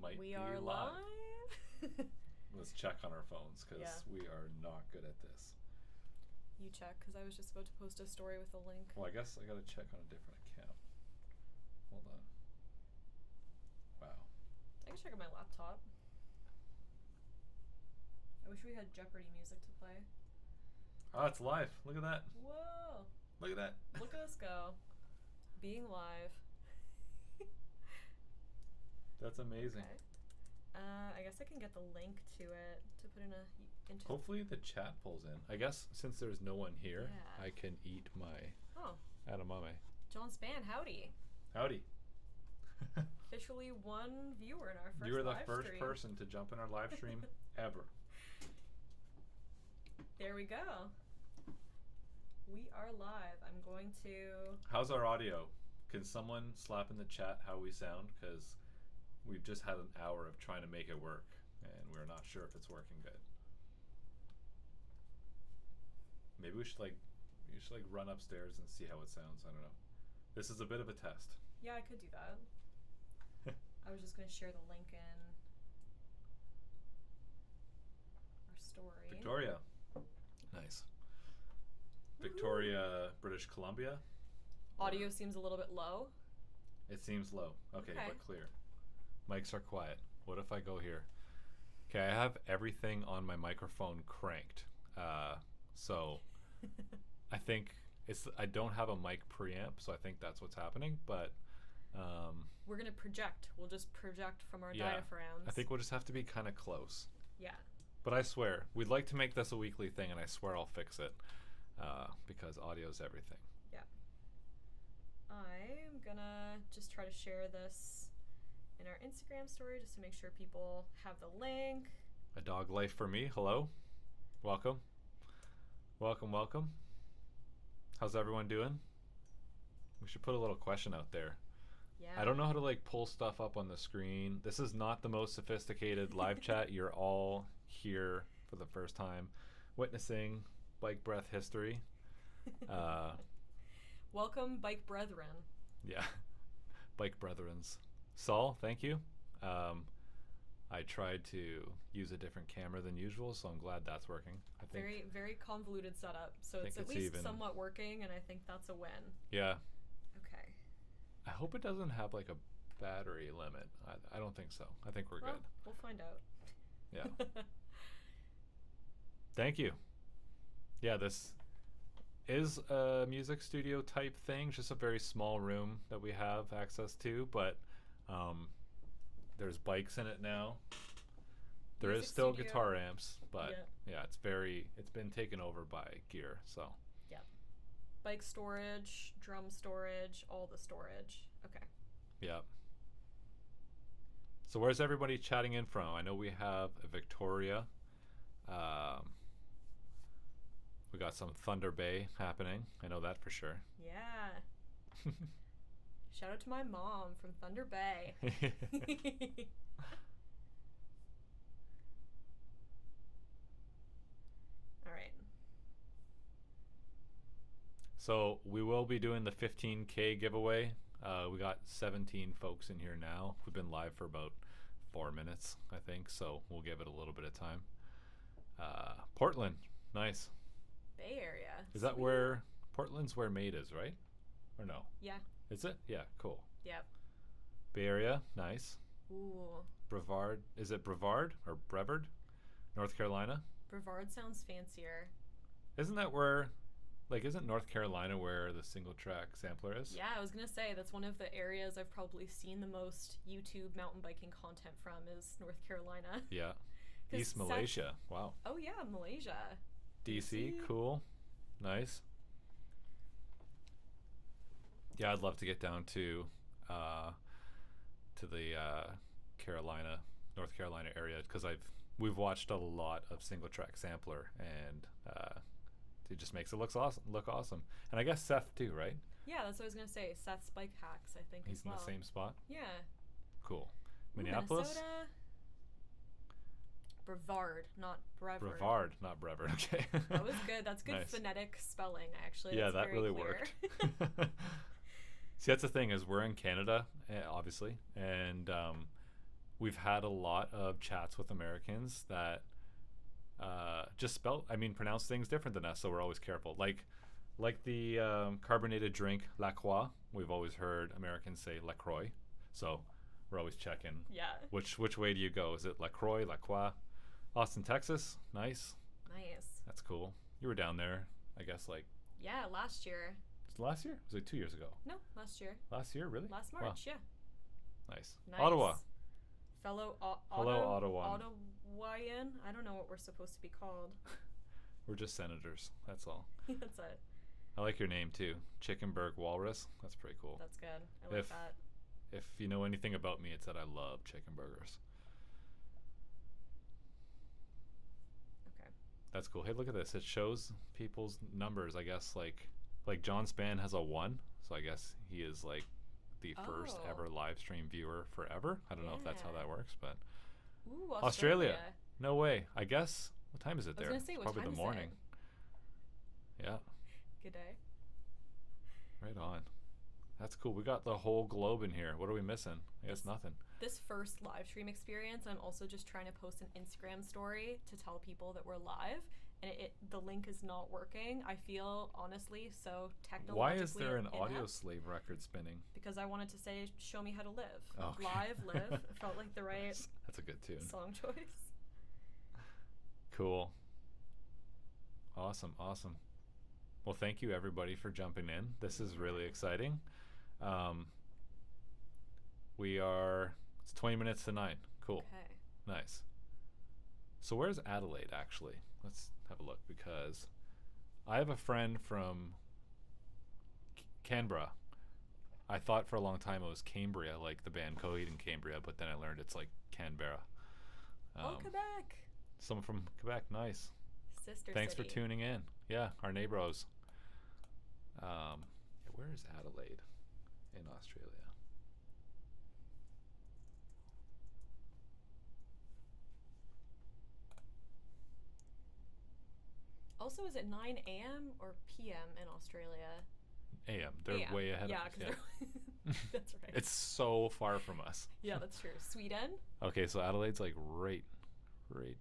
might We be are live. live. Let's check on our phones because Yeah. we are not good at this. You check, because I was just about to post a story with a link. Well, I guess I gotta check on a different account. Hold on. Wow. I can check on my laptop. I wish we had Jeopardy music to play. Oh, it's live. Look at that. Whoa! Look at that. Look at us go. Being live. That's amazing. Okay. I guess I can get the link to it to put into. Hopefully the chat pulls in. I guess since there's no one here, Yeah. I can eat my Oh, edamame. John Span, howdy! Howdy. Officially one viewer in our first You were the live first stream. person to jump in our live stream ever. There we go. We are live. I'm going to. How's our audio? Can someone slap in the chat how we sound? Because we've just had an hour of trying to make it work, and we're not sure if it's working good. Maybe we should run upstairs and see how it sounds. I don't know. This is a bit of a test. Yeah, I could do that. I was just going to share the link in our story. Victoria. Nice. Victoria, British Columbia. Audio seems a little bit low. It seems low. Okay, Okay. but clear. Mics are quiet. What if I go here? Okay, I have everything on my microphone cranked. So I think I don't have a mic preamp, so I think that's what's happening. But We're going to project. We'll just project from our yeah, diaphragms. I think we'll just have to be kind of close. Yeah. But I swear, we'd like to make this a weekly thing, and I swear I'll fix it because audio's everything. Yeah. I'm going to just try to share this in our Instagram story just to make sure people have the link. A dog life for me. Hello. Welcome. Welcome, welcome. How's everyone doing? We should put a little question out there. Yeah. I don't know how to pull stuff up on the screen. This is not the most sophisticated live chat. You're all here for the first time witnessing Bike Breath history. Welcome, Bike Brethren. Yeah. Bike Brethrens. Saul, thank you. I tried to use a different camera than usual, so I'm glad that's working. I think. Very, very convoluted setup. So think it's at it's least even. somewhat working, and I think that's a win. Yeah. Okay. I hope it doesn't have a battery limit. I don't think so. I think we're Well, good. we'll find out. Yeah. Thank you. Yeah, this is a music studio type thing, just a very small room that we have access to, but there's bikes in it now. There is Music still studio. guitar amps, but Yeah. it's been taken over by gear, so Yeah. Bike storage, drum storage, all the storage. Okay. yeah. So where's everybody chatting in from? I know we have Victoria. We got some Thunder Bay happening. I know that for sure. Yeah. Shout out to my mom from Thunder Bay. All right. So we will be doing the 15K giveaway. We got 17 folks in here now. We've been live for about 4 minutes, I think, so we'll give it a little bit of time. Portland, nice. Bay Area. Is that Sweet. where Portland's where Made is, right? Or no? Yeah. Is it? Yeah, cool. Yep. Bay Area, nice. Ooh. Brevard, is it Brevard or Brevard? North Carolina? Brevard sounds fancier. Isn't that where, isn't North Carolina where the single track sampler is? Yeah, I was gonna say that's one of the areas I've probably seen the most YouTube mountain biking content from is North Carolina. Yeah. 'Cause East Malaysia, wow. Oh yeah, Malaysia. DC, cool, nice. Yeah, I'd love to get down to the North Carolina area because we've watched a lot of single track sampler and it just makes it look awesome. And I guess Seth too, right? Yeah, that's what I was gonna say. Seth's Bike Hacks, I think. He's as in well. the same spot. Yeah. Cool. Ooh, Minneapolis. Minnesota. Brevard, not Brevard. Brevard, not Brevard. Okay. That was good. That's good Nice. phonetic spelling, actually. Yeah, That's that very really clear. worked. See, that's the thing is we're in Canada, obviously, and we've had a lot of chats with Americans that just pronounce things different than us, so we're always careful. Like the carbonated drink La Croix, we've always heard Americans say La Croix, so we're always checking. Yeah. Which way do you go? Is it La Croix, La Croix? Austin, Texas, nice. Nice. That's cool. You were down there, I guess, like Yeah, last year. last year? Was it 2 years ago? No, last year. Last year, really? Last Wow. March, yeah. Nice. Nice. Ottawa. Fellow Hello, Ottawa. Ottawayan. I don't know what we're supposed to be called. We're just senators. That's all. That's it. I like your name too, Chickenberg Walrus. That's pretty cool. That's good. I like that. If you know anything about me, it's that I love chicken burgers. Okay. That's cool. Hey, look at this. It shows people's numbers. I guess like John Span has a 1, so I guess he is like the first ever live stream viewer forever. I don't know if that's how that works, but Ooh, Australia. No way. I guess. What time is it there? I was gonna say, It's what probably time the is morning. Yeah. Good day. Right on. That's cool. We got the whole globe in here. What are we missing? I guess nothing. This first live stream experience, I'm also just trying to post an Instagram story to tell people that we're live, and the link is not working. I feel honestly so technologically Why is there an inept audio slave record spinning? because I wanted to say "Show me how to live." Okay. Live, live. It felt like the right That's a good tune. song choice. Cool. Awesome. Well, thank you everybody for jumping in. This is really exciting. It's 20 minutes to 9. Cool. Okay. Nice. So where's Adelaide actually? Let's have a look, because I have a friend from Canberra. I thought for a long time it was Cambria, like the band Coheed and Cambria, but then I learned it's like Canberra. Quebec. Someone from Quebec, nice. Sister Thanks city. for tuning in. Yeah, our neighbors. Where is Adelaide in Australia? Also, is it 9 a.m. or p.m. in Australia? AM. They're AM. way ahead Yeah, of us. because that's right. It's so far from us. Yeah, that's true. Sweden? Okay, so Adelaide's like right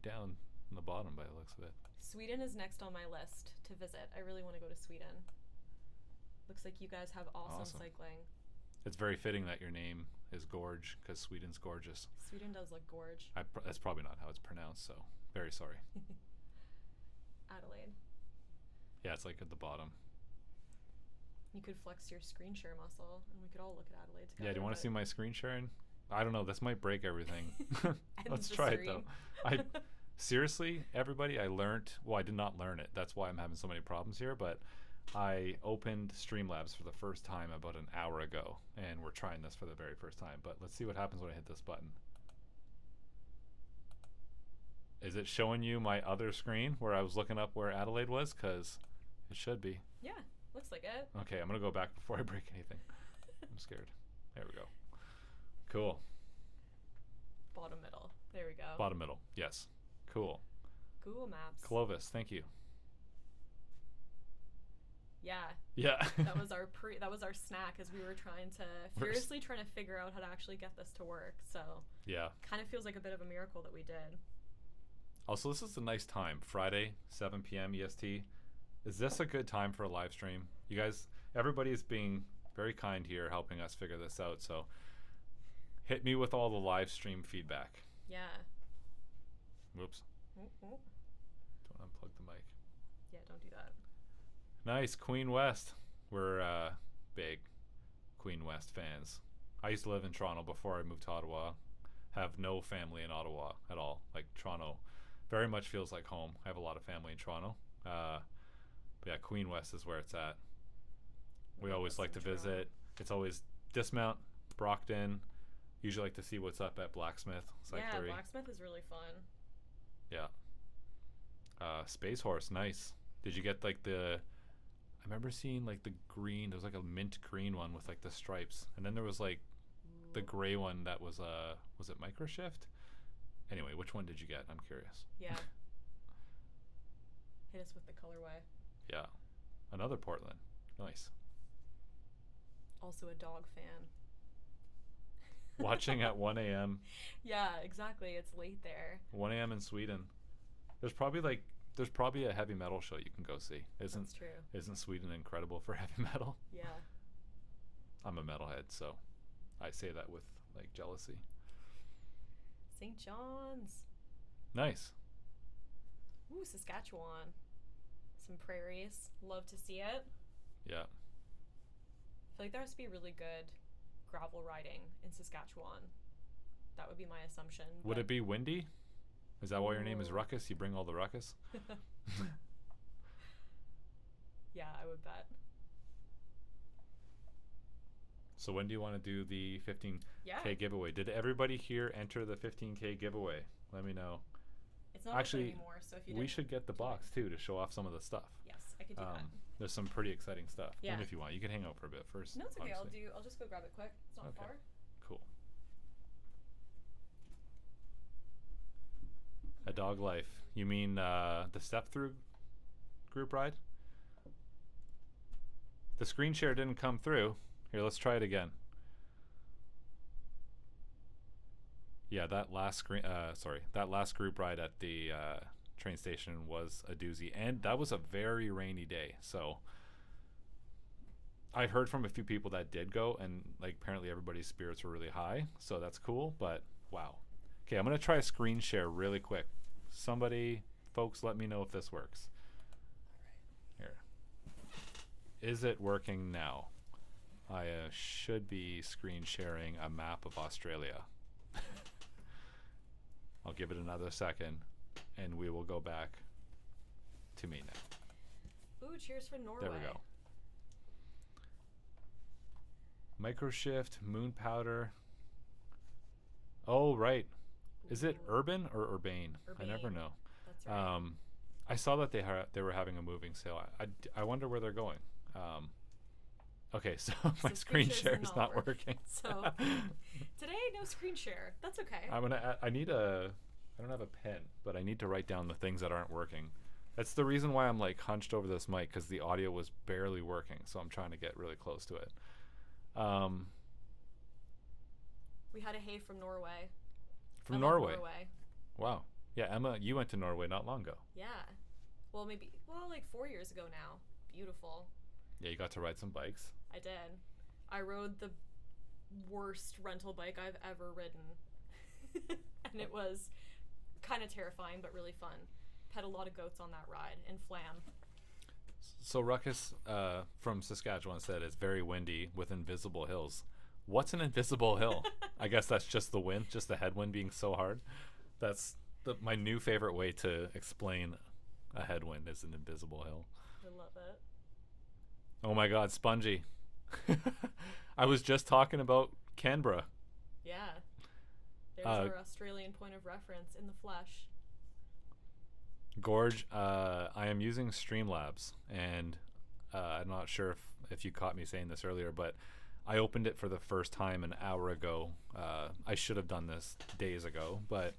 down on the bottom by the looks of it. Sweden is next on my list to visit. I really want to go to Sweden. Looks like you guys have awesome cycling. It's very fitting that your name is Gorge, because Sweden's gorgeous. Sweden does look gorge. That's probably not how it's pronounced, so very sorry. Adelaide. Yeah, it's like at the bottom. You could flex your screen share muscle, and we could all look at Adelaide together. Yeah, do you want to see my screen sharing? I don't know. This might break everything. Let's the try it stream. though. Seriously, everybody, I did not learn it. That's why I'm having so many problems here, but I opened Streamlabs for the first time about an hour ago, and we're trying this for the very first time. But let's see what happens when I hit this button. Is it showing you my other screen where I was looking up where Adelaide was? Because it should be. Yeah, looks like it. Okay, I'm going to go back before I break anything. I'm scared. There we go. Cool. Bottom middle. There we go. Bottom middle. Yes. Cool. Google Maps. Clovis, thank you. Yeah. Yeah. That was our snack as we were trying to furiously trying to figure out how to actually get this to work. So yeah. kind of feels like a bit of a miracle that we did. Also, this is a nice time. Friday, 7 p.m. EST. Is this a good time for a live stream? You guys, everybody is being very kind here, helping us figure this out. So hit me with all the live stream feedback. Yeah. Whoops. Mm-hmm. Don't unplug the mic. Yeah, don't do that. Nice. Queen West. We're big Queen West fans. I used to live in Toronto before I moved to Ottawa. Have no family in Ottawa at all. Like, Toronto very much feels like home. I have a lot of family in Toronto. But yeah, Queen West is where it's at. We always like to visit. It's always Dismount, Brockton. Usually like to see what's up at Blacksmith. Yeah, Blacksmith is really fun. Yeah. Space Horse, nice. Did you get like I remember seeing like the green, there was like a mint green one with like the stripes. And then there was like the gray one that was it Microshift? Anyway, which one did you get? I'm curious. Yeah. Hit us with the colorway. Yeah. Another Portland. Nice. Also a dog fan. Watching at 1 a.m. Yeah, exactly. It's late there. 1 a.m. in Sweden. There's probably a heavy metal show you can go see. That's true. Isn't Sweden incredible for heavy metal? Yeah. I'm a metalhead, so I say that with like jealousy. St. John's. Nice. Ooh, Saskatchewan. Some prairies. Love to see it. Yeah. I feel like there has to be really good gravel riding in Saskatchewan. That would be my assumption. Would it be windy? Is that why your name is Ooh. Ruckus? You bring all the ruckus? Yeah, I would bet. So when do you want to do the 15K Yeah. giveaway? Did everybody here enter the 15K giveaway? Let me know. It's not Actually, open anymore, so if you We didn't, should get the box too to show off some of the stuff. yes, I could do that. There's some pretty exciting stuff. Yeah. And if you want, you can hang out for a bit first. No, it's okay. obviously. I'll just go grab it quick. It's not Okay. far. Cool. A dog life. You mean the step through group ride? The screen share didn't come through. Here, let's try it again. Yeah, that last group ride at the train station was a doozy, and that was a very rainy day. So I heard from a few people that did go, and like apparently everybody's spirits were really high. So that's cool. But wow. Okay, I'm gonna try a screen share really quick. Somebody, folks, let me know if this works. Here. Is it working now? I should be screen sharing a map of Australia. I'll give it another second, and we will go back to me now. Ooh, cheers for Norway. There we go. Microshift, moon powder. Oh, right. Is it Ooh. urban or urbane? I never Urbane. know. That's right. I saw that they were having a moving sale. I wonder where they're going. Okay, so my screen share is not working. So today, no screen share. That's okay. I don't have a pen, but I need to write down the things that aren't working. That's the reason why I'm like hunched over this mic, because the audio was barely working. So I'm trying to get really close to it. We had a hey from Norway. From I love Norway. Norway. Wow. Yeah, Emma, you went to Norway not long ago. Yeah. Well, like 4 years ago now. Beautiful. Yeah, you got to ride some bikes. I did. I rode the worst rental bike I've ever ridden. And it was kind of terrifying, but really fun. Had a lot of goats on that ride in Flam. So Ruckus from Saskatchewan said it's very windy with invisible hills. What's an invisible hill? I guess that's just the wind, just the headwind being so hard. That's my new favorite way to explain a headwind is an invisible hill. I love it. Oh my God, Spongy. I was just talking about Canberra. Yeah. There's our Australian point of reference in the flesh. Gorge, I am using Streamlabs, and I'm not sure if you caught me saying this earlier, but I opened it for the first time an hour ago. I should have done this days ago, but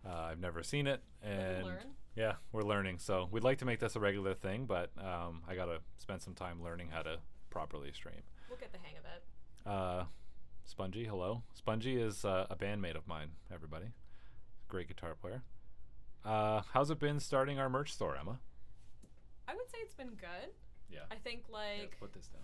I've never seen it, and learn. yeah, we're learning. So we'd like to make this a regular thing, but I gotta spend some time learning how to properly stream. We'll get the hang of it. Spongy, hello. Spongy is a bandmate of mine, everybody. Great guitar player. How's it been starting our merch store, Emma? I would say it's been good. Yeah. I think Let's put this down.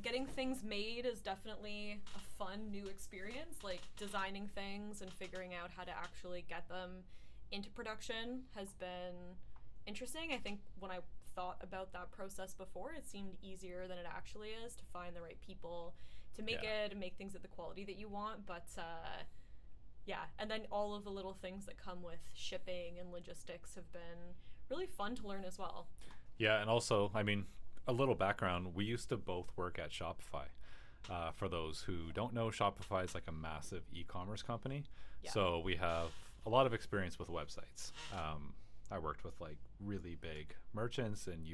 getting things made is definitely a fun new experience. Like designing things and figuring out how to actually get them into production has been interesting. I think when I thought about that process before, it seemed easier than it actually is to find the right people to make it and make things at the quality that you want. But yeah, and then all of the little things that come with shipping and logistics have been really fun to learn as well. Yeah, and also, I mean, a little background, we used to both work at Shopify. For those who don't know, Shopify is like a massive e-commerce company. Yeah. So we have a lot of experience with websites. I worked with like really big merchants, and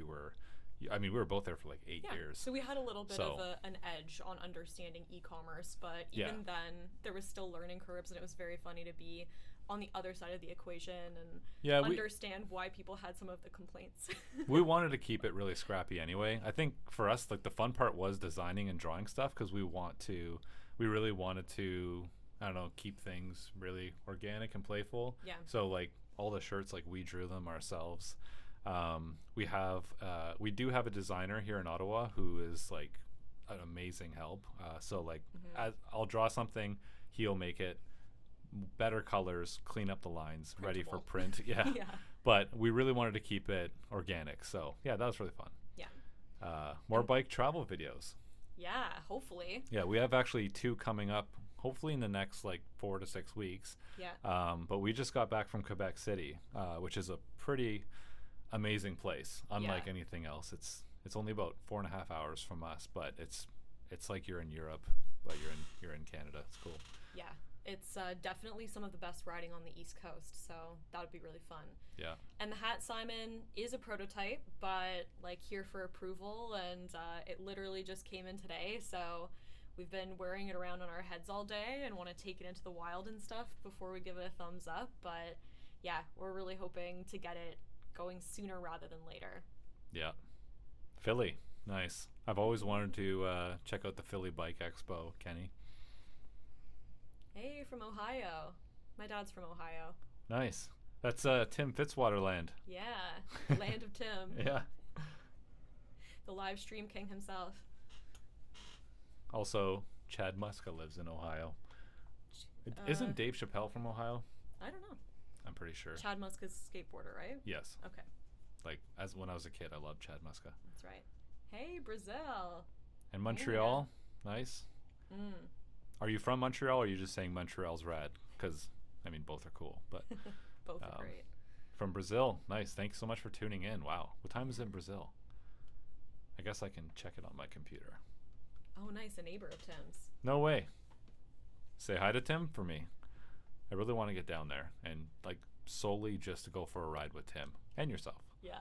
we were both there for like 8 years. So we had a little bit of an edge on understanding e-commerce, but even then there was still learning curves, and it was very funny to be on the other side of the equation and Yeah, we understand why people had some of the complaints. we wanted to keep it really scrappy anyway. I think for us, like the fun part was designing and drawing stuff because we really wanted to, I don't know, keep things really organic and playful. Yeah. So like all the shirts, like we drew them ourselves. We do have a designer here in Ottawa who is like an amazing help. So like as I'll draw something, he'll make it better colors, clean up the lines, ready for Printable. print. Yeah. Yeah. But we really wanted to keep it organic. So yeah, that was really fun. Yeah. More bike travel videos. Yeah, hopefully. Yeah, we have actually 2 coming up, hopefully in the next like 4 to 6 weeks. Yeah. But we just got back from Quebec City, which is a pretty amazing place. Unlike Yeah. anything else, it's only about 4.5 hours from us, but it's like you're in Europe, but you're in Canada. It's cool. Yeah. It's definitely some of the best riding on the East Coast, so that would be really fun. Yeah. And the Hat Simon is a prototype, but like here for approval, and it literally just came in today, so we've been wearing it around on our heads all day and want to take it into the wild and stuff before we give it a thumbs up. But yeah, we're really hoping to get it going sooner rather than later. Yeah. Philly, nice. I've always wanted to check out the Philly Bike Expo, Kenny. Hey, from Ohio. My dad's from Ohio. Nice. That's Tim Fitzwater land. Yeah, land of Tim. Yeah. The live stream king himself. Also, Chad Muska lives in Ohio. Isn't Dave Chappelle from Ohio? I don't know. I'm pretty sure. Chad Muska's skateboarder, right? Yes. Okay, Like as when I was a kid, I loved Chad Muska. that's right. Hey, Brazil. And Montreal, nice. Mm. Are you from Montreal, or are you just saying Montreal's rad? Because I mean, both are cool. But Both are great. from Brazil, nice. Thanks so much for tuning in. Wow, what time is it in Brazil? I guess I can check it on my computer. Oh, nice. A neighbor of Tim's. No way. Say hi to Tim for me. I really want to get down there and like solely just to go for a ride with Tim and yourself. Yeah.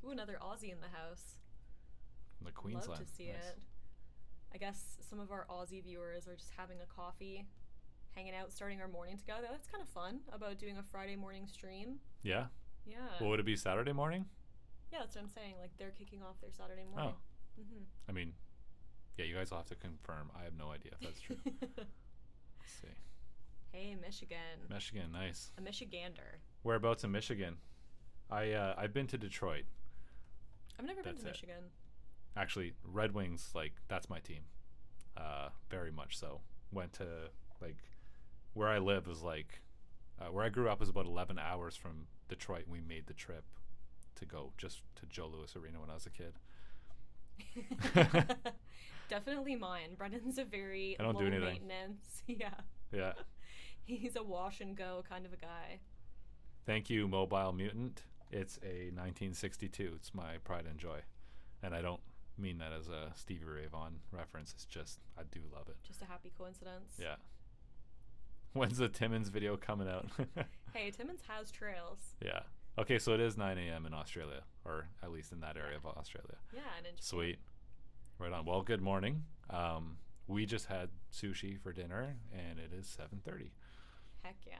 Ooh, another Aussie in the house. The Queensland. Love to see Nice. it. I guess some of our Aussie viewers are just having a coffee, hanging out, starting our morning together. That's kind of fun about doing a Friday morning stream. Yeah. Yeah. Well, would it be Saturday morning? Yeah, that's what I'm saying. Like they're kicking off their Saturday morning. Mm-hmm. I mean, yeah, you guys will have to confirm. I have no idea if that's true. Let's see. Hey, Michigan. Michigan, nice. A Michigander. Whereabouts in Michigan? I've been to Detroit. I've never been That's to it. Michigan. Actually, Red Wings, like that's my team. Very much so. Went to like where I live is like where I grew up is about 11 hours from Detroit, and we made the trip to go just to Joe Louis Arena when I was a kid. Definitely mine. Brendan's a very I don't low do anything. maintenance. Yeah. Yeah. He's a wash and go kind of a guy. Thank you, Mobile Mutant. It's a 1962. It's my pride and joy. And I don't mean that as a Stevie Ray Vaughan reference. It's just, I do love it. Just a happy coincidence. Yeah. When's the Timmins video coming out? Hey, Timmins has trails. Yeah. Okay, so it is 9 a.m. in Australia, or at least in that area of Australia. Yeah, and in Japan. Sweet. Right on. Well, good morning. We just had sushi for dinner, and it is 7:30. Heck yeah.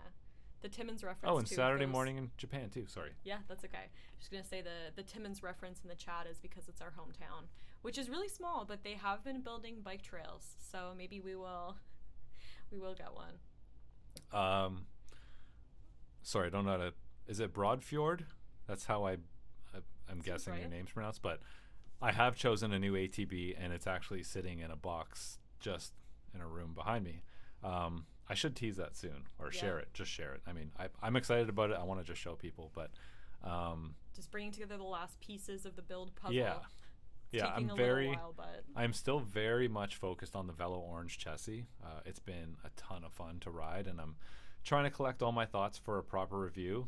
The Timmins reference. Oh, and too, Saturday those- morning in Japan too. Sorry. Yeah, that's okay. Just gonna say the Timmins reference in the chat is because it's our hometown, which is really small, but they have been building bike trails, so maybe we will get one. Sorry, I don't know how to. Is it Broadfjord? That's how I'm Seems guessing your right. name's pronounced. But I have chosen a new ATB, and it's actually sitting in a box just in a room behind me. I should tease that soon or share Yeah. it. Just share it. I mean, I'm excited about it. I want to just show people, but Just bringing together the last pieces of the build puzzle. yeah, It's yeah. taking I'm a very. little while, but I'm still very much focused on the Velo Orange chassis. It's been a ton of fun to ride, and I'm trying to collect all my thoughts for a proper review.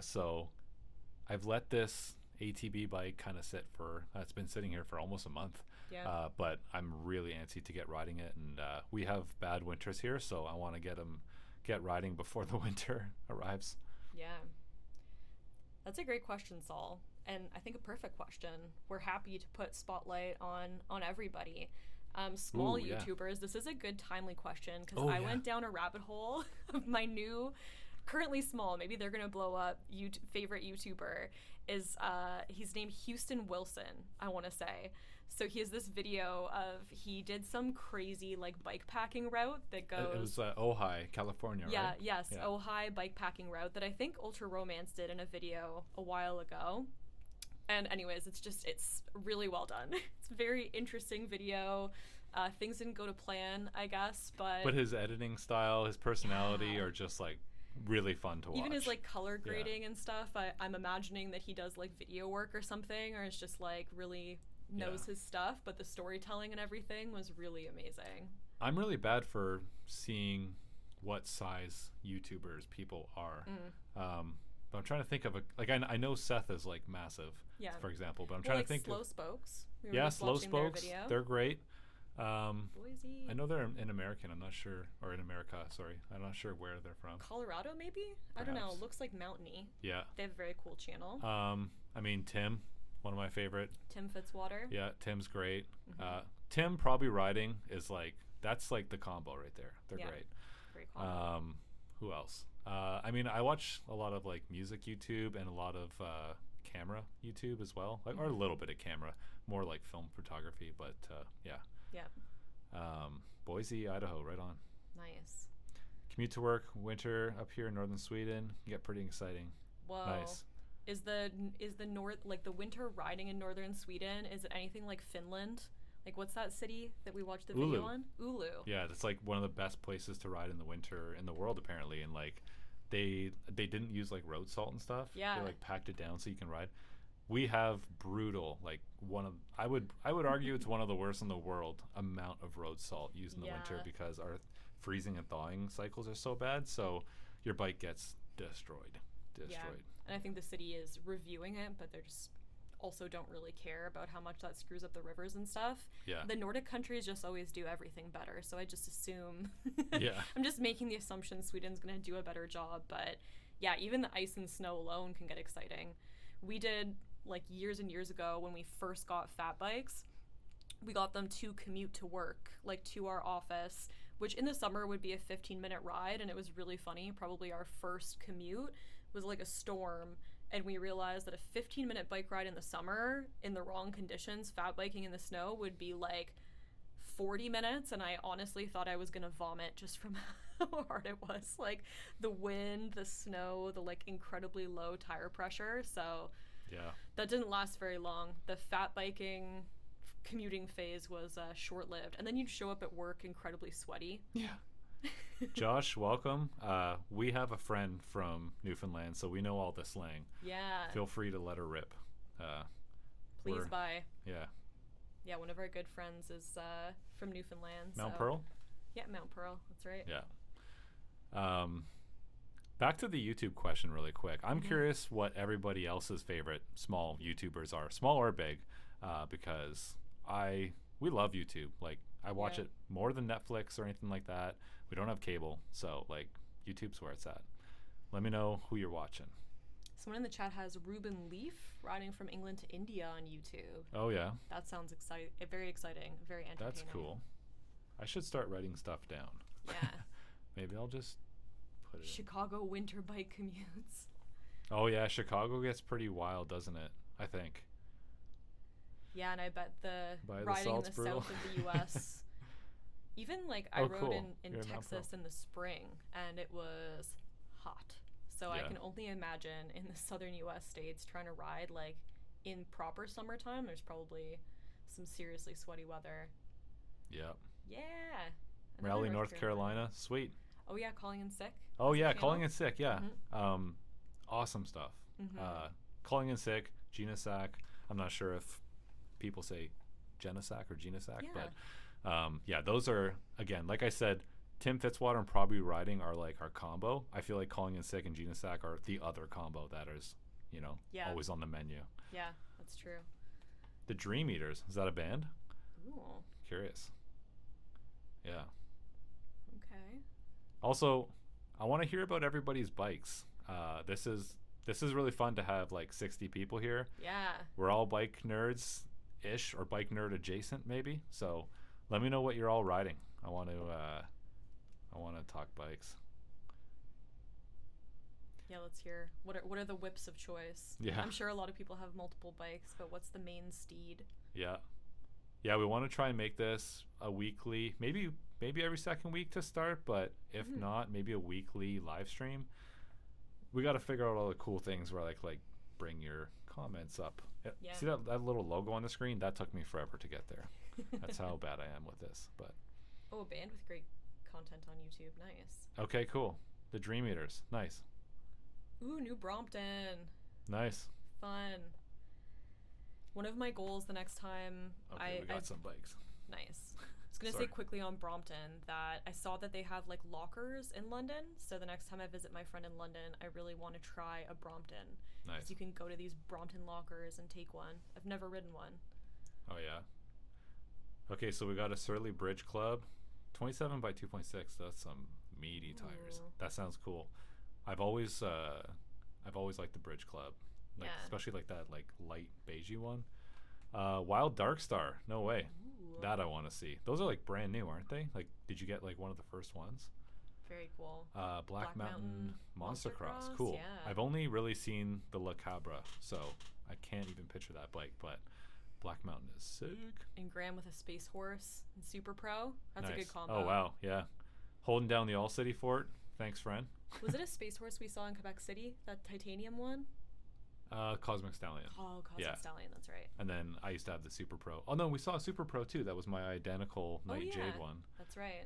So I've let this ATB bike kind of sit for, it's been sitting here for almost a month. yeah. But I'm really antsy to get riding it, and we have bad winters here, so I want to get riding before the winter arrives. Yeah. That's a great question, Saul. And I think a perfect question. We're happy to put spotlight on everybody. Small Ooh, yeah. YouTubers, this is a good timely question because Oh, I yeah. went down a rabbit hole of my new currently small. Maybe they're gonna blow up. Favorite YouTuber is he's named Houston Wilson, I want to say. So he has this video of he did some crazy like bike packing route that goes. It was Ojai, California, Yeah, right? yes, Yeah. Ojai bike packing route that I think Ultra Romance did in a video a while ago. And anyways, it's really well done. It's a very interesting video. Things didn't go to plan, I guess, But his editing style, his personality Yeah. are just like really fun to watch. even his like color grading and stuff, I'm imagining that he does like video work or something, or is just like really knows his stuff. But the storytelling and everything was really amazing. I'm really bad for seeing what size YouTubers people are. But I'm trying to think of I know Seth is like massive, Yeah. for example. But I'm Well, trying like to think Slow of Spokes. We were yeah, just Slow watching their Spokes. video. They're great. Boise. I know they're in American. I'm not sure, or in America. Sorry, I'm not sure where they're from. Colorado, maybe? I don't know. Perhaps. Looks like mountainy. Yeah. They have a very cool channel. I mean Tim, one of my favorite. Tim Fitzwater. Yeah, Tim's great. Mm-hmm. Tim probably riding is like that's like the combo right there. They're Yeah. great. Very cool. Who else? I mean, I watch a lot of like music YouTube and a lot of camera YouTube as well, like or a little bit of camera, more like film photography. But yeah. Yeah. Boise, Idaho, right on. Nice. Commute to work, winter up here in northern Sweden, get pretty exciting. Whoa. Nice. Is the north, like the winter riding in northern Sweden, is it anything like Finland? Like what's that city that we watched the video Oulu. on? Oulu. Yeah, that's like one of the best places to ride in the winter in the world apparently, and like they didn't use like road salt and stuff. Yeah. They like packed it down so you can ride. We have brutal, like one of I would argue it's one of the worst in the world amount of road salt used in the winter Yeah. because our freezing and thawing cycles are so bad, so your bike gets destroyed. Yeah. And I think the city is reviewing it, but they're just also don't really care about how much that screws up the rivers and stuff. Yeah. The Nordic countries just always do everything better, so I just assume. Yeah. I'm just making the assumption Sweden's going to do a better job, but yeah, even the ice and snow alone can get exciting. We did like years and years ago when we first got fat bikes, we got them to commute to work, like to our office, which in the summer would be a 15-minute ride, and it was really funny. Probably our first commute was like a storm, and we realized that a 15-minute bike ride in the summer in the wrong conditions, fat biking in the snow, would be like 40 minutes, and I honestly thought I was gonna vomit just from how hard it was. Like the wind, the snow, the like incredibly low tire pressure. So Yeah. that didn't last very long. The fat biking commuting phase was short-lived, and then you'd show up at work incredibly sweaty. Yeah. Josh, welcome. We have a friend from Newfoundland, so we know all the slang. Yeah. Feel free to let her rip. Please we're- buy. Yeah. Yeah, one of our good friends is from Newfoundland. Mount so- Pearl? Yeah, Mount Pearl. That's right. Yeah. Back to the YouTube question really quick. I'm curious what everybody else's favorite small YouTubers are, small or big, because we love YouTube. Like I watch Yeah. it more than Netflix or anything like that. We don't have cable, so like YouTube's where it's at. Let me know who you're watching. Someone in the chat has Ruben Leaf riding from England to India on YouTube. Oh yeah, That sounds very exciting, very entertaining. that's cool. I should start writing stuff down. Yeah. Maybe I'll just put it in. Chicago winter bike commutes. Oh yeah, Chicago gets pretty wild, doesn't it? I think. Yeah, and I bet the By the riding in salt's the brutal. south of the U.S. Even like I Oh, rode cool. in You're in Mount Pearl. Texas in the spring, and it was hot. So I Yeah. can only imagine in the southern U.S. states trying to ride like in proper summertime. There's probably some seriously sweaty weather. Yeah. Yeah. Another Raleigh, North Carolina. Sweet. Oh yeah, calling in sick. Oh yeah, channel? Calling in Sick. Yeah. Mhm. Awesome stuff. Mhm. Calling in Sick, Gina Sack. I'm not sure if people say Jenna Sack or Gina Sack, Yeah. but yeah, those are again, like I said, Tim Fitzwater and Probably Riding are like our combo. I feel like Calling in Sick and Gina Sack are the other combo that is, Yeah. always on the menu. Yeah, that's true. The Dream Eaters, is that a band? Ooh. Curious. Yeah. Okay. Also, I want to hear about everybody's bikes. This is really fun to have like 60 people here. Yeah. We're all bike nerds ish or bike nerd adjacent maybe. So let me know what you're all riding. I want to talk bikes. Yeah, let's hear. What are the whips of choice? Yeah. I'm sure a lot of people have multiple bikes, but what's the main steed? Yeah. Yeah, we want to try and make this a weekly, maybe every second week to start, but if not, maybe a weekly live stream. We got to figure out all the cool things where like bring your comments up. Yeah. See that little logo on the screen? That took me forever to get there. That's how bad I am with this. But Oh, a band with great content on YouTube. Nice. okay, cool. The Dream Eaters. Nice. Ooh, New Brompton. Nice. Fun. One of my goals the next time Okay, we got some bikes. Nice. I was gonna Sorry. say quickly on Brompton that I saw that they have like lockers in London. So the next time I visit my friend in London, I really want to try a Brompton. Nice. You can go to these Brompton lockers and take one. I've never ridden one. Oh yeah. Okay, so we got a Surly Bridge Club, 27 by 2.6. That's some meaty tires. Ooh. That sounds cool. I've always liked the Bridge Club, like Yeah. especially like that like light beigey one. Wild Dark Star. No way. Ooh. That I want to see. Those are like brand new, aren't they? Like, did you get like one of the first ones? Very cool. Black Mountain Monster Cross. Cross, Cool. yeah. I've only really seen the La Cabra, so I can't even picture that bike. But Black Mountain is sick. And Graham with a Space Horse and Super Pro. That's a Nice. good combo. Oh wow, yeah. Holding down the All City Fort. Thanks, friend. Was it a Space Horse we saw in Quebec City? That titanium one? Cosmic Stallion. Oh, Cosmic Yeah. Stallion. That's right. And then I used to have the Super Pro. Oh no, we saw a Super Pro too. That was my identical Night yeah. Jade one. That's right.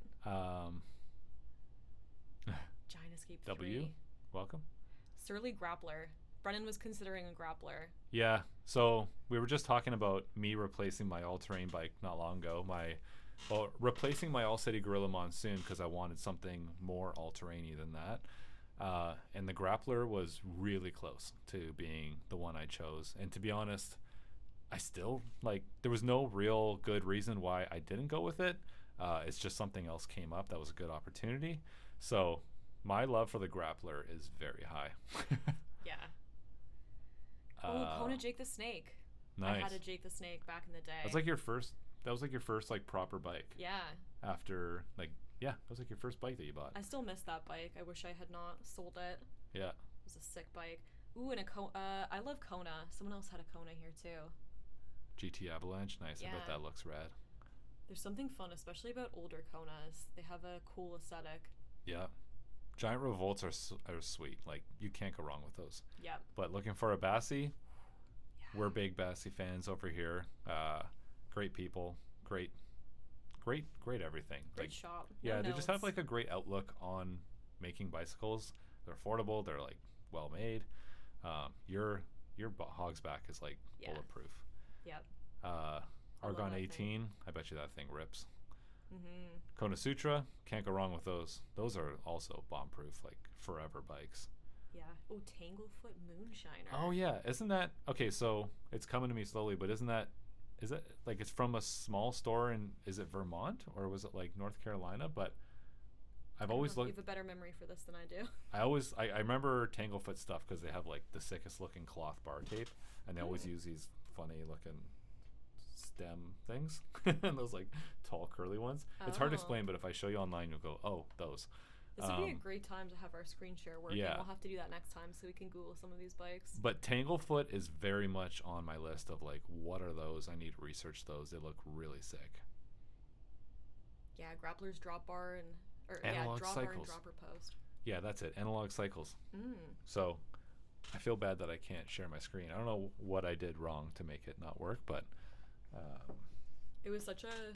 Giant Escape W. 3. Welcome. Surly Grappler. Brennan was considering a grappler. Yeah. So we were just talking about me replacing my all-terrain bike not long ago. Replacing my All City Gorilla Monsoon because I wanted something more all-terrainy than that. And the grappler was really close to being the one I chose. And to be honest, I still there was no real good reason why I didn't go with it. It's just something else came up that was a good opportunity. So my love for the grappler is very high. Yeah. Oh, Kona Jake the Snake. Nice. I had a Jake the Snake back in the day. That was like your first like proper bike. Yeah. After that was like your first bike that you bought. I still miss that bike. I wish I had not sold it. Yeah. It was a sick bike. Ooh, and I love Kona. Someone else had a Kona here too. GT Avalanche, nice. I bet Yeah. that looks rad. There's something fun, especially about older Konas. They have a cool aesthetic. Yeah. Giant Revolts are sweet. Like, you can't go wrong with those. Yep. But looking for a Bassi, Yeah. we're big Bassi fans over here. Great people, great everything. Great Like, shop. yeah, No they just have notes. like a great outlook on making bicycles. They're affordable. They're like well made. Your Hog's Back is like Yeah. bulletproof. Yep. love Argon that 18, I bet you that thing rips. Mhm. Kona Sutra, can't go wrong with those. Those are also bomb-proof, like forever bikes. Yeah. Oh, Tanglefoot Moonshiner. Oh yeah, isn't that okay? So it's coming to me slowly, but is it like it's from a small store in, is it Vermont or was it like North Carolina? But I've always You looked. have a better memory for this than I do. I remember Tanglefoot stuff because they have like the sickest looking cloth bar tape, and they always use these funny looking stem things and those like tall curly ones. It's hard to Oh. explain, but if I show you online, you'll go, oh, those. This would be a great time to have our screen share working. yeah. We'll have to do that next time so we can Google some of these bikes. But Tanglefoot is very much on my list of like, what are those? I need to research those. They look really sick. Yeah, Grappler's drop bar Analog drop bar and cycles. dropper post. Yeah, that's it. Analog cycles. Mm. So I feel bad that I can't share my screen. I don't know what I did wrong to make it not work, but It was such a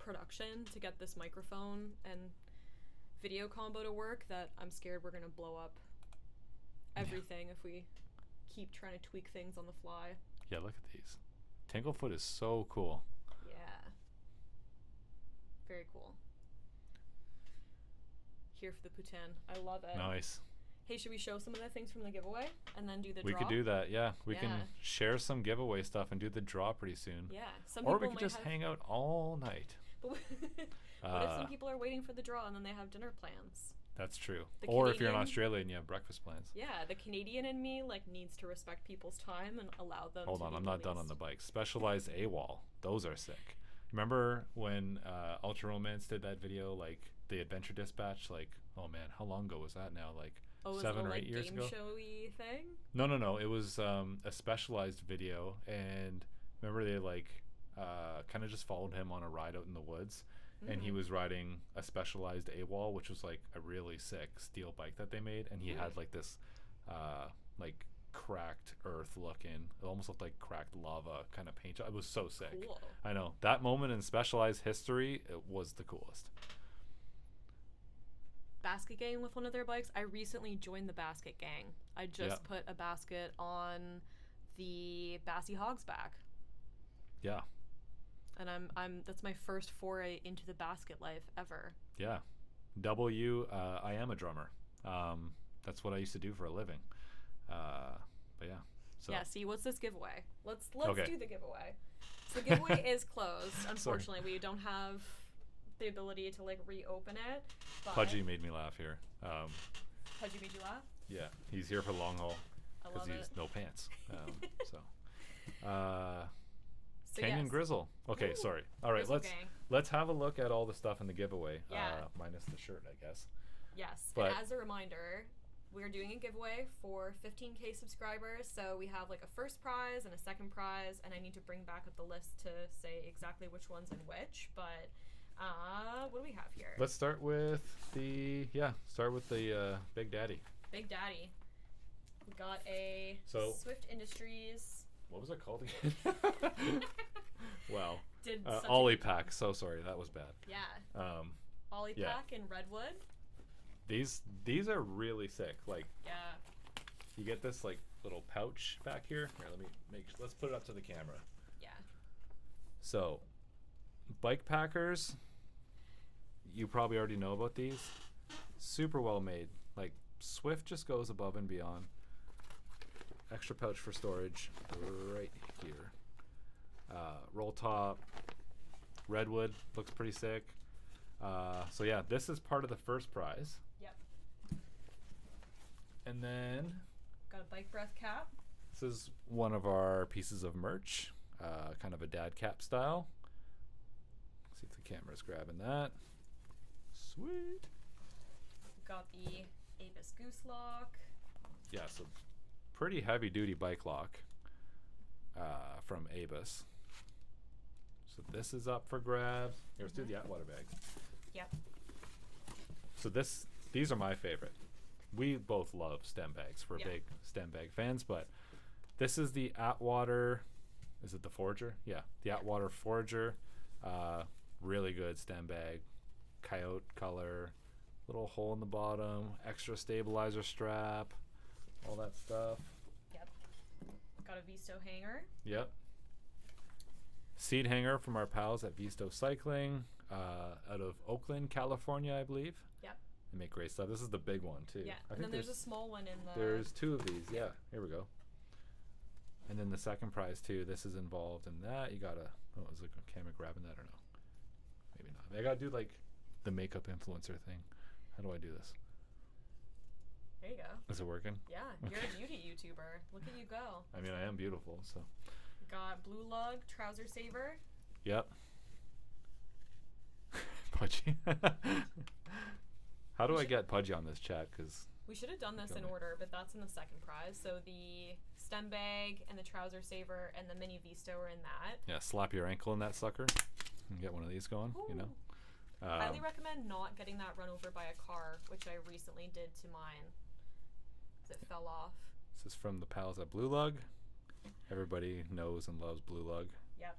production to get this microphone and video combo to work that I'm scared we're gonna blow up everything if we keep trying to tweak things on the fly. yeah, look at these. Tanglefoot is so cool. Yeah. Very cool. Here for the Putin. I love it. Nice. Hey, should we show some of the things from the giveaway and then do the We draw? could do that. Yeah, we can Yeah. share some giveaway stuff and do the draw pretty soon. Yeah. Some Or people we could might just have, hang out all night. But what if some people are waiting for the draw and then they have dinner plans? That's true. The Or if you're in Canadian- Australia and you have breakfast plans. Yeah, the Canadian in me needs to respect people's time and allow them. Hold to on, be I'm not done on released. the bike. Specialized AWOL. Those are sick. Remember when Ultra Romance did that video, like the Adventure Dispatch? Like, oh man, how long ago was that now? Like Oh, was 7 it a or like 8 years game ago. showy thing? No. It was a specialized video, and remember they like kind of just followed him on a ride out in the woods, and he Mm. was riding a specialized AWOL, which was like a really sick steel bike that they made, and he had like this like cracked earth looking. It almost looked like cracked lava kind of paint job. It was so sick. Cool. I know that moment in specialized history, it was the coolest. Basket gang with one of their bikes. I recently joined the basket gang. I just put a basket on the Bassy Hog's back. Yeah. And I'm that's my first foray into the basket life ever. Yeah. I am a drummer. That's what I used to do for a living. But yeah. So Yeah, see, what's this giveaway? Let's Okay. do the giveaway. So the giveaway is closed. Unfortunately, we don't have the ability to like reopen it. But Pudgy made me laugh here. Pudgy made you laugh? Yeah, he's here for long haul I because love he's it. no pants. So, So Canyon yes. Grizzle. Okay, Ooh, sorry. All right, Grizzle let's gang. let's have a look at all the stuff in the giveaway. Yeah. Minus the shirt, I guess. Yes. But- and as a reminder, we're doing a giveaway for 15K subscribers. So we have like a first prize and a second prize, and I need to bring back up the list to say exactly which one's in which. But what do we have here? Let's start with the Big Daddy. Big Daddy. We got a So- Swift Industries. What was it called again? Wow. Did such a Ollie good job. Pack. So sorry, that was bad. Yeah. Ollie yeah. Pack in Redwood. These are really sick. Like Yeah. you get this like little pouch back here. Here, let's put it up to the camera. Yeah. So, bike packers, you probably already know about these. Super well made. Like Swift just goes above and beyond. Extra pouch for storage right here. Roll top. Redwood looks pretty sick. So yeah, this is part of the first prize. Yep. And then Got a bike breath cap. this is one of our pieces of merch, kind of a dad cap style. See if the camera's grabbing that. Sweet. Got the Avis Goose Lock. Yeah, so pretty heavy duty bike lock from Avis. So this is up for grabs. Here, let's do the Atwater bag. Yep. So these are my favorite. We both love stem bags. We're Yeah. big stem bag fans, but this is the Atwater. Is it the Forager? Yeah, the Atwater Forager. Really good stem bag. Coyote color. Little hole in the bottom. Extra stabilizer strap. All that stuff. Yep. Got a Visto hanger. Yep. Seat hanger from our pals at Visto Cycling, out of Oakland, California, I believe. Yep. They make great stuff. This is the big one too. Yeah. I And then there's a small one in the. there's two of these. Yeah, here we go. And then the second prize too. This is involved in that. You gotta. Oh, is the camera grabbing that or no? Maybe not. I gotta do like the makeup influencer thing. How do I do this? There you go. Is it working? Yeah, you're a beauty YouTuber. Look at you go. I mean, I am beautiful, so. Got Blue Lug trouser saver. Yep. Pudgy. How do I get Pudgy on this chat? Because We should have done this in Okay. order, but that's in the second prize. So the stem bag and the trouser saver and the mini Visto are in that. yeah, slap your ankle in that sucker and get one of these going. You know. Ooh. Highly recommend not getting that run over by a car, which I recently did to mine. 'Cause it fell off. This is from the pals at Blue Lug. Everybody knows and loves Blue Lug. Yep.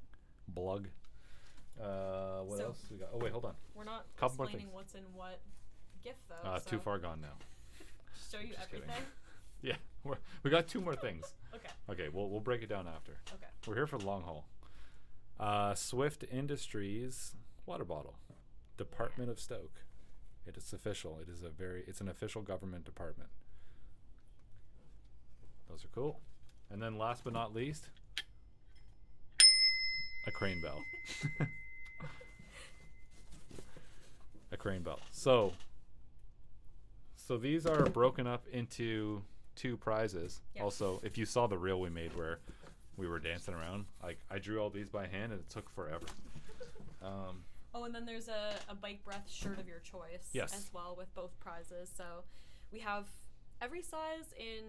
Blug. What So- else we got? Oh wait, hold on. We're not Couple more explaining things. what's in what gift though. Too far gone now. Show you Just kidding. everything. Yeah, we got two more things. Okay. Okay, we'll break it down after. Okay. We're here for the long haul. Swift Industries water bottle, Department of Stoke. It is official. It's an official government department. Those are cool. And then last but not least, a crane bell. A crane bell. So these are broken up into two prizes. Yep. Also, if you saw the reel we made where we were dancing around, like I drew all these by hand and it took forever. Oh, and then there's a bike breath shirt of your choice Yes. as well with both prizes. So we have Every size in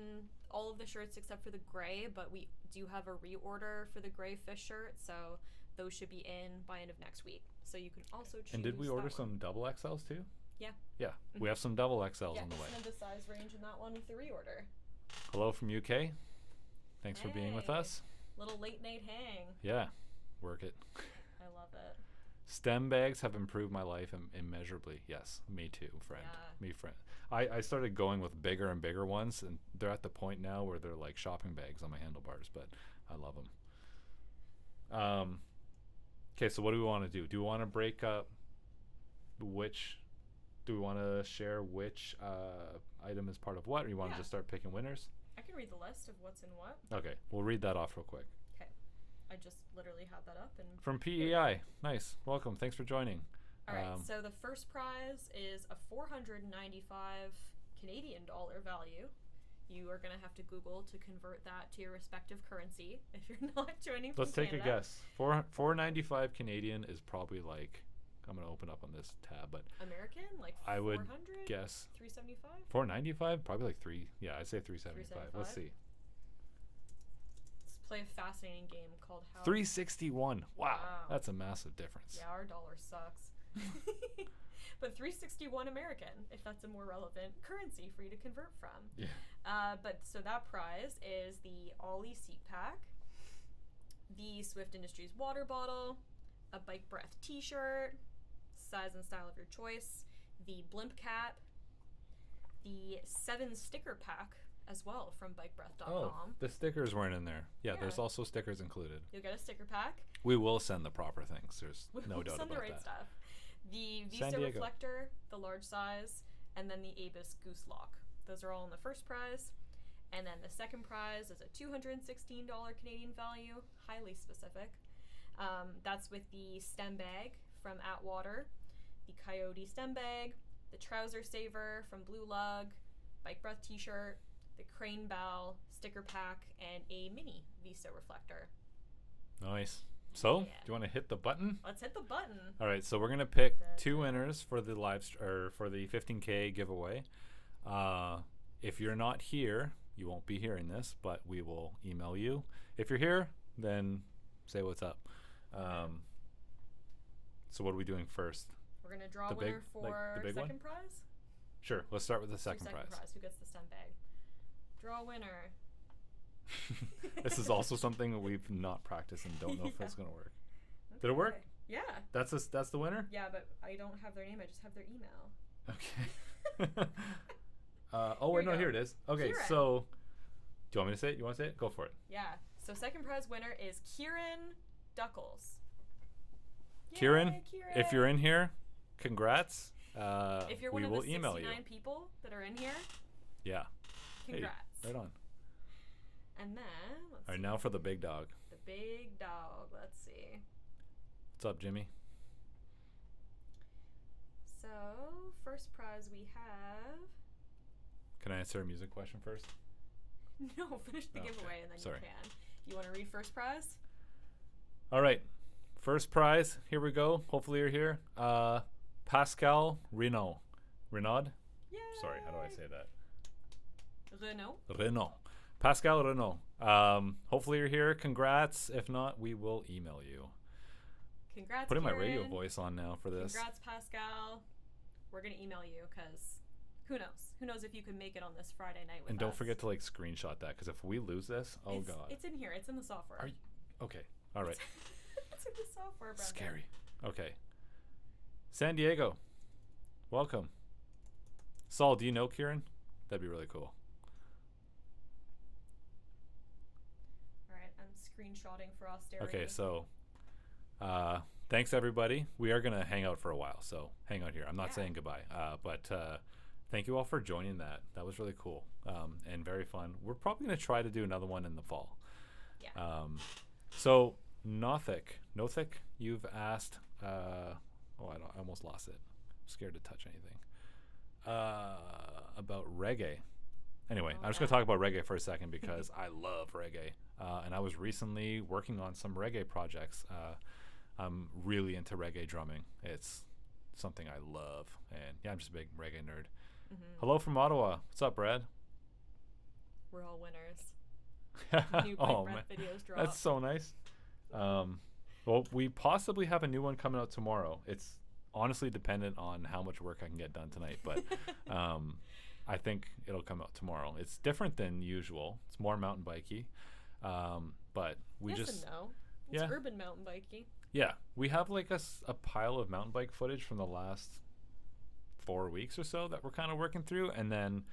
all of the shirts except for the gray, but we do have a reorder for the gray fish shirt, so those should be in by end of next week. So you can also choose. And did we that order one. some double XLs too? Yeah. Yeah, we have some double XLs Yeah, on the way. extended size range in that one with the reorder. Hello from UK. Thanks for being with Hey. us. Little late night hang. Yeah, work it. I love it. STEM bags have improved my life immeasurably. Yes, me too, friend. Yeah. Me, friend. I started going with bigger and bigger ones, and they're at the point now where they're like shopping bags on my handlebars, but I love them. Okay, so what do we want to do? Do we want to break up which? Do we want to share which item is part of what, or you want to Yeah. just start picking winners? I can read the list of what's in what. Okay, we'll read that off real quick. Okay. I just literally had that up and. From PEI. Nice. Welcome. Thanks for joining. All right. So the first prize is a 495 Canadian dollar value. You are gonna have to Google to convert that to your respective currency if you're not joining from Let's take Canada. a guess. 495 Canadian is probably like, I'm gonna open up on this tab, but American, like I would 400, guess 375. 495, probably like three. Yeah, I'd say 375. Let's 375? see. Let's play a fascinating game called How. 361. Wow, Wow. that's a massive difference. Yeah, our dollar sucks. But 361 American, if that's a more relevant currency for you to convert from. Yeah. But so that prize is the Ollie seat pack, the Swift Industries water bottle, a Bike Breath t-shirt, size and style of your choice, the blimp cap, the 7 sticker pack as well from bikebreath.com. Oh, the stickers weren't in there. Yeah, Yeah. there's also stickers included. You'll get a sticker pack. We will send the proper things. There's no We'll doubt send about the right that. stuff. The San Vista Diego. reflector, the large size, and then the Abus goose lock. Those are all in the first prize. And then the second prize is a $216 Canadian value, highly specific. That's with the stem bag from Atwater, the Coyote stem bag, the trouser saver from Blue Lug, Bike Breath t-shirt, the Crane Bell sticker pack, and a mini Vista reflector. Nice. So, Yeah. do you want to hit the button? Let's hit the button. All right, so we're gonna pick Da, 2 da. winners for the for the 15K giveaway. If you're not here, you won't be hearing this, but we will email you. If you're here, then say what's up. So what are we doing first? We're gonna draw The a winner big- for like the big one? second prize. Sure, let's start with the Do second prize. Who gets the stem bag? Draw a winner. This is also something that we've not practiced and don't know if Yeah. it's gonna work. Did it work? Okay. Yeah. That's the winner? Yeah, but I don't have their name. I just have their email. Okay. Oh Here wait, we no, go. here it is. Okay, Kieran. so do you want me to say it? You want to say it? Go for it. Yeah. So second prize winner is Kieran Duckles. Kieran, Yay, if you're in here, congrats. if you're we one of will the email 69 you. people that are in here, Yeah. congrats. Hey, right on. And then let's All right, see, now for the big dog. the big dog. Let's see. What's up, Jimmy? So first prize we have. Can I answer a music question first? No, finish the Okay, giveaway and then sorry. you can. You want to read first prize? All right. First prize. Here we go. Hopefully you're here. Pascal Renaud. Renaud? Yay! Sorry, how do I say that? Renault. Renaud. Pascal Renaud. Hopefully you're here. Congrats. If not, we will email you. Congrats. Putting my radio Kieran. voice on now for this. Congrats, Pascal. We're gonna email you because who knows? Who knows if you can make it on this Friday night with And don't us. forget to like screenshot that, because if we lose this, oh it's, god. It's in here. It's in the software. Are you okay? All right. It's in the software, Brendan. Scary. Okay. San Diego. Welcome. Saul, do you know Kieran? That'd be really cool. All right, I'm screenshotting for austerity. Okay, so thanks everybody. We are gonna hang out for a while, so hang out here. I'm not Yeah. saying goodbye, but thank you all for joining that. That was really cool and very fun. We're probably gonna try to do another one in the fall. Yeah. So Nothic, you've asked. I almost lost it. I'm scared to touch anything. About reggae. Anyway, Oh, I'm just yeah. gonna talk about reggae for a second because I love reggae, and I was recently working on some reggae projects. I'm really into reggae drumming. It's something I love, and yeah, I'm just a big reggae nerd. Mm-hmm. Hello from Ottawa. What's up, Brad? we're all winners. New bike Oh breath man, videos drop. that's so nice. Well, we possibly have a new one coming out tomorrow. It's honestly dependent on how much work I can get done tonight, but I think it'll come out tomorrow. It's different than usual. It's more mountain bikey, but we yes just and no. It's yeah. urban mountain biking. Yeah, we have like a pile of mountain bike footage from the last 4 weeks or so that we're kind of working through, and then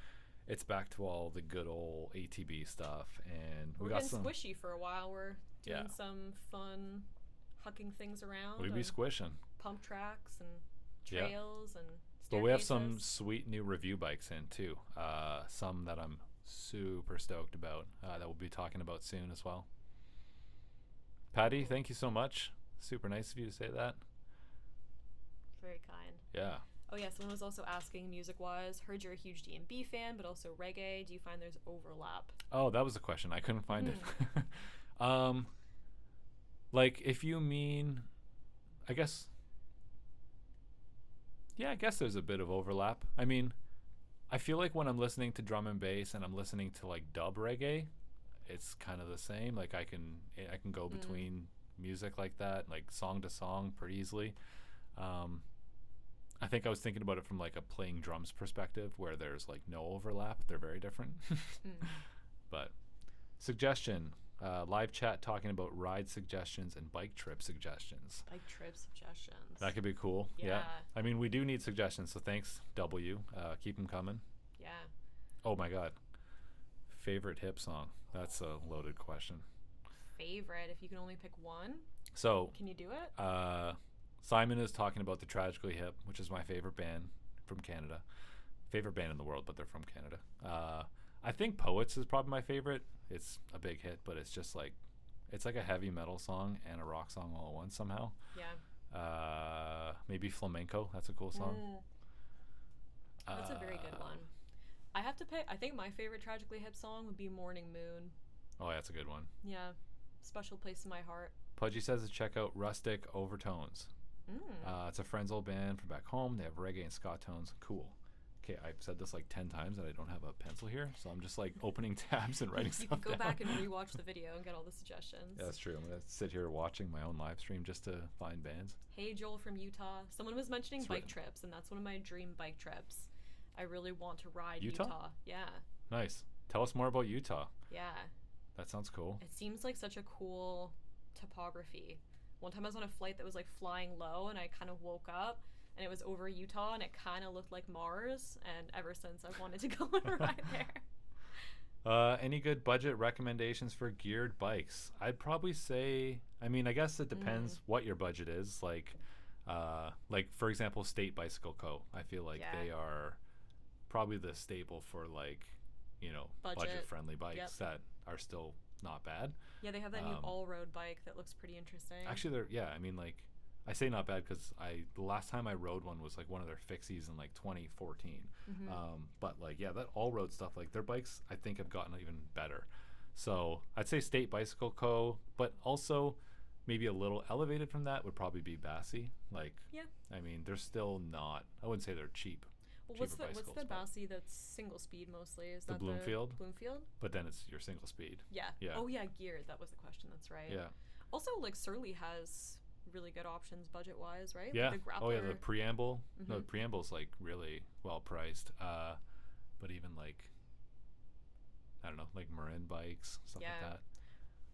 it's back to all the good old ATB stuff. And We're we got getting some. squishy for a while. We're doing Yeah. some fun hucking things around. We be and squishing. pump tracks and Yeah. trails and But we have some staircases. sweet new review bikes in too. Some that I'm super stoked about that we'll be talking about soon as well. Patty, thank you so much. Super nice of you to say that. Very kind. Yeah. Oh yeah, someone was also asking music-wise. Heard you're a huge D&B fan, but also reggae. Do you find there's overlap? Oh, that was a question. I couldn't find it. Like if you mean, I guess. Yeah, I guess there's a bit of overlap. I mean, I feel like when I'm listening to drum and bass and I'm listening to like dub reggae, it's kind of the same. Like I can go between music like that, like song to song, pretty easily. I think I was thinking about it from like a playing drums perspective, where there's like no overlap. They're very different. But suggestion, live chat talking about ride suggestions and bike trip suggestions. Bike trip suggestions. That could be cool. Yeah. I mean, we do need suggestions, so thanks, W. Keep them coming. Yeah. Oh my God. Favorite hip song? That's a loaded question. Favorite, if you can only pick one, So, can you do it? Simon is talking about the Tragically Hip, which is my favorite band from Canada. Favorite band in the world, but they're from Canada. I think Poets is probably my favorite. It's a big hit, but it's just like, it's like a heavy metal song and a rock song all at once somehow. Yeah. Maybe Flamenco. That's a cool song. That's a very good one. I have to pick. I think my favorite Tragically Hip song would be Morning Moon. Oh, that's a good one. Yeah. Special place in my heart. Pudgy says to check out Rustic Overtones. It's a friend's old band from back home. They have reggae and ska tones. Cool. Okay, I've said this like 10 times and I don't have a pencil here, so I'm just like opening tabs and writing You stuff can go down. back and rewatch the video and get all the suggestions. Yeah, that's true. I'm going to sit here watching my own live stream just to find bands. Hey, Joel from Utah. Someone was mentioning It's bike written. trips, and that's one of my dream bike trips. I really want to ride Utah? Utah. Yeah. Nice. Tell us more about Utah. Yeah. That sounds cool. It seems like such a cool topography. One time I was on a flight that was like flying low, and I kind of woke up and it was over Utah, and it kind of looked like Mars, and ever since I've wanted to go on a ride there. Any good budget recommendations for geared bikes? I'd probably say, I mean, I guess it depends what your budget is. Like for example, State Bicycle Co. I feel like Yeah. they are probably the staple for like, you know, budget friendly bikes that are still not bad. Yeah, they have that new all-road bike that looks pretty interesting. Actually, I mean, like, I say not bad because the last time I rode one was like one of their fixies in like 2014. But like, yeah, that all-road stuff, like their bikes, I think have gotten even better. So I'd say State Bicycle Co. But also maybe a little elevated from that would probably be Bassi. Like, Yeah. I mean, they're still not. I wouldn't say they're cheap. Well, cheaper what's the bicycles, but- Bassi that's single speed mostly? Is The that Bloomfield? the Bloomfield? But then it's your single speed. Yeah. Yeah. Oh yeah, geared. That was the question. That's right. Yeah. Also, like Surly has really good options budget-wise, right? Yeah. Like the Oh yeah, the Grappler. Preamble. No, the Preamble's like really well priced. But even like, I don't know, like Marin bikes, stuff Yeah. like that.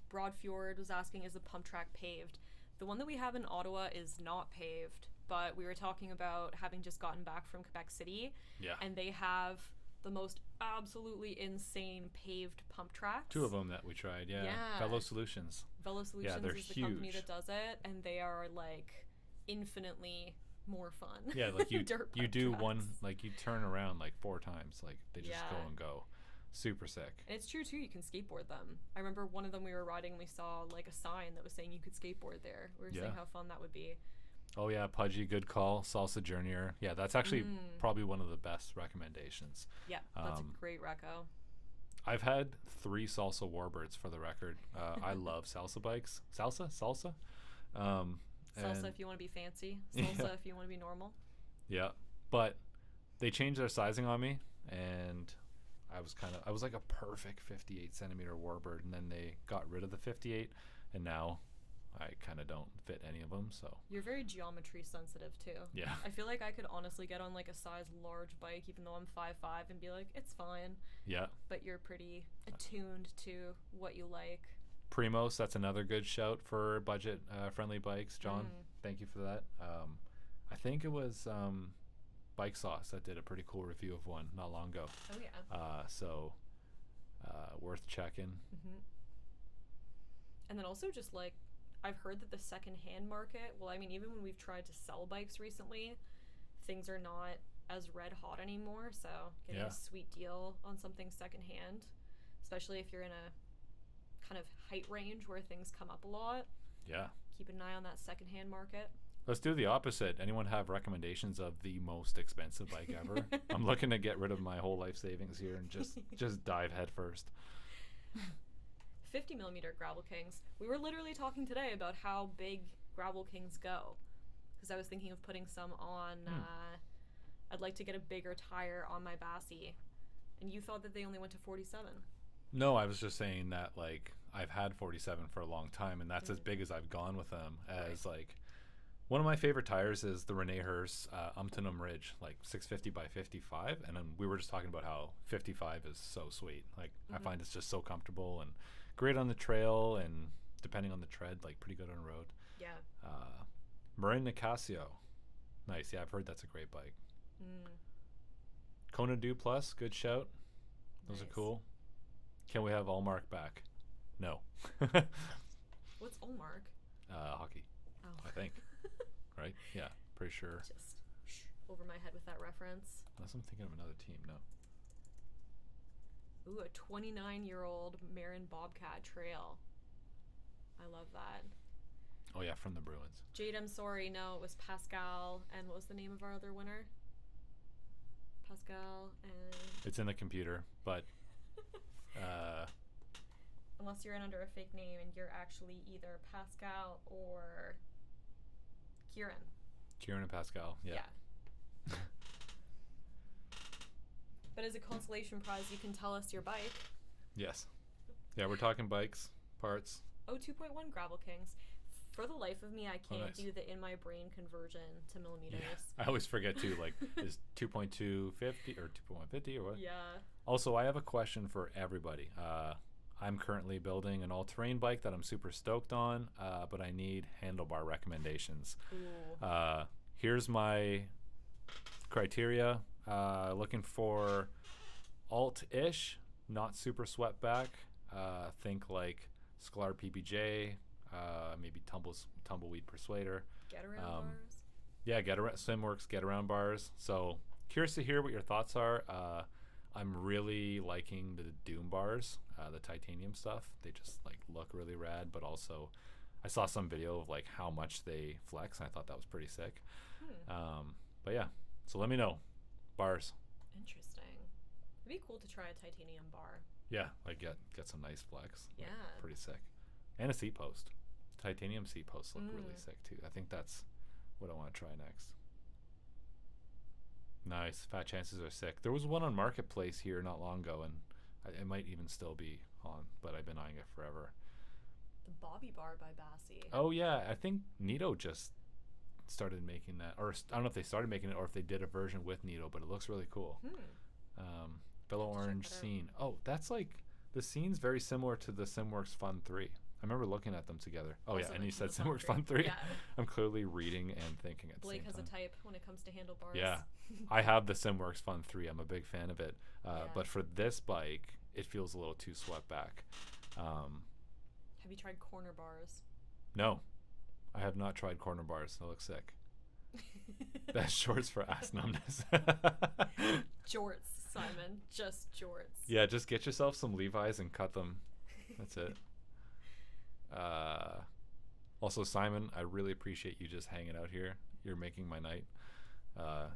Broadfjord was asking, is the pump track paved? The one that we have in Ottawa is not paved, but we were talking about having just gotten back from Quebec City, Yeah. and they have the most absolutely insane paved pump tracks. Two of them that we tried. Yeah. Yeah. Velo Solutions. Velo Solutions they're is the company huge. that does it, and they are like infinitely more fun. Yeah, like you Dirt you pump do tracks. one, like you turn around like 4 times, like they just go Yeah. and go. Super sick. And it's true too, you can skateboard them. I remember one of them we were riding and we saw like a sign that was saying you could skateboard there. We were Yeah. saying how fun that would be. Oh yeah, Pudgy, good call. Salsa Journeyer. Yeah, that's actually probably one of the best recommendations. Yeah, that's a great reco. I've had 3 Salsa Warbirds for the record. I love salsa bikes. Salsa? Salsa and- if you want to be fancy. Salsa Yeah. if you want to be normal. Yeah, but they changed their sizing on me, and I was like a perfect 58 centimeter warbird, and then they got rid of the 58, and now I kind of don't fit any of them. So You're very geometry sensitive too. yeah, I feel like I could honestly get on like a size large bike, even though I'm 5'5", and be like, it's fine. yeah. But you're pretty attuned to what you like. Primos, that's another good shout for budget friendly bikes. John, thank you for that. I think it was Bike Sauce that did a pretty cool review of one not long ago. Oh yeah. So worth checking. Mm-hmm. And then also just like, I've heard that the secondhand market, well, I mean, even when we've tried to sell bikes recently, things are not as red hot anymore. So getting a sweet deal on something secondhand, especially if you're in a kind of height range where things come up a lot. Yeah. Keep an eye on that secondhand market. Let's do the opposite. Anyone have recommendations of the most expensive bike ever? I'm looking to get rid of my whole life savings here and just dive head first. 50 millimeter Gravel Kings. We were literally talking today about how big Gravel Kings go, because I was thinking of putting some on. I'd like to get a bigger tire on my Bassi, and you thought that they only went to 47. No, I was just saying that like I've had 47 for a long time, and that's as big as I've gone with them. As like one of my favorite tires is the Rene Hurst Umpturnum Ridge, like 650 by 55, and then we were just talking about how 55 is so sweet. Like I find it's just so comfortable and great on the trail, and depending on the tread, like pretty good on the road. Yeah. Marin Nicasio, nice. Yeah, I've heard that's a great bike. Kona Du Plus, good shout. Those are cool. Can we have Allmark back? No. What's Allmark? Hockey. Oh. I think. Right? Yeah, pretty sure. Just over my head with that reference. Unless I'm thinking of another team. No. Ooh, a 29-year-old Marin Bobcat Trail. I love that. Oh yeah, from the Bruins. Jade, I'm sorry. No, it was Pascal. And what was the name of our other winner? Pascal and... It's in the computer, but... unless you're in under a fake name and you're actually either Pascal or Kieran. Kieran and Pascal, yeah. But as a consolation prize, you can tell us your bike. Yes. Yeah, we're talking bikes, parts. Oh, 2.1 Gravel Kings. For the life of me, I can't nice. do the in my brain conversion to millimeters. Yeah. I always forget too, like, is 2.250 or 2.150 or what? Yeah. Also, I have a question for everybody. I'm currently building an all-terrain bike that I'm super stoked on, but I need handlebar recommendations. Here's my criteria. Looking for alt-ish, not super swept back. Think like Sklar PPJ, maybe Tumbleweed Persuader. Get around bars. Yeah, Simworks get around bars. So curious to hear what your thoughts are. I'm really liking the Doom bars, the titanium stuff. They just like look really rad, but also I saw some video of like how much they flex, and I thought that was pretty sick. But yeah, so let me know. Bars. Interesting. It'd be cool to try a titanium bar. Yeah, like get some nice flex. Yeah. Like, pretty sick. And a seat post. Titanium seat posts look really sick too. I think that's what I want to try next. Nice. Fat Chances are sick. There was one on Marketplace here not long ago, and it might even still be on, but I've been eyeing it forever. The Bobby Bar by Bassi. Oh yeah, I think Nito just started making that, or I don't know if they started making it or if they did a version with Nito, but it looks really cool. Bellow Orange Scene. Oh, that's like, the scene's very similar to the Simworks Fun 3. I remember looking at them together. Oh Also yeah, and you said mentioned the Simworks Fun 3. Yeah. I'm clearly reading and thinking at the Blake same has time. a type when it comes to handlebars. Yeah, I have the Simworks Fun 3. I'm a big fan of it. But for this bike, it feels a little too swept back. Have you tried corner bars? No, I have not tried corner bars. They look sick. Best shorts for ass numbness. Jorts, Simon. Just jorts. Yeah, just get yourself some Levi's and cut them. That's it. Also, Simon, I really appreciate you just hanging out here. You're making my night.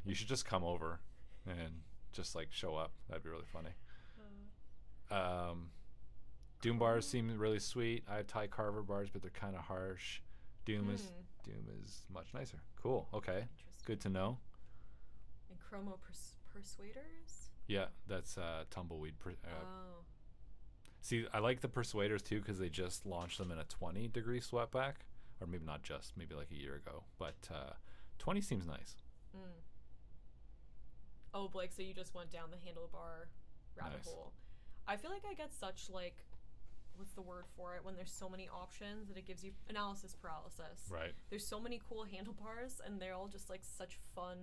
You should just come over and just like show up. That'd be really funny. Doom bars seem really sweet. I have Ty Carver bars, but they're kind of harsh. Doom is much nicer. Cool. Okay. Good to know. And Chromo Persuaders? Yeah, that's tumbleweed. Oh. See, I like the Persuaders too because they just launched them in a 20-degree sweatback, or maybe not just, maybe like a year ago. But 20 seems nice. Mm. Oh, Blake, so you just went down the handlebar rabbit Nice. hole. I feel like I get such like, what's the word for it, when there's so many options that it gives you analysis paralysis. Right. There's so many cool handlebars and they're all just like such fun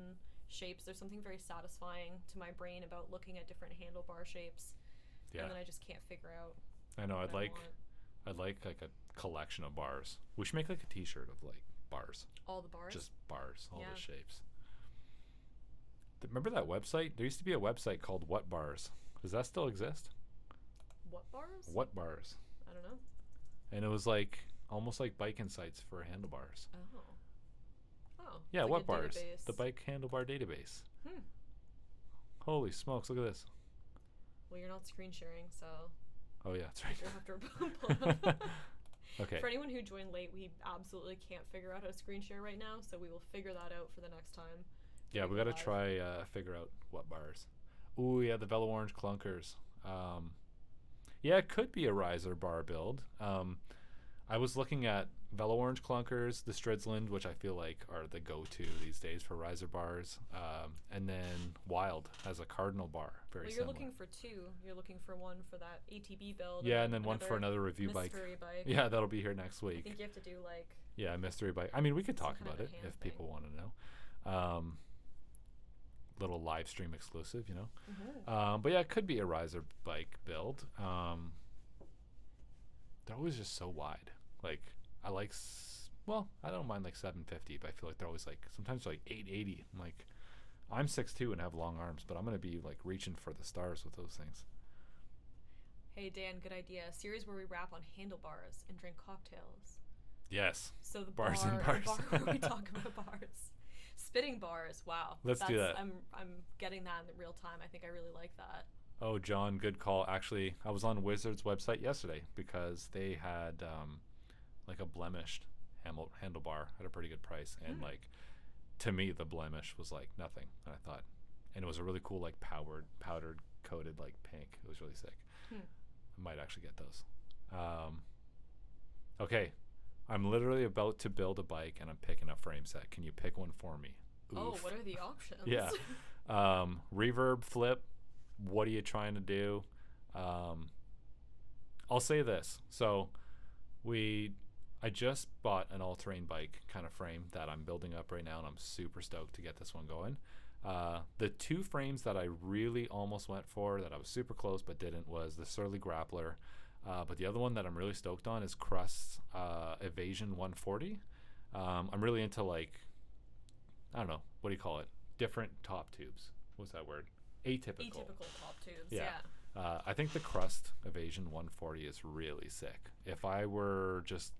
shapes. There's something very satisfying to my brain about looking at different handlebar shapes. Yeah. And then I just can't figure out I know. what I want. I'd like a collection of bars. We should make like a T-shirt of like bars, All the bars. just bars, all Yeah. the shapes. Remember that website? There used to be a website called What Bars. Does that still exist? What bars? What Bars? I don't know. And it was like almost like bike insights for handlebars. Oh. Oh. Yeah, it's like What a Bars? database. The bike handlebar database. Hmm. Holy smokes! Look at this. Well, you're not screen sharing, so Oh yeah, that's right. you'll have to pull it up. Okay. For anyone who joined late, we absolutely can't figure out how to screen share right now, so we will figure that out for the next time. Yeah, we go gotta live. try figure out what bars. Ooh, yeah, the Velo Orange clunkers. Yeah, it could be a riser bar build. I was looking at Velo Orange clunkers, the Stridsland, which I feel like are the go-to these days for riser bars, and then Wild has a Cardinal bar, very Well, you're similar. looking for two. You're looking for one for that ATB build. Yeah, and then one for another review bike. mystery bike. Yeah, that'll be here next I week. think you have to do like. Yeah, mystery bike. I mean, we could Some talk kind about of it a hand if thing. people want to know. Little live stream exclusive, you know. Mm-hmm. But yeah, it could be a riser bike build. They're always just so wide. Like I like, well, I don't mind like 750, but I feel like they're always like sometimes like 880. I'm like, I'm 6'2" and have long arms, but I'm gonna be like reaching for the stars with those things. Hey Dan, good idea. A series where we rap on handlebars and drink cocktails. Yes. So the Bars bar, and the bars. bar where we talk about bars. Spitting bars. Wow. Let's do that. I'm getting that in real time. I think I really like that. Oh, John, good call. Actually, I was on Wizards website yesterday because they had like a blemished handlebar at a pretty good price, and like to me the blemish was like nothing. And I thought, and it was a really cool like powdered coated like pink. It was really sick. I might actually get those. Okay, I'm literally about to build a bike and I'm picking a frame set. Can you pick one for me? Oh, Oof. what are the options? Yeah. Reverb, flip. What are you trying to do? I'll say this. So I just bought an all-terrain bike kind of frame that I'm building up right now, and I'm super stoked to get this one going. The two frames that I really almost went for, that I was super close but didn't, was the Surly Grappler. But the other one that I'm really stoked on is Crust's Evasion 140. I'm really into like, I don't know, what do you call it? Different top tubes. What's that word? Atypical. Atypical top tubes. Yeah. Yeah. I think the Crust Evasion 140 is really sick. If I were just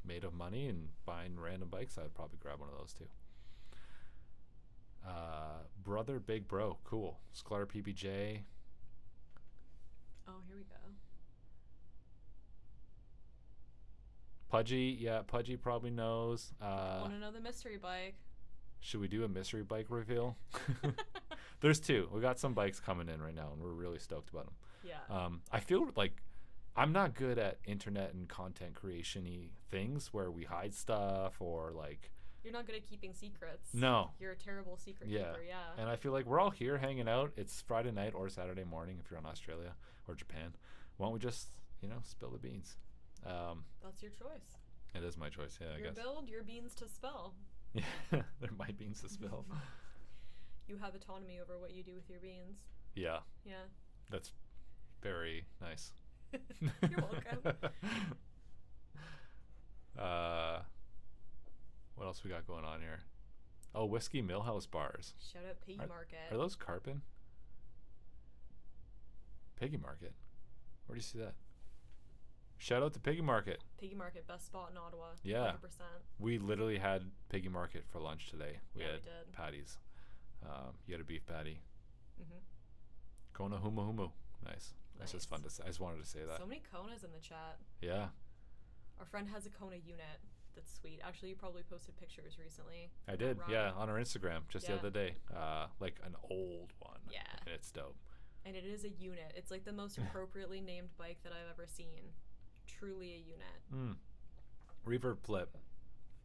made of money and buying random bikes, I'd probably grab one of those too. Brother Big Bro, cool. Sklar PBJ. Oh, here we go. Pudgy, yeah, Pudgy probably knows. Want to know the mystery bike? Should we do a mystery bike reveal? There's two. We got some bikes coming in right now, and we're really stoked about them. Yeah. I feel like I'm not good at internet and content creation-y things where we hide stuff or like. You're not good at keeping secrets. No. You're a terrible secret Yeah. keeper. Yeah. And I feel like we're all here hanging out. It's Friday night or Saturday morning if you're in Australia or Japan. Why don't we just, spill the beans? That's your choice. It is my choice, yeah, I Your guess. build, your beans to spell. Yeah, they're my beans to spill. You have autonomy over what you do with your beans. Yeah, Yeah. that's very nice. You're welcome. What else we got going on here? Oh, Whiskey Millhouse bars. Shout out Piggy Market. Are those Carpin? Piggy Market. Where do you see that? Shout out to Piggy Market. Piggy Market, best spot in Ottawa. Yeah. 100%. We literally had Piggy Market for lunch today. We Yeah, we had did. patties. You had a beef patty. Mm-hmm. Kona Humu Humu. Nice. That's just Nice. fun to say. I just wanted to say that. So many Konas in the chat. Yeah. Our friend has a Kona unit. That's sweet. Actually, you probably posted pictures recently. I did. Ryan. Yeah, on our Instagram just the Yeah. other day. Like an old one. Yeah. And it's dope. And it is a unit. It's like the most appropriately named bike that I've ever seen. Truly a unit. Reverb Flip.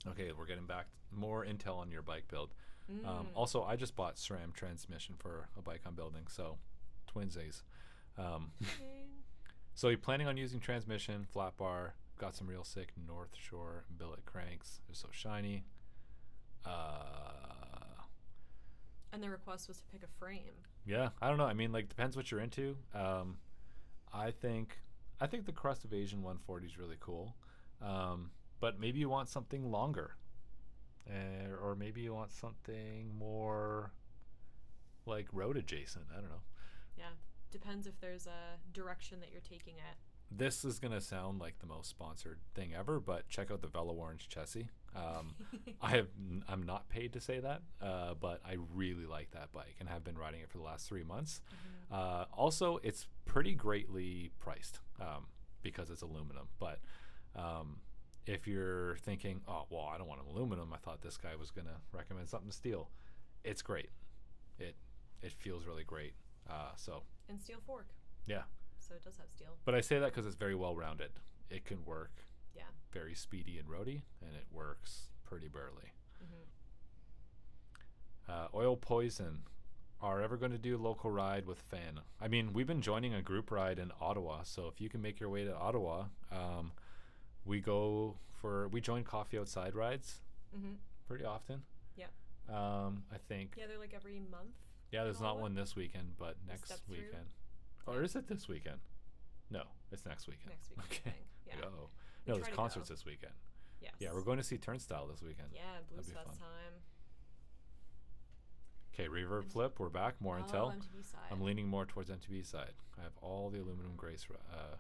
Okay, we're getting back more intel on your bike build. Mm. Also, I just bought SRAM transmission for a bike I'm building, so twinsies. So you're planning on using transmission, flat bar, got some real sick North Shore billet cranks. They're so shiny. And the request was to pick a frame. Yeah, I don't know. I mean, like, depends what you're into. I think the Crust Evasion 140 is really cool. But maybe you want something longer. Or maybe you want something more like road adjacent. I don't know. Yeah, depends if there's a direction that you're taking it. This is going to sound like the most sponsored thing ever, but check out the Velo Orange chassis. I'm not paid to say that, but I really like that bike and have been riding it for the last 3 months. Also, it's pretty greatly priced because it's aluminum. But if you're thinking, oh, well, I don't want aluminum, I thought this guy was going to recommend something steel. It's great. It feels really great. And steel fork. Yeah. So it does have steel. But I say that because it's very well rounded. It can work Yeah. very speedy and roady, and it works pretty burly. Oil Poison are ever going to do a local ride with Fan? I mean, we've been joining a group ride in Ottawa, so if you can make your way to Ottawa, we join Coffee Outside rides pretty often. Yeah. I think. Yeah, they're like every month. Yeah, there's not Ottawa? one this weekend, but next Step through? weekend. Or is it this weekend? No, it's next weekend. Next weekend, I Okay. think. Yeah. Go. We No, try there's to concerts go. this weekend. Yes. Yeah, we're going to see Turnstile this weekend. Yeah, Blues That'd be Fest fun. time. Okay, Reverb Flip, we're back. More Oh, intel. MTB side. I'm leaning more towards MTB side. I have all the aluminum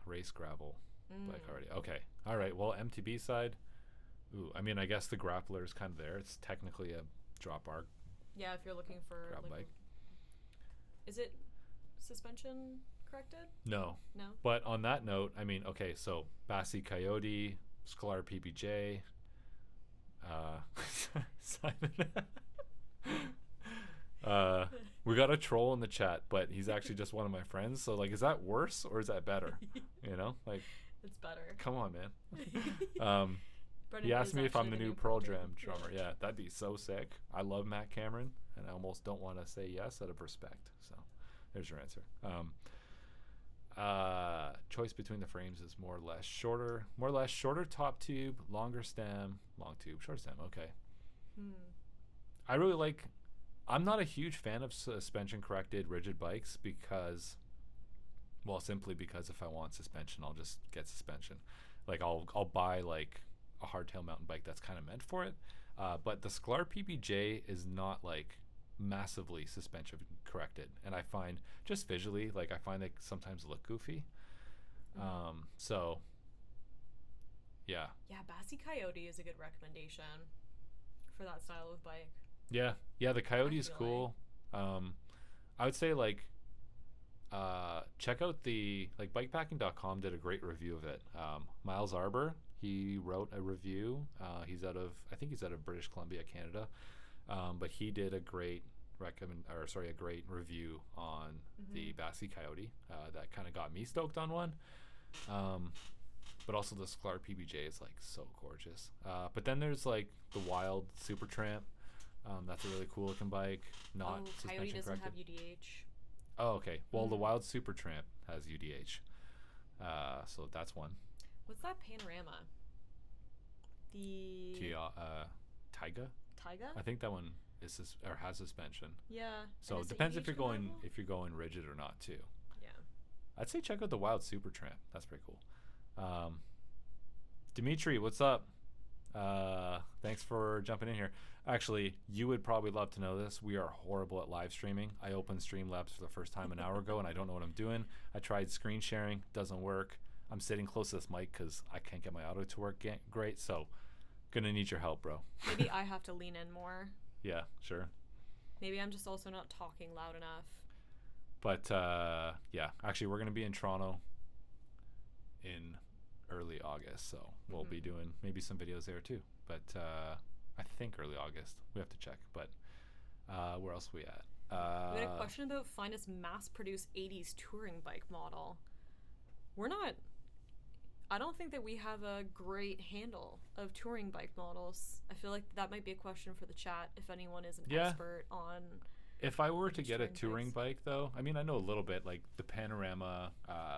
race gravel bike already. Okay. All right. Well, MTB side. Ooh, I mean, I guess the grappler is kind of there. It's technically a drop bar. Yeah, if you're looking for Grab like, bike. Is it suspension corrected? No. No. But on that note, I mean, okay, so Bassi Coyote, Sklar PBJ, Simon. We got a troll in the chat, but he's actually just one of my friends. So, like, is that worse or is that better? You know, like, It's better. come on, man. But He it asked is me if I'm the actually new Pearl Jam drummer. Yeah, that'd be so sick. I love Matt Cameron, and I almost don't want to say yes out of respect. So, there's your answer. Choice between the frames is more or less shorter top tube, longer stem, long tube, short stem. Okay. I really like. I'm not a huge fan of suspension corrected rigid bikes because, well, simply because if I want suspension, I'll just get suspension. Like I'll buy like a hardtail mountain bike that's kind of meant for it. But the Sklar PBJ is not like massively suspension corrected, and I find just visually, like I find they sometimes look goofy. So yeah. Yeah, Bassi Coyote is a good recommendation for that style of bike. Yeah, the Coyote is feel cool. I would say like check out the like bikepacking.com did a great review of it. Miles Arbor, he wrote a review. He's out of British Columbia, Canada. But he did a great review on the Bassi Coyote. That kind of got me stoked on one. But also the Sklar PBJ is like so gorgeous. But then there's like the Wild Supertramp. That's a really cool looking bike. Not Coyote suspension doesn't corrected. have UDH. Oh, okay. Well, the Wild Supertramp has UDH. So that's one. What's that Panorama? The Taiga? Taiga? I think that one is has suspension. Yeah. So And it is depends if UDH you're compatible? going rigid or not too. Yeah. I'd say check out the Wild Supertramp. That's pretty cool. Dimitri, what's up? Thanks for jumping in here. Actually, you would probably love to know this. We are horrible at live streaming. I opened Streamlabs for the first time an hour ago, and I don't know what I'm doing. I tried screen sharing. Doesn't work. I'm sitting close to this mic because I can't get my audio to work great. So, gonna need your help, bro. Maybe I have to lean in more. Yeah, sure. Maybe I'm just also not talking loud enough. But, yeah. Actually, we're going to be in Toronto in early August. So, we'll be doing maybe some videos there too. But, I think early August. We have to check. But where else are we at? We had a question about finest mass-produced 80s touring bike model. I don't think that we have a great handle of touring bike models. I feel like that might be a question for the chat if anyone is an expert on. If I were to get a touring bikes. bike, though, I mean, I know a little bit, like the Panorama,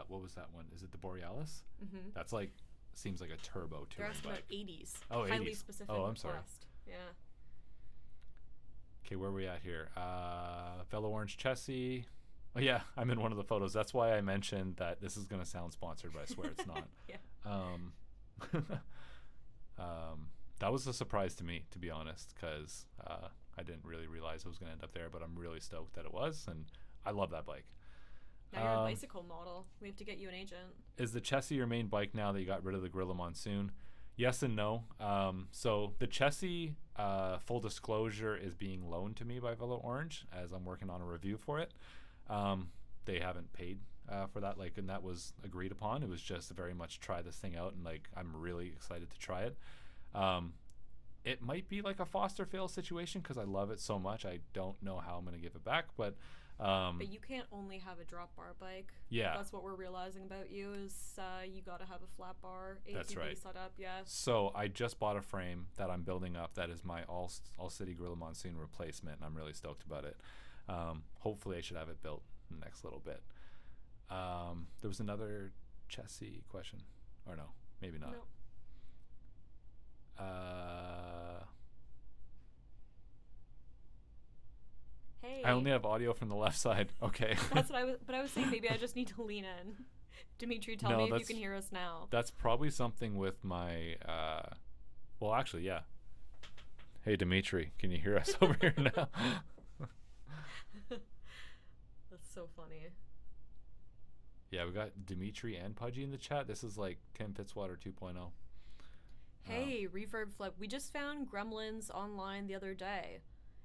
what was that one? Is it the Borealis? Mm-hmm. That's like, seems like a turbo They're touring asking bike. about 80s. Oh, Highly 80s. specific Oh, I'm request. sorry. Yeah. Okay, where are we at here? Velo Orange Chessie. Oh, yeah, I'm in one of the photos. That's why I mentioned that this is going to sound sponsored, but I swear it's not. Yeah. That was a surprise to me, to be honest, because I didn't really realize it was going to end up there, but I'm really stoked that it was, and I love that bike. Now you're a bicycle model. We have to get you an agent. Is the Chessie your main bike now that you got rid of the Gorilla Monsoon? Yes and no. So the Chessie, full disclosure, is being loaned to me by Velo Orange as I'm working on a review for it. They haven't paid for that, like, and that was agreed upon. It was just very much try this thing out, and like I'm really excited to try it. It might be like a foster fail situation because I love it so much. I don't know how I'm gonna give it back, but you can't only have a drop bar bike. Yeah. That's what we're realizing about you is you got to have a flat bar ATV That's right. set up. Yeah. So I just bought a frame that I'm building up. That is my All City Gorilla Monsoon replacement, and I'm really stoked about it. Hopefully I should have it built in the next little bit. There was another Chessie question, or no, maybe not. No. Hey. I only have audio from the left side. Okay. That's what I was saying. Maybe I just need to lean in. Dimitri, tell No, me if you that's- can hear us now. That's probably something with my. Well, actually, yeah. Hey, Dimitri, can you hear us over here now? That's so funny. Yeah, we got Dimitri and Pudgy in the chat. This is like Tim Fitzwater 2.0. Hey, Reverb Flip. We just found Gremlins online the other day.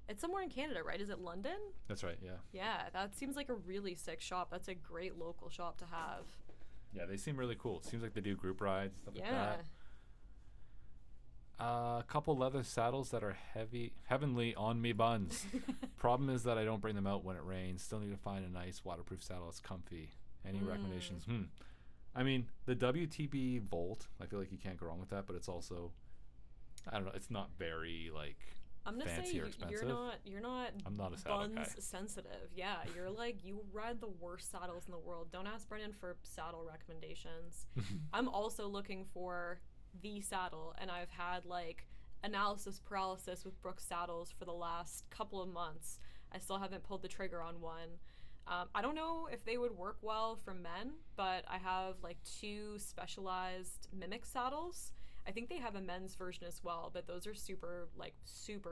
It's somewhere in Canada, right? Is it London? That's right. Yeah. Yeah, that seems like a really sick shop. That's a great local shop to have. Yeah, they seem really cool. Seems like they do group rides, stuff like Yeah. that. A couple leather saddles that are heavenly on me buns. Problem is that I don't bring them out when it rains. Still need to find a nice waterproof saddle that's comfy. Any recommendations? I mean, the WTB Volt, I feel like you can't go wrong with that, but it's also, I don't know, it's not very like I'm gonna fancy say or expensive. you're not I'm not a saddle buns guy. sensitive. Yeah, you're like you ride the worst saddles in the world. Don't ask Brendan for saddle recommendations. I'm also looking for the saddle, and I've had like analysis paralysis with Brooks saddles for the last couple of months. I still haven't pulled the trigger on one. I don't know if they would work well for men, but I have like 2 specialized Mimic saddles. I think they have a men's version as well, but those are super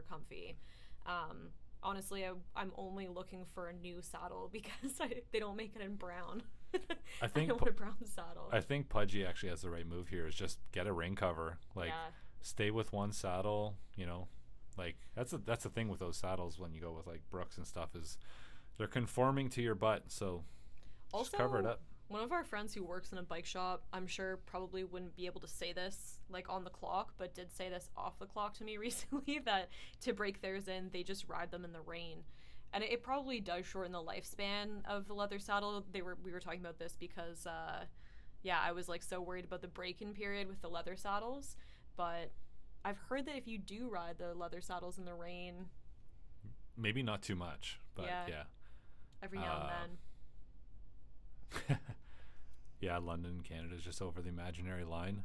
comfy. Honestly, I'm only looking for a new saddle because they don't make it in brown. I think I want a brown saddle. I think Pudgy actually has the right move here. Is just get a rain cover. Like, Yeah. stay with one saddle. You know, like that's the thing with those saddles when you go with like Brooks and stuff is they're conforming to your butt. So Also, just cover it up. one of our friends who works in a bike shop, I'm sure probably wouldn't be able to say this like on the clock, but did say this off the clock to me recently that to break theirs in, they just ride them in the rain. And it probably does shorten the lifespan of the leather saddle. We were talking about this because I was like so worried about the break-in period with the leather saddles, but I've heard that if you do ride the leather saddles in the rain, Maybe not too much, but yeah. every now and then. Yeah, London, Canada is just over the imaginary line.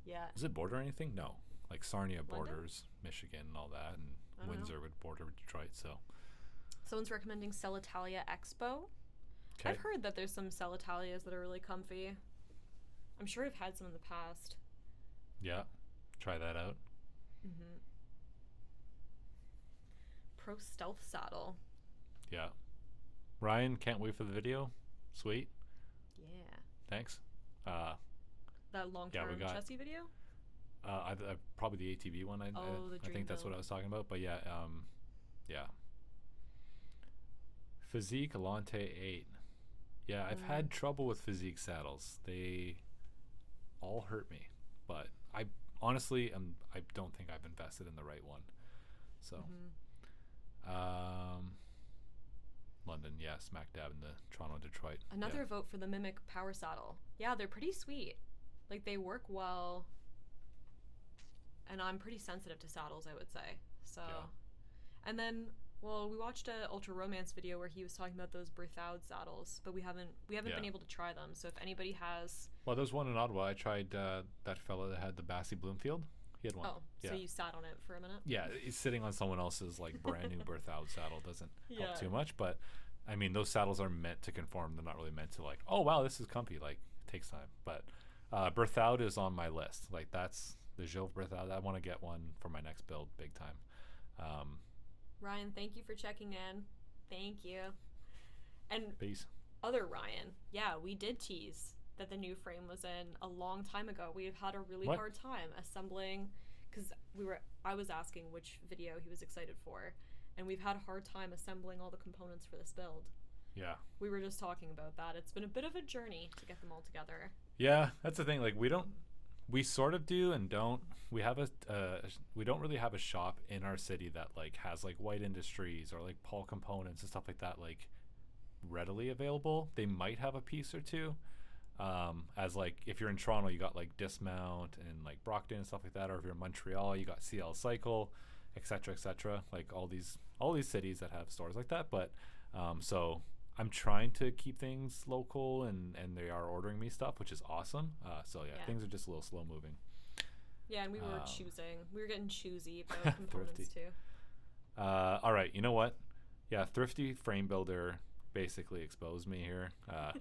Yeah. Is it border anything? No. Like Sarnia London? borders Michigan and all that, and I don't Windsor know. would border Detroit. So Someone's recommending Celitalia Expo. okay. I've heard that there's some Celitalias that are really comfy. I'm sure I've had some in the past. Yeah, try that out. Mm-hmm. Pro Stealth Saddle. Yeah. Ryan, can't wait for the video. Sweet. Yeah. Thanks. That long-term we got- Chessie video? I probably the ATV one. The I dream think that's what build. I was talking about. But yeah, yeah. Physique Alante 8. Yeah, I've had trouble with Physique saddles. They all hurt me, but I honestly I don't think I've invested in the right one. So, Mm-hmm. yeah, smack dab in the Toronto Detroit. Another Yeah. vote for the Mimic Power Saddle. Yeah, they're pretty sweet. Like they work well, and I'm pretty sensitive to saddles, I would say. So, Yeah. and then well, we watched a Ultra Romance video where he was talking about those Berthoud saddles, but we haven't Yeah. been able to try them. So if anybody has, Well, there's one in Ottawa. I tried that fella that had the Bassey Bloomfield. He had one. oh, Yeah. so you sat on it for a minute. Yeah, he's sitting on someone else's like brand new Berthoud saddle doesn't Yeah. help too much, but I mean those saddles are meant to conform. They're not really meant to like, oh wow, this is comfy. Like it takes time. But Berthoud is on my list. Like that's the Jove Berthoud. I want to get one for my next build, big time. Ryan, thank you for checking in. Thank you. And Peace. other Ryan, yeah, we did tease that the new frame was in a long time ago. We've had a really What? hard time assembling because I was asking which video he was excited for, and we've had a hard time assembling all the components for this build. Yeah. We were just talking about that. It's been a bit of a journey to get them all together. Yeah, that's the thing. Like we sort of do and don't. We have we don't really have a shop in our city that like has like White Industries or like Paul Components and stuff like that like readily available. They might have a piece or two. As like if you're in Toronto, you got like Dismount and like Brockton and stuff like that, or if you're in Montreal, you got CL Cycle, etc., etc. Like all these cities that have stores like that. But so I'm trying to keep things local, and they are ordering me stuff, which is awesome. So yeah, things are just a little slow moving. Yeah, and we were getting choosy about components too. All right, you know what? Yeah, Thrifty Frame Builder basically exposed me here.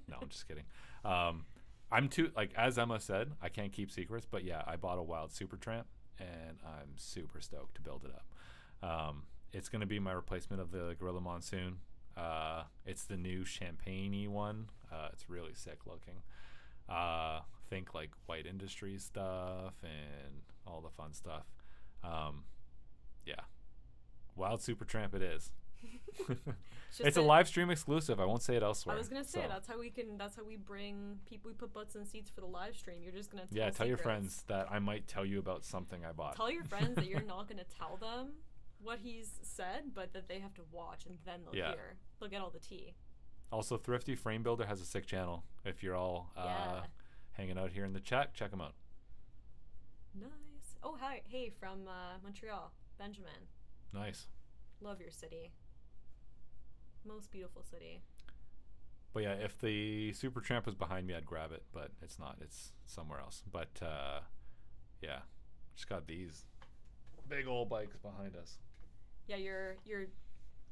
No, I'm just kidding. I'm too, like, as Emma said, I can't keep secrets, but yeah, I bought a Wild Supertramp and I'm super stoked to build it up. It's going to be my replacement of the Gorilla Monsoon. It's the new champagne-y one. It's really sick looking. Think like White Industries stuff and all the fun stuff. Yeah, Wild Supertramp it is. It's a live stream exclusive. I won't say it elsewhere. I was gonna say so. that's how we bring people. We put butts in seats for the live stream. You're just gonna Tell your secrets. friends that I might tell you about something I bought. Tell your friends that you're not gonna tell them what he's said, but that they have to watch and then they'll hear. They'll get all the tea. Also, Thrifty Frame Builder has a sick channel. If you're all hanging out here in the chat, check them out. Nice. Oh hi, hey from Montreal, Benjamin. Nice. Love your city. Most beautiful city. But yeah, if the Supertramp was behind me, I'd grab it, but it's not. It's somewhere else. But yeah, just got these big old bikes behind us. Yeah, you're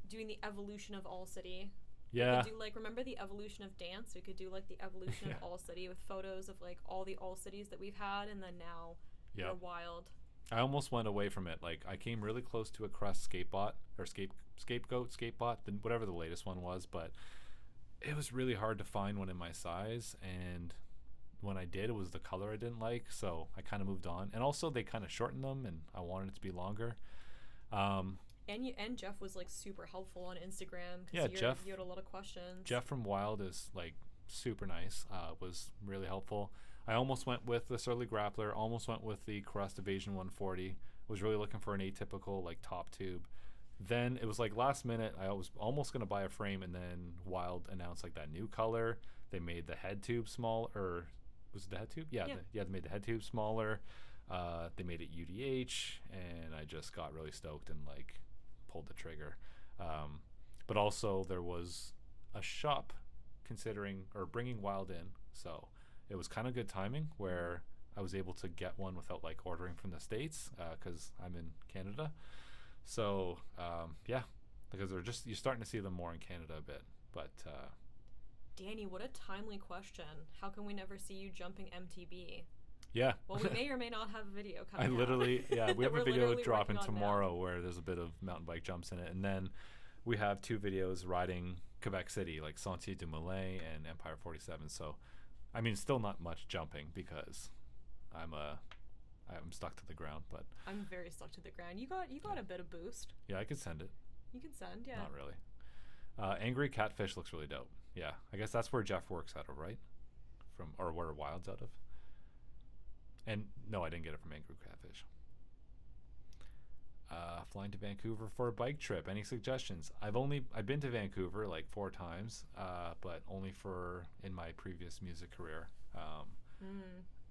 doing the evolution of All City. Yeah. We could do like, remember the evolution of dance? We could do like the evolution of All City with photos of like all the All Cities that we've had, and then now you're Wild. I almost went away from it. Like I came really close to a Crest Skatebot or Scapegoat Skatebot, whatever the latest one was, but it was really hard to find one in my size, and when I did, it was the color I didn't like, so I kind of moved on. And also they kind of shortened them, and I wanted it to be longer. And Jeff was like super helpful on Instagram. Yeah, Jeff. You had a lot of questions. Jeff from Wild is like super nice. Was really helpful. I almost went with the Surly Grappler. Almost went with the Crest Evasion 140. Was really looking for an atypical like top tube. Then it was like last minute. I was almost gonna buy a frame, and then Wild announced like that new color. They made the head tube small, or was it the head tube? Yeah. They made the head tube smaller. They made it UDH, and I just got really stoked and like pulled the trigger. But also there was a shop considering or bringing Wild in, so it was kind of good timing where I was able to get one without like ordering from the States, because I'm in Canada. So yeah, because you're starting to see them more in Canada a bit. But Danny, what a timely question. How can we never see you jumping MTB? Yeah. Well, we may or may not have a video coming out. We have a video dropping tomorrow now. where there's a bit of mountain bike jumps in it, and then we have 2 videos riding Quebec City, like Sentier du Moulin and Empire 47. So, I mean, still not much jumping because I'm stuck to the ground, but I'm very stuck to the ground. You got a bit of boost. Yeah, I could send it. You can send, yeah. Not really. Angry Catfish looks really dope. Yeah, I guess that's where Jeff works out of, right? Or where Wild's out of. And no, I didn't get it from Angry Catfish. flying to Vancouver for a bike trip. Any suggestions? I've been to Vancouver like 4 times, but only for in my previous music career.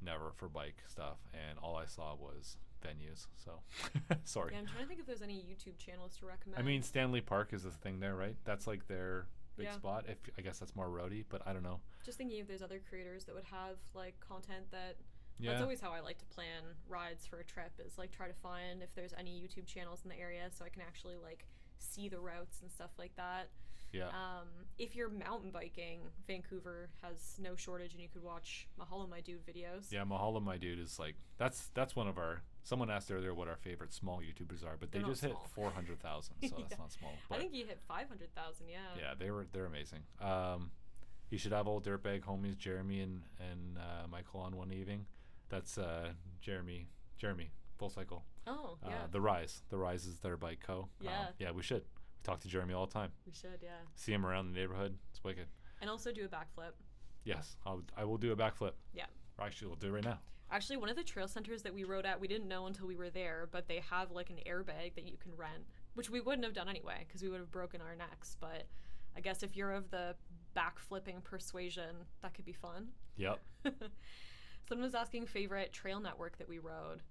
Never for bike stuff, and all I saw was venues. So sorry. Yeah, I'm trying to think if there's any YouTube channels to recommend. I mean, Stanley Park is the thing there, right? That's like their big Yeah. spot. If I guess that's more roady, but I don't know. Just thinking if there's other creators that would have like content that. Yeah. That's always how I like to plan rides for a trip, is like try to find if there's any YouTube channels in the area so I can actually like see the routes and stuff like that. Yeah. If you're mountain biking, Vancouver has no shortage, and you could watch Mahalo My Dude videos. Yeah, Mahalo My Dude is like that's one of our. Someone asked earlier what our favorite small YouTubers are, but they They're not just hit small. 400,000, so that's Yeah. not small. I But think you hit 500,000. Yeah. yeah, they're amazing. You should have old dirtbag homies Jeremy and Michael on one evening. That's Jeremy Full Cycle. Oh yeah. The Rise is their bike co. Yeah. Yeah, we should. We talk to Jeremy all the time. We should. Yeah. See him around the neighborhood. It's wicked. And also do a backflip. Yes, I will do a backflip. Yeah. Or actually, we'll do it right now. Actually, one of the trail centers that we rode at, we didn't know until we were there, but they have like an airbag that you can rent, which we wouldn't have done anyway because we would have broken our necks. But I guess if you're of the backflipping persuasion, that could be fun. Yep. Someone was asking favorite trail network that we rode.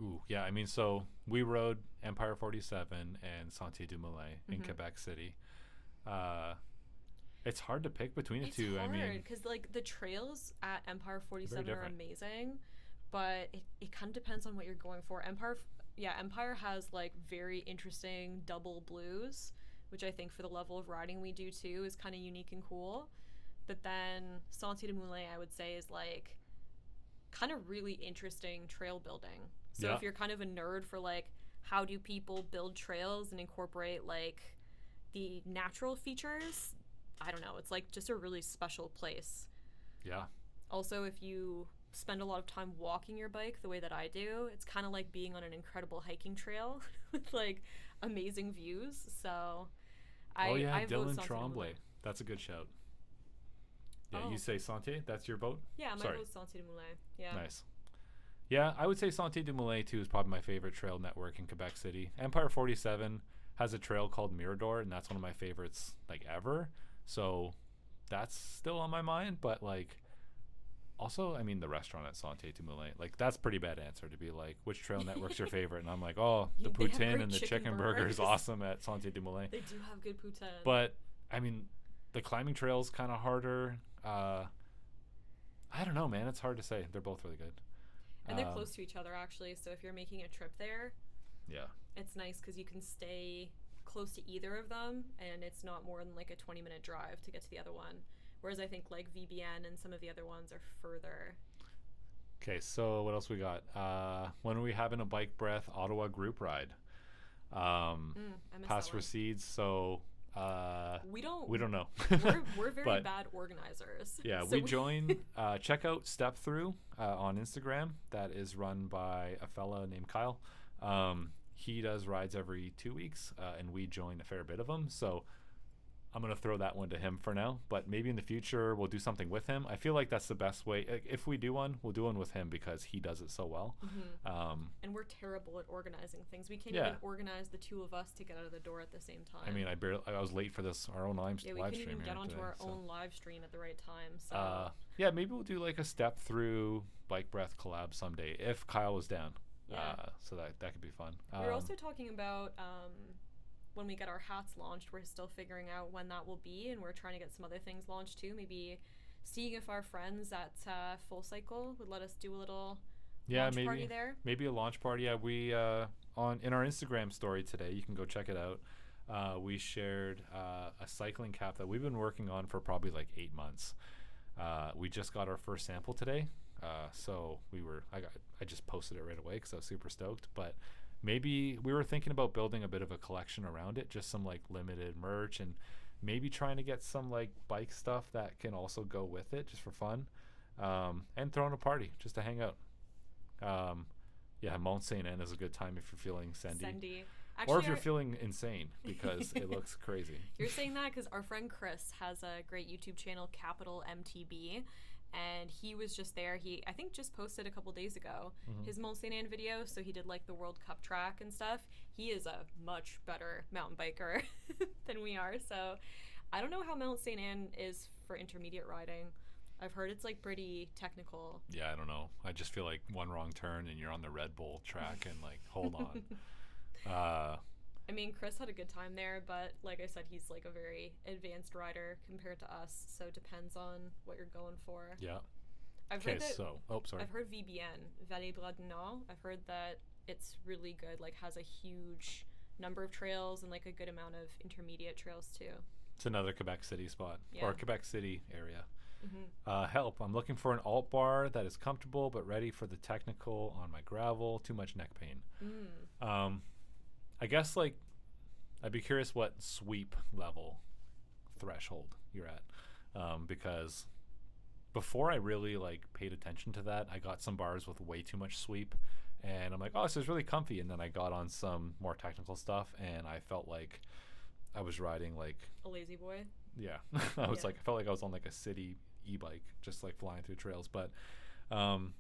Ooh, yeah. I mean, so we rode Empire 47 and Sentier du Moulin in Quebec City. It's hard to pick between the It's two. hard I mean, because like the trails at Empire 47 are different. amazing, but it kind of depends on what you're going for. Empire has like very interesting double blues, which I think for the level of riding we do too is kind of unique and cool. But then Sentier du Moulin, I would say, is like kind of really interesting trail building. So Yeah. if you're kind of a nerd for like how do people build trails and incorporate like the natural features, I don't know, it's like just a really special place. yeah. Also, if you spend a lot of time walking your bike the way that I do, it's kind of like being on an incredible hiking trail with like amazing views. So I vote Dylan Sentier du Tremblay. Moulin. That's a good shout. Yeah, Oh. you say Sentier? That's your vote? Yeah, my Sorry. vote's Sentier du Moulin. Yeah. Nice. Yeah, I would say Sentier du Moulin too is probably my favorite trail network in Quebec City. Empire 47 has a trail called Mirador, and that's one of my favorites like ever. So that's still on my mind, but like also, I mean, the restaurant at Sentier du Moulin, like that's pretty bad answer to be like, which trail network's your favorite? And I'm like, oh, the They have poutine great and the chicken burger is awesome at Sentier du Moulin. They do have good poutine. But I mean, the climbing trail's kind of harder. I don't know, man. It's hard to say. They're both really good. and they're close to each other actually. So if you're making a trip there, Yeah. it's nice because you can stay close to either of them, and it's not more than like a 20-minute drive to get to the other one. Whereas I think like VBN and some of the other ones are further. Okay, so what else we got? When are we having a Bike Breath Ottawa group ride? I missed Pass that one. recedes. So We don't. we don't know. We're very But- bad organizers. Yeah, So we join. Check out Step Through on Instagram. That is run by a fella named Kyle. He does rides every 2 weeks, and we join a fair bit of them. So I'm going to throw that one to him for now. But maybe in the future, we'll do something with him. I feel like that's the best way. If we do one, we'll do one with him because he does it so well. And we're terrible at organizing things. We can't Yeah. even organize the two of us to get out of the door at the same time. I mean, I was late for our own live yeah, we live couldn't stream even here get onto today, our so. own live stream at the right time. So Yeah, maybe we'll do like a Step Through Bike Breath collab someday if Kyle is down. Yeah. So that could be fun. we're also talking about when we get our hats launched. We're still figuring out when that will be, and we're trying to get some other things launched too. Maybe seeing if our friends at Full Cycle would let us do a little launch party there. Maybe a launch party. Yeah, we in our Instagram story today, you can go check it out. We shared a cycling cap that we've been working on for probably like 8 months. We just got our first sample today, so I just posted it right away because I was super stoked. But maybe we were thinking about building a bit of a collection around it, just some like limited merch, and maybe trying to get some like bike stuff that can also go with it, just for fun, and throwing a party just to hang out. Yeah, Mont Saint Anne is a good time if you're feeling sendy. Actually, Or if you're feeling insane because it looks crazy. You're saying that because our friend Chris has a great YouTube channel, Capital MTB, and he was just there. He, I think, just posted a couple days ago his Mont Saint Anne video. So he did like the World Cup track and stuff. He is a much better mountain biker than we are. So I don't know how Mount Saint Anne is for intermediate riding. I've heard it's like pretty technical. Yeah, I don't know. I just feel like one wrong turn and you're on the Red Bull track and like, hold on. I mean, Chris had a good time there, but like I said, he's like a very advanced rider compared to us, so it depends on what you're going for. Yeah. I've Okay, heard that, so, sorry. I've heard VBN, Vallée Bras du Nord. I've heard that it's really good, like has a huge number of trails and like a good amount of intermediate trails too. It's another Quebec City spot, Yeah. or Quebec City area. Mm-hmm. Help. I'm looking for an alt bar that is comfortable but ready for the technical on my gravel. Too much neck pain. I guess like I'd be curious what sweep level threshold you're at, because before I really like paid attention to that, I got some bars with way too much sweep, and I'm like, oh, this is really comfy. And then I got on some more technical stuff, and I felt like I was riding like A lazy boy. yeah. I felt like I was on like a city e-bike, just like flying through trails. But I'm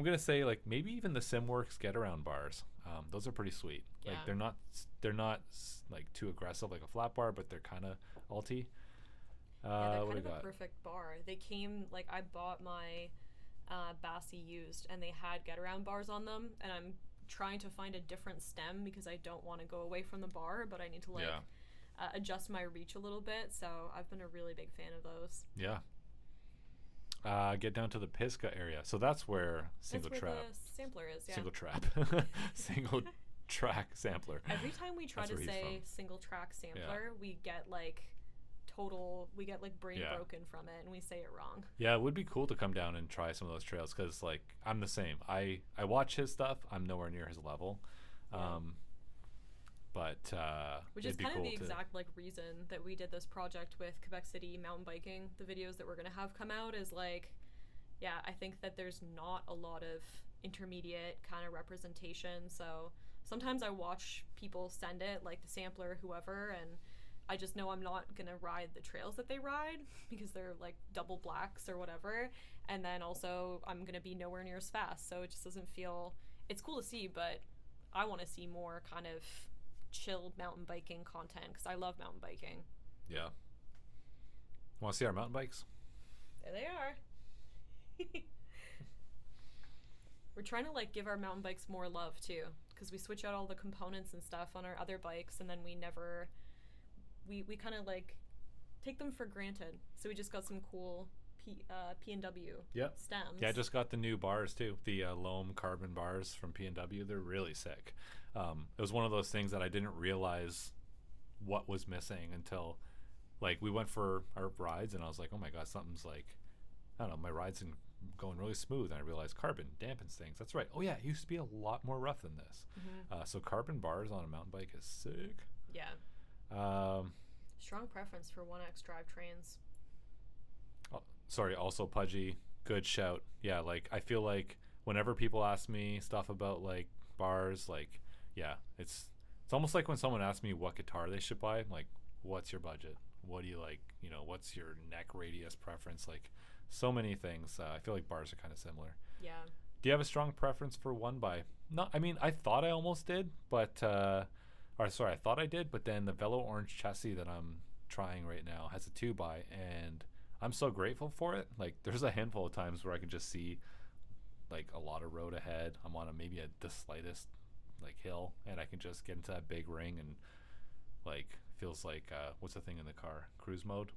gonna say like maybe even the SimWorks get around bars. Those are pretty sweet. Like Yeah. they're not like too aggressive like a flat bar, but they're kind of alty. Yeah, they're What kind do of we a got? perfect bar. They came, like, I bought my Bassi used, and they had get around bars on them, and I'm trying to find a different stem because I don't want to go away from the bar, but I need to like Yeah. adjust my reach a little bit. So I've been a really big fan of those. Yeah. Get down to the Pisgah area. So that's where single That's where trap, the sampler is. Yeah. single trap, single track sampler. Every time we try That's to where he's say from. single track sampler, we get like brain Yeah. broken from it, and we say it wrong. Yeah, it would be cool to come down and try some of those trails because, like, I'm the same. I watch his stuff. I'm nowhere near his level, Yeah. but Which is it'd be kind cool of the to, exact like reason that we did this project with Quebec City mountain biking. The videos that we're gonna have come out is like, yeah, I think that there's not a lot of intermediate kind of representation. So sometimes I watch people send it, like the sampler, whoever, and I just know I'm not gonna ride the trails that they ride because they're like double blacks or whatever. And then also I'm gonna be nowhere near as fast, so it just doesn't feel. It's cool to see, but I want to see more kind of chilled mountain biking content because I love mountain biking. yeah. Want to see our mountain bikes? There they are. We're trying to like give our mountain bikes more love too, because we switch out all the components and stuff on our other bikes, and then we never, we kind of like take them for granted. So we just got some cool P&W Yep. stems. Yeah, I just got the new bars too. The Loam carbon bars from P&W. They're really sick. It was one of those things that I didn't realize what was missing until like we went for our rides, and I was like, oh my god, something's like, I don't know, my ride's going really smooth, and I realized carbon dampens things. That's right. Oh yeah, it used to be a lot more rough than this. So carbon bars on a mountain bike is sick. Yeah. Strong preference for 1X drivetrains. Sorry, also Pudgy, good shout. Yeah, like I feel like whenever people ask me stuff about like bars, like yeah, it's almost like when someone asks me what guitar they should buy, I'm like, what's your budget? What do you like? You know, what's your neck radius preference? Like so many things. I feel like bars are kind of similar. Yeah. Do you have a strong preference for one by? No, I mean I thought I almost did, but I thought I did, but then the Velo Orange chassis that I'm trying right now has a 2x, and I'm so grateful for it. Like there's a handful of times where I can just see like a lot of road ahead. I'm on the slightest like hill, and I can just get into that big ring, and like feels like what's the thing in the car? Cruise mode.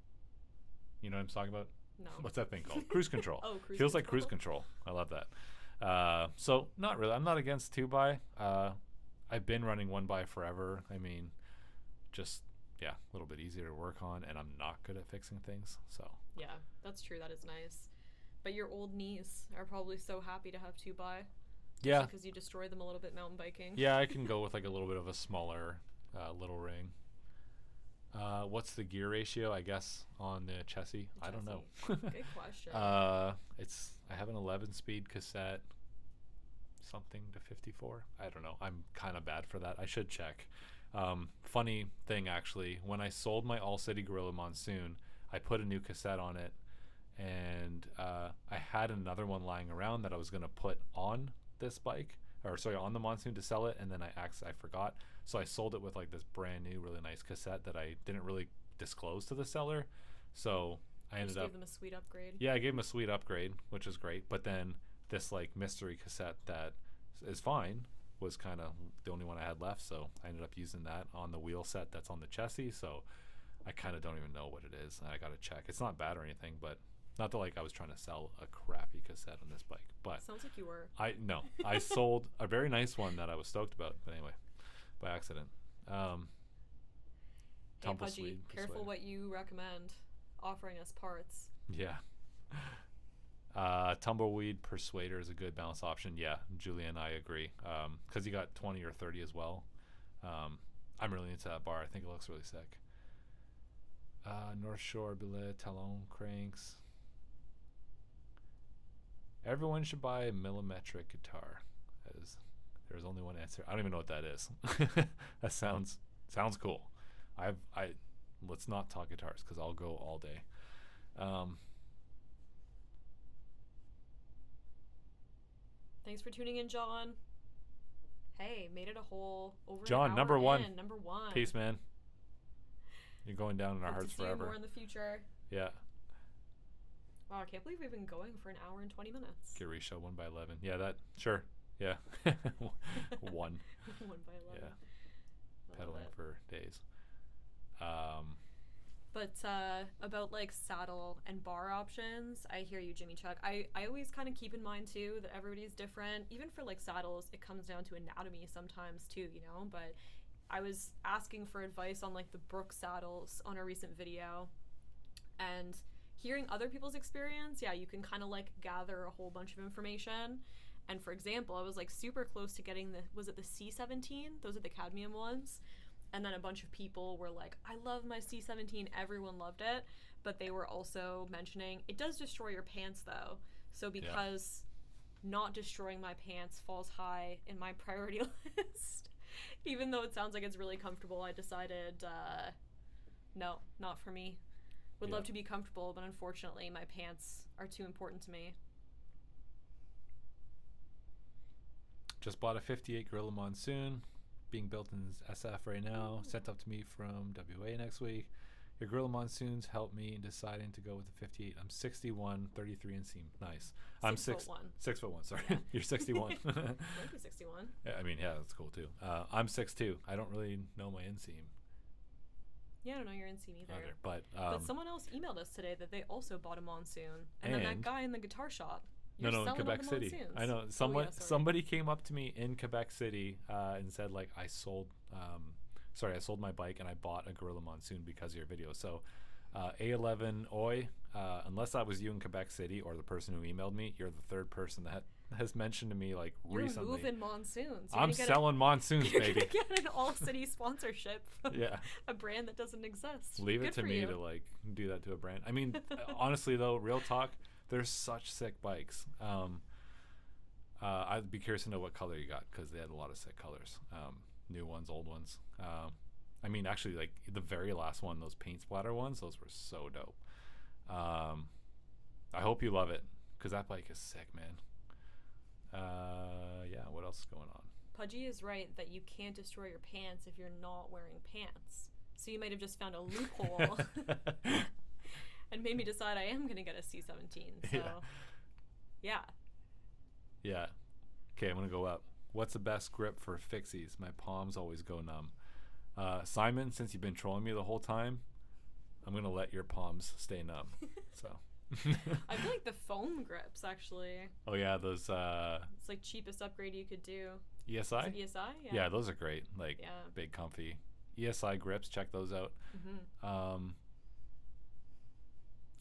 You know what I'm talking about? No. What's that thing called? Cruise control. Oh, cruise Feels like control. cruise control. I love that. So not really. I'm not against 2x. I've been running 1x forever. I mean, just yeah, a little bit easier to work on, and I'm not good at fixing things. So Yeah, that's true. That is nice. But your old knees are probably so happy to have 2x. yeah, Because you destroy them a little bit mountain biking. yeah, I can go with like a little bit of a smaller little ring. What's the gear ratio? I guess on the chassis. I don't know. Good question. I have an 11-speed cassette, something to 54. I don't know. I'm kind of bad for that. I should check. Funny thing actually, when I sold my All City Gorilla Monsoon, I put a new cassette on it, and I had another one lying around that I was gonna put on this bike, or sorry, on the Monsoon to sell it, and then I forgot, so I sold it with like this brand new, really nice cassette that I didn't really disclose to the seller. So I ended Just up, gave them a sweet upgrade. yeah, I gave him a sweet upgrade, which is great. But then this like mystery cassette that is fine was kind of the only one I had left, so I ended up using that on the wheel set that's on the chassis. So I kind of don't even know what it is. I gotta check. It's not bad or anything, but not that like I was trying to sell a crappy cassette on this bike. But Sounds like you were. I sold a very nice one that I was stoked about. But anyway, by accident. Hey, Tumble Pudgy, Swede careful Persuader. what you recommend offering us parts. Yeah. Tumbleweed Persuader is a good balance option. Yeah, Julia and I agree. Because you got 20 or 30 as well. I'm really into that bar. I think it looks really sick. North Shore Billet Talon cranks. Everyone should buy a millimetric guitar. As there's only one answer. I don't even know what that is. That sounds cool. Let's not talk guitars because I'll go all day. Thanks for tuning in, John. Hey, made it a whole over John, an hour number one. in, number one. Peace, man. You're going down in our Hope hearts to see you forever. more in the future. Yeah. Wow, I can't believe we've been going for an hour and 20 minutes. Gary Show 1 by 11. Yeah, that sure. Yeah. One. 1 by 11. Yeah. Love Pedaling it. for days. But about like saddle and bar options, I hear you, Jimmy Chuck. I always kind of keep in mind too that everybody's different. Even for like saddles, it comes down to anatomy sometimes too, you know. But I was asking for advice on like the Brooks saddles on a recent video, and hearing other people's experience, yeah, you can kind of like gather a whole bunch of information. And for example, I was like super close to getting was it the C17? Those are the cadmium ones. And then a bunch of people were like, I love my C17. Everyone loved it. But they were also mentioning, it does destroy your pants though. So because not destroying my pants falls high in my priority list, even though it sounds like it's really comfortable, I decided, no, not for me. Would love to be comfortable, but unfortunately my pants are too important to me. Just bought a 58 Gorilla Monsoon. Being built in SF right now. Sent up to me from WA next week. Your Gorilla Monsoons helped me in deciding to go with the 58. I'm 61, 33 inseam. Nice. I'm 6'1". 6'1", sorry. Yeah. You're 61. I might be 61. Yeah, I mean, yeah, that's cool too. I'm 6'2". I don't really know my inseam Yeah, I don't know your inseam either. but someone else emailed us today that they also bought a Monsoon. And then that And- guy in the guitar shop. No, You're in selling all Quebec the City. Monsoons. I know. Oh, yeah, sorry. Somebody came up to me in Quebec City and said, like, I sold my bike and I bought a Gorilla Monsoon because of your video. So A11 Oi, unless that was you in Quebec City or the person who emailed me, you're the third person that has mentioned to me, like, You're recently. moving Monsoons. You're I'm gonna get selling Monsoons, You're baby. gonna get an all-city sponsorship from Yeah. a brand that doesn't exist. Leave Good it to for me you. to, like, do that to a brand. I mean, honestly, though, real talk, there's such sick bikes. I'd be curious to know what color you got because they had a lot of sick colors. New ones, old ones. I mean, actually, like the very last one, those paint splatter ones, those were so dope. I hope you love it because that bike is sick, man. Yeah, what else is going on? Pudgy is right that you can't destroy your pants if you're not wearing pants. So you might have just found a loophole and made me decide I am going to get a C17. So, yeah. Yeah. Okay, I'm going to go up. What's the best grip for fixies? My palms always go numb. Simon, since you've been trolling me the whole time, I'm going to let your palms stay numb. So. I feel like the foam grips, actually. Oh, yeah, those It's like cheapest upgrade you could do. ESI? Is it ESI? Yeah, those are great. Like, Yeah. big, comfy. ESI grips, check those out. Mm-hmm.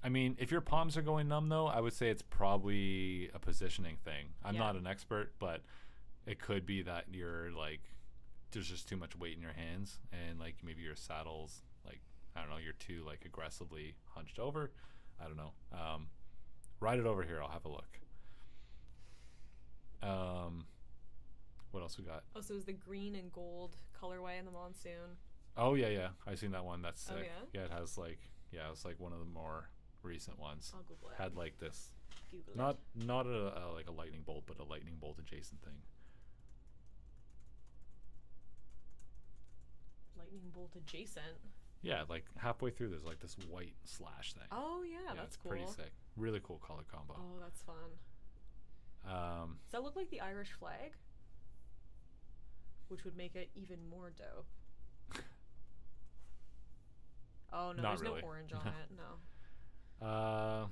I mean, if your palms are going numb, though, I would say it's probably a positioning thing. I'm not an expert, but it could be that you're, like, there's just too much weight in your hands, and, like, maybe your saddle's, like, I don't know, you're too, like, aggressively hunched over. I don't know. Ride it over here. I'll have a look. What else we got? Oh, so it was the green and gold colorway in the Monsoon. Oh, yeah. I've seen that one. That's sick. Oh, yeah? Yeah, it has, like, it's like one of the more recent ones. I'll Google it. Had like this, Google it. not a like a lightning bolt, but a lightning bolt adjacent thing. Lightning bolt adjacent. Yeah, like halfway through, there's like this white slash thing. Oh yeah, that's it's cool. pretty sick. Really cool color combo. Oh, that's fun. Does that look like the Irish flag? Which would make it even more dope. Oh no, Not there's really. no orange on it. No.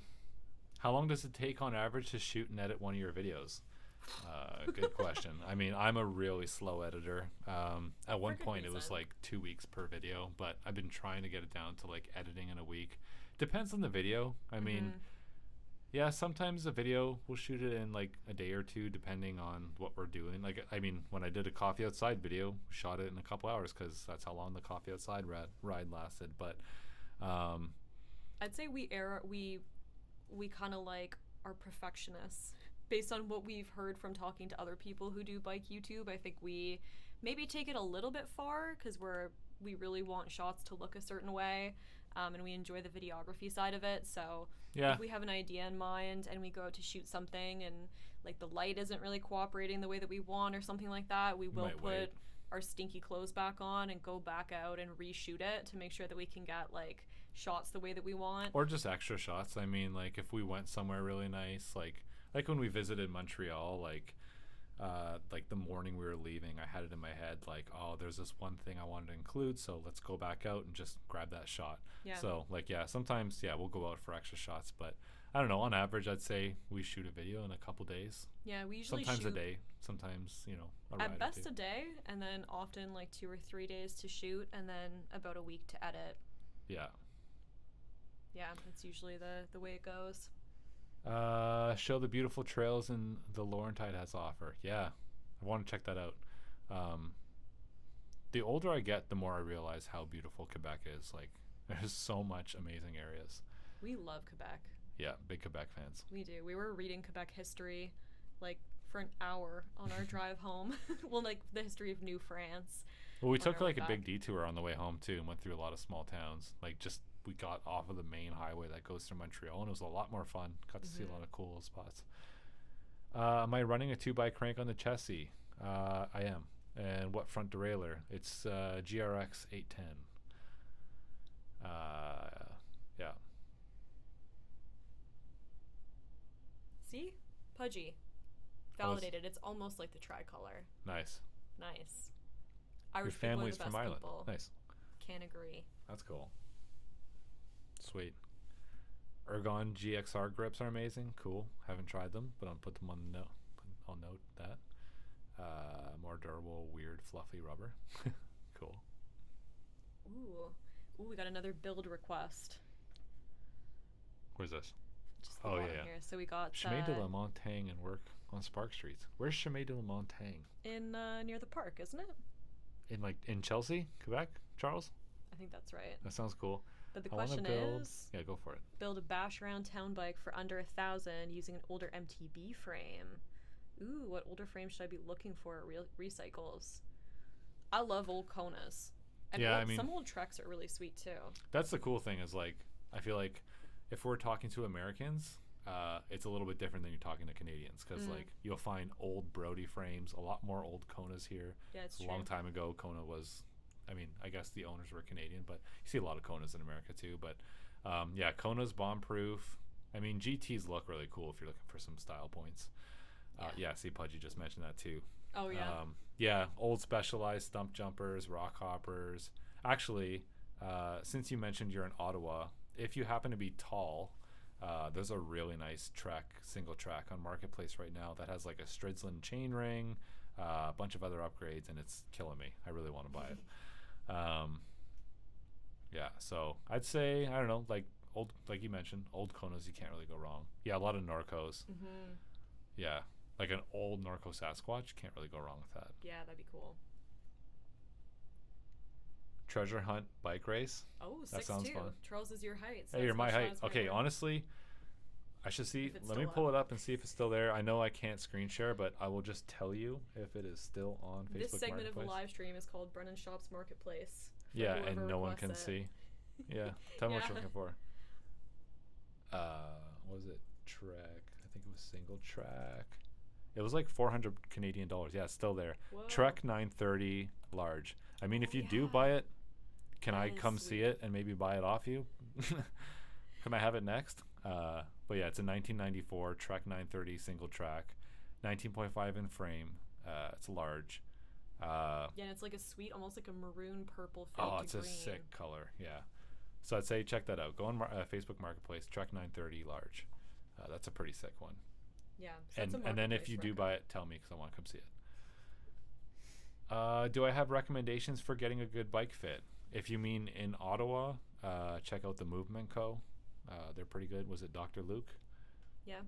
How long does it take on average to shoot and edit one of your videos? Good question. I mean, I'm a really slow editor. At one For good point, it was reason. like 2 weeks per video, but I've been trying to get it down to like editing in a week. Depends on the video. I mean, yeah, sometimes a video we'll shoot it in like a day or two, depending on what we're doing. Like, I mean, when I did a coffee outside video, we shot it in a couple hours because that's how long the coffee outside ride lasted. But I'd say we kind of like are perfectionists based on what we've heard from talking to other people who do bike YouTube. I think we maybe take it a little bit far because we really want shots to look a certain way, and we enjoy the videography side of it. So yeah, if we have an idea in mind and we go out to shoot something and like the light isn't really cooperating the way that we want or something like that, we will Might put wait. our stinky clothes back on and go back out and reshoot it to make sure that we can get like shots the way that we want. or just extra shots. I mean, like if we went somewhere really nice, like when we visited Montreal, like the morning we were leaving, I had it in my head like, oh, there's this one thing I wanted to include, so let's go back out and just grab that shot. Yeah. So like, yeah, sometimes we'll go out for extra shots, but I don't know, on average I'd say we shoot a video in a couple days. Yeah, we usually Sometimes shoot a day, sometimes, a ride at or best two. a day, and then often like 2 or 3 days to shoot, and then about a week to edit. Yeah. Yeah, that's usually the way it goes. Show the beautiful trails in the Laurentide has to offer. Yeah, I want to check that out. The older I get, the more I realize how beautiful Quebec is. Like, there's so much amazing areas. We love Quebec. Yeah, big Quebec fans. We do. We were reading Quebec history like for an hour on our drive home. Well, like the history of New France. Well, we on took our way like a back. big detour on the way home too, and went through a lot of small towns. Like, just we got off of the main highway that goes through Montreal, and it was a lot more fun. Got to see a lot of cool little spots. Am I running a 2x crank on the chassis? I am. And what front derailleur? It's GRX 810. Yeah. See? Pudgy. Validated. It's almost like the tricolor. Nice. Nice. Your Irish people are family's the from best Ireland. people. Nice. Can't agree. That's cool. Sweet. Ergon GXR grips are amazing. Cool. Haven't tried them, but I'll put them on the note. I'll note that. More durable, weird, fluffy rubber. Cool. Ooh, we got another build request. Where's this? Just the Oh, bottom yeah. here. So we got Chemin de la Montagne and work on Spark Streets. Where's Chemin de la Montagne? in near the park, isn't it? In Chelsea, Quebec, Charles? I think that's right. That sounds cool. But the I wanna question build. is, Yeah, go for it. build a bash around town bike for under 1,000 using an older MTB frame. Ooh, what older frame should I be looking for at recycles? I love old Konas. And Yeah, I mean- some old Treks are really sweet too. That's the cool thing is like, I feel like if we're talking to Americans, it's a little bit different than you're talking to Canadians because like you'll find old Brody frames, a lot more old Konas here. Yeah, it's A true. long time ago, Kona was, I mean, I guess the owners were Canadian, but you see a lot of Konas in America too. But yeah, Kona's bomb proof. I mean, GTs look really cool if you're looking for some style points. Yeah, see, Pudgy just mentioned that too. Oh yeah. Yeah, old Specialized stump jumpers, rock hoppers. Actually, since you mentioned you're in Ottawa, if you happen to be tall, there's a really nice single track on Marketplace right now that has like a Stridsland chain ring, a bunch of other upgrades, and it's killing me. I really want to buy it. Yeah, so I'd say, I don't know, like you mentioned, old Konas, you can't really go wrong. Yeah, a lot of Norcos. Mm-hmm. Yeah, like an old Norco Sasquatch, can't really go wrong with that. Yeah, that'd be cool. Treasure hunt bike race. Oh, That 6'2". sounds fun. Charles is your height. So Hey, you're my height. specialized Okay, rider. honestly, I should see. If it's Let me still pull it up and see if it's still there. I know I can't screen share, but I will just tell you if it is still on Facebook This segment of the Marketplace. live stream is called Brennan Shop's Marketplace. for Yeah, whoever and no one can requests it. see. Yeah, tell me what you're Yeah. looking for. what was it? Trek. I think it was single track. It was like 400 Canadian dollars. Yeah, it's still there. Whoa. Trek 930 large. I mean, if you do yeah. buy it, can That I is come see sweet. it and maybe buy it off you? Can I have it next? But yeah, it's a 1994 Trek 930 single track, 19.5 in frame. It's large. Yeah, and it's like a sweet, almost like a maroon purple fade Oh, to it's green. a sick color. Yeah. So I'd say check that out. Go on Facebook Marketplace, Trek 930 large. That's a pretty sick one. Yeah. So that's a And then if marketplace you do record. buy it, tell me because I want to come see it. Do I have recommendations for getting a good bike fit? If you mean in Ottawa, check out the Movement Co. They're pretty good. Was it Dr. Luke? Yeah.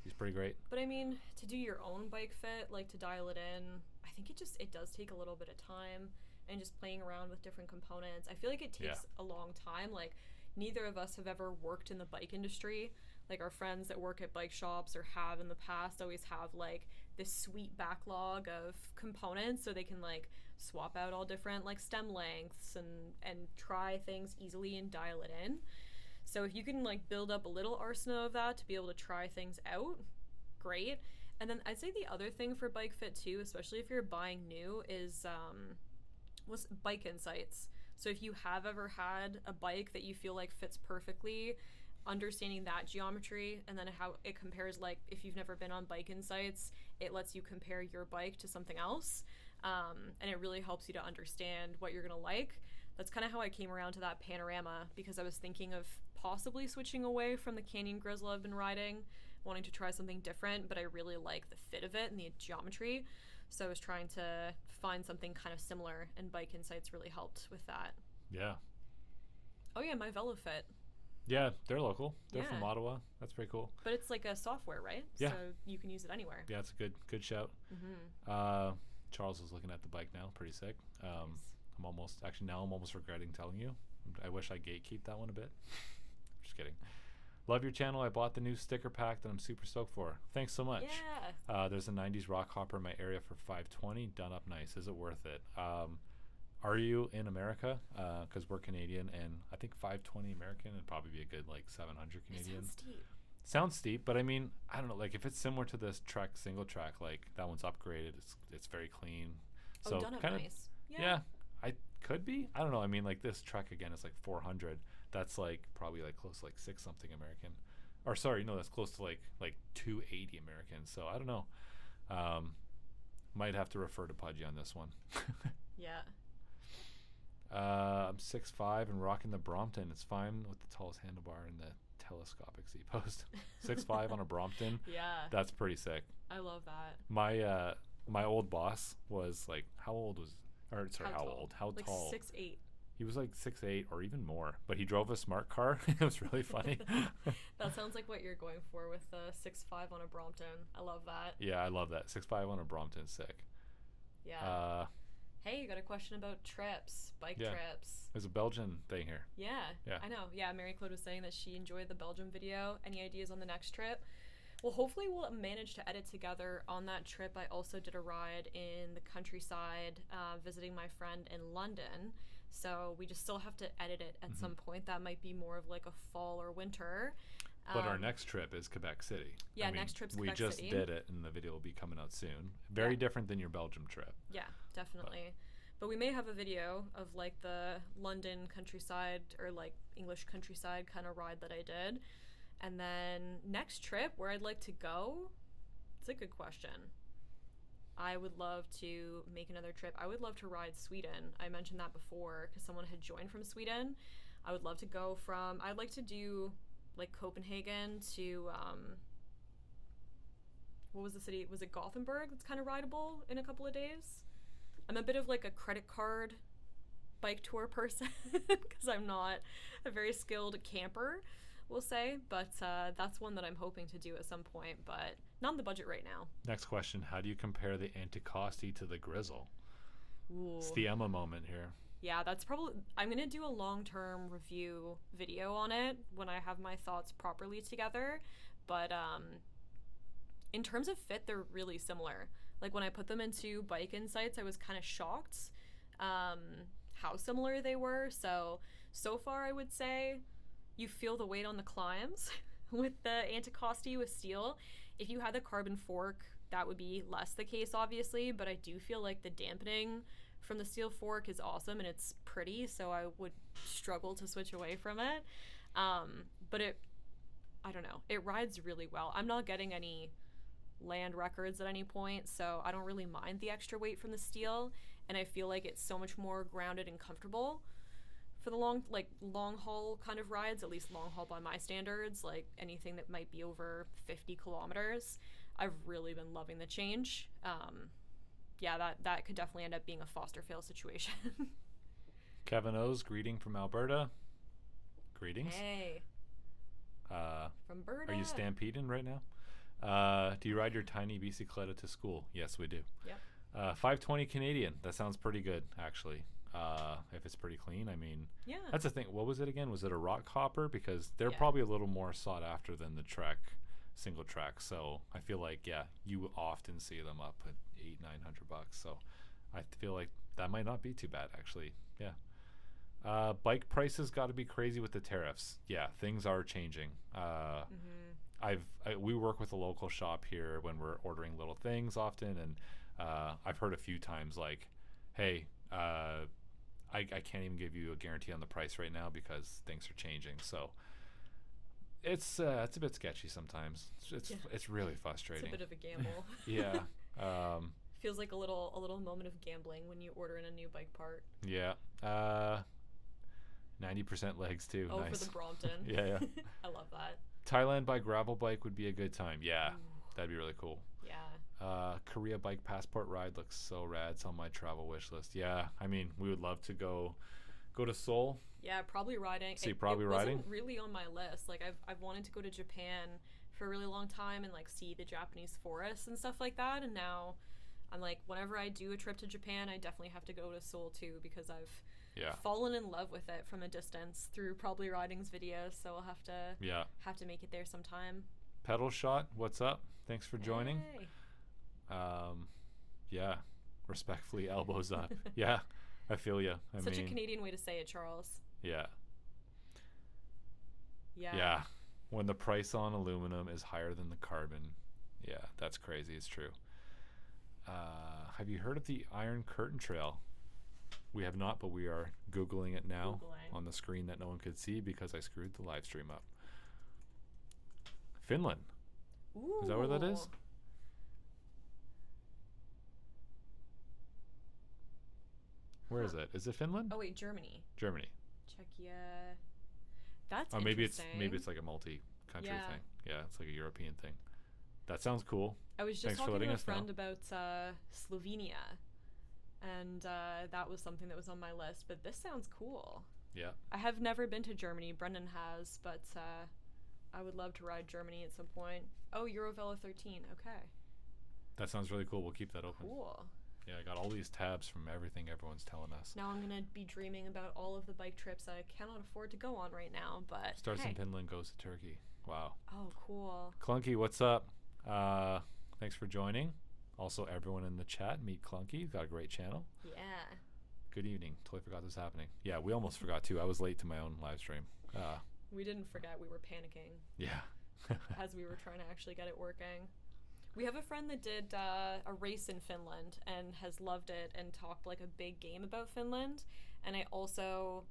He's pretty great. But I mean, to do your own bike fit, like to dial it in, I think it does take a little bit of time and just playing around with different components. I feel like it takes a long time. Like neither of us have ever worked in the bike industry. Like our friends that work at bike shops or have in the past always have like this sweet backlog of components so they can like swap out all different like stem lengths and try things easily and dial it in. So if you can like build up a little arsenal of that to be able to try things out, great. And then I'd say the other thing for bike fit too, especially if you're buying new, is was Bike Insights. So if you have ever had a bike that you feel like fits perfectly, understanding that geometry and then how it compares, like if you've never been on Bike Insights, it lets you compare your bike to something else. And it really helps you to understand what you're gonna like. That's kind of how I came around to that Panorama, because I was thinking of possibly switching away from the Canyon Grizzle I've been riding, wanting to try something different, but I really like the fit of it and the geometry. So I was trying to find something kind of similar, and Bike Insights really helped with that. Yeah. Oh yeah, my VeloFit. Yeah, they're local. They're from Yeah. Ottawa. That's pretty cool. But it's like a software, right? Yeah. So you can use it anywhere. Yeah, it's a good shout. Mm-hmm. Charles is looking at the bike now. Pretty sick. Nice. I'm almost regretting telling you. I wish I gatekeep that one a bit. Just kidding. Love your channel. I bought the new sticker pack that I'm super stoked for. Thanks so much. Yeah. There's a 90s rock hopper in my area for $520. Done up nice. Is it worth it? Are you in America? Because we're Canadian, and I think $520 American would probably be a good like $700 It Canadian. sounds steep. Sounds steep, but I mean, I don't know. Like if it's similar to this Trek single track, like that one's upgraded. It's very clean. Oh, So done up kind of nice. yeah, I could be. I don't know. I mean, like this Trek again is like 400. That's like probably like close to like 6 something American. Or sorry, no, that's close to like 280 American. So I don't know. Might have to refer to Pudgy on this one. Yeah. I'm 6'5" and rocking the Brompton. It's fine with the tallest handlebar and the telescopic Z post. 6'5" on a Brompton. Yeah. That's pretty sick. I love that. My old boss was like, how old? How Like tall? 6'8". He was like 6'8" or even more, but he drove a smart car. It was really funny. That sounds like what you're going for with the 6'5" on a Brompton. I love that. Yeah, I love that. 6'5" on a Brompton, sick. Yeah. Hey, you got a question about trips, bike Yeah. trips. There's a Belgian thing here. Yeah, Yeah. I know. Yeah, Mary Claude was saying that she enjoyed the Belgium video. Any ideas on the next trip? Well, hopefully we'll manage to edit together on that trip. I also did a ride in the countryside, visiting my friend in London. So we just still have to edit it at some point. That might be more of like a fall or winter. But our next trip is Quebec City. Yeah, I mean, next trip's we Quebec just City. did it, and the video will be coming out soon. Very Yeah. different than your Belgium trip. Yeah, definitely. But we may have a video of like the London countryside or like English countryside kind of ride that I did. And then next trip, where I'd like to go, it's a good question. I would love to make another trip. I would love to ride Sweden. I mentioned that before because someone had joined from Sweden. I would love to go from, I'd like to do like Copenhagen to, what was the city? Was it Gothenburg? That's kind of rideable in a couple of days. I'm a bit of like a credit card bike tour person because I'm not a very skilled camper, we'll say, but that's one that I'm hoping to do at some point, but not on the budget right now. Next question. How do you compare the Anticosti to the Grizzle? Ooh. It's the Emma moment here. Yeah, that's probably, I'm gonna do a long-term review video on it when I have my thoughts properly together, but in terms of fit, they're really similar. Like when I put them into Bike Insights, I was kind of shocked how similar they were. So far I would say you feel the weight on the climbs with the Anticosti with steel. If you had the carbon fork, that would be less the case, obviously, but I do feel like the dampening from the steel fork is awesome and it's pretty, so I would struggle to switch away from it. But I don't know, it rides really well. I'm not getting any land records at any point, so I don't really mind the extra weight from the steel, and I feel like it's so much more grounded and comfortable for the long haul kind of rides, at least long haul by my standards, like anything that might be over 50 kilometers. I've really been loving the change. Yeah, that could definitely end up being a foster fail situation. Kevin O's greeting from Alberta. Greetings. Hey. From Berta. Are you stampeding right now? Do you ride your tiny bicicleta to school? Yes, we do. Yep. 520 Canadian. That sounds pretty good, actually. If it's pretty clean, I mean, yeah. That's the thing. What was it again? Was it a rock hopper? Because they're Yeah. probably a little more sought after than the Trek single track. So I feel like, yeah, you often see them up at $800-900. So I feel like that might not be too bad, actually. Yeah. Bike prices got to be crazy with the tariffs. Yeah, things are changing. We work with a local shop here when we're ordering little things often, and I've heard a few times like, hey, I can't even give you a guarantee on the price right now because things are changing. So it's a bit sketchy sometimes. It's really frustrating. It's a bit of a gamble. Yeah. Feels like a little moment of gambling when you order in a new bike part. Yeah. 90% legs too. Oh, nice. for the Brompton. Yeah. I love that. Thailand by gravel bike would be a good time. Yeah. Ooh. That'd be really cool. Yeah. Korea bike passport ride looks so rad. It's on my travel wish list. Yeah, I mean, we would love to go to Seoul. Yeah, probably riding. See, it riding. wasn't really on my list. Like I've wanted to go to Japan for a really long time and like see the Japanese forests and stuff like that. And now I'm like, whenever I do a trip to Japan, I definitely have to go to Seoul too because I've fallen in love with it from a distance through Probably Riding's videos. So I'll have to make it there sometime. Pedal Shot, what's up? Thanks for joining. Hey. Yeah, respectfully, elbows up. Yeah, I feel you. Such a Canadian way to say it, Charles. Yeah. Yeah. Yeah. When the price on aluminum is higher than the carbon. Yeah, that's crazy. It's true. Have you heard of the Iron Curtain Trail? We have not, but we are Googling it now on the screen that no one could see because I screwed the live stream up. Finland. Ooh. Is that where that is? Where is it? Is it Finland? Oh wait, Germany. Germany. Czechia. That's maybe interesting. it's like a multi-country Yeah. thing. Yeah, it's like a European thing. That sounds cool. I was just Thanks for talking letting to a us know. friend about Slovenia, and that was something that was on my list. But this sounds cool. Yeah. I have never been to Germany. Brendan has, but I would love to ride Germany at some point. Oh, Eurovelo 13. Okay. That sounds really cool. We'll keep that open. Cool. Yeah, I got all these tabs from everything everyone's telling us. Now I'm gonna be dreaming about all of the bike trips I cannot afford to go on right now. But Starts hey. in Finland, goes to Turkey. Wow. Oh, cool. Clunky, what's up? Thanks for joining. Also, everyone in the chat, meet Clunky. You've got a great channel. Yeah. Good evening. Totally forgot this was happening. Yeah, we almost forgot too. I was late to my own live stream. We didn't forget. We were panicking. Yeah. as we were trying to actually get it working. We have a friend that did a race in Finland and has loved it and talked like a big game about Finland. And I also,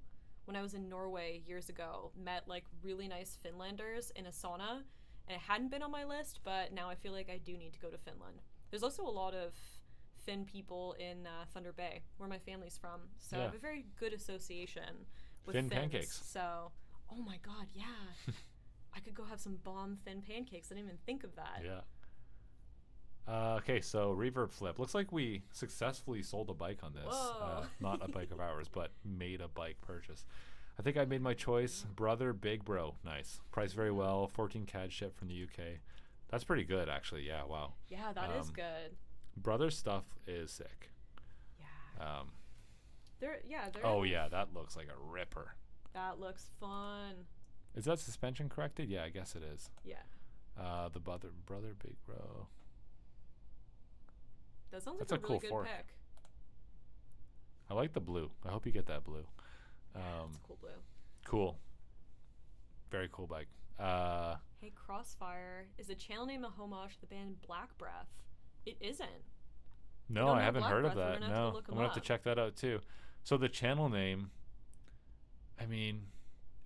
when I was in Norway years ago, met like really nice Finlanders in a sauna. And it hadn't been on my list, but now I feel like I do need to go to Finland. There's also a lot of Finn people in Thunder Bay, where my family's from. So I have a very good association with Finn Finns. pancakes. So, oh my god, yeah. I could go have some bomb Finn pancakes. I didn't even think of that. Yeah. Okay, so Reverb Flip. Looks like we successfully sold a bike on this. Whoa. Not a bike of ours, but made a bike purchase. I think I made my choice. Brother Big Bro. Nice. Priced very well. 14 CAD ship from the UK. That's pretty good, actually. Yeah, wow. Yeah, that is good. Brother stuff is sick. Yeah. They're Oh, yeah, that looks like a ripper. That looks fun. Is that suspension corrected? Yeah, I guess it is. Yeah. The brother Big Bro. That sounds That's like a a really cool good fork. pick. I like the blue. I hope you get that blue. It's a cool blue. Cool. Very cool bike. Hey, Crossfire, is the channel name a homage to the band Black Breath? It isn't. No, don't I know haven't Black heard of Breath, we're that. gonna have to No, look I'm 'em gonna have to up. check that out too. So the channel name, I mean,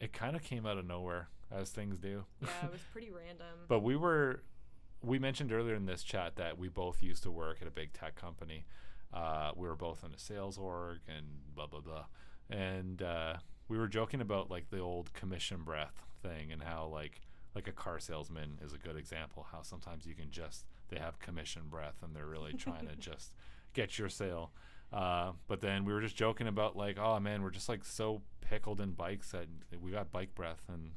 it kind of came out of nowhere, as things do. Yeah, it was pretty random. But we mentioned earlier in this chat that we both used to work at a big tech company. We were both in a sales org and blah blah blah, and we were joking about like the old commission breath thing and how like a car salesman is a good example. How sometimes you can just they have commission breath and they're really trying to just get your sale. But then we were just joking about like, oh man, we're just like so pickled in bikes that we got bike breath and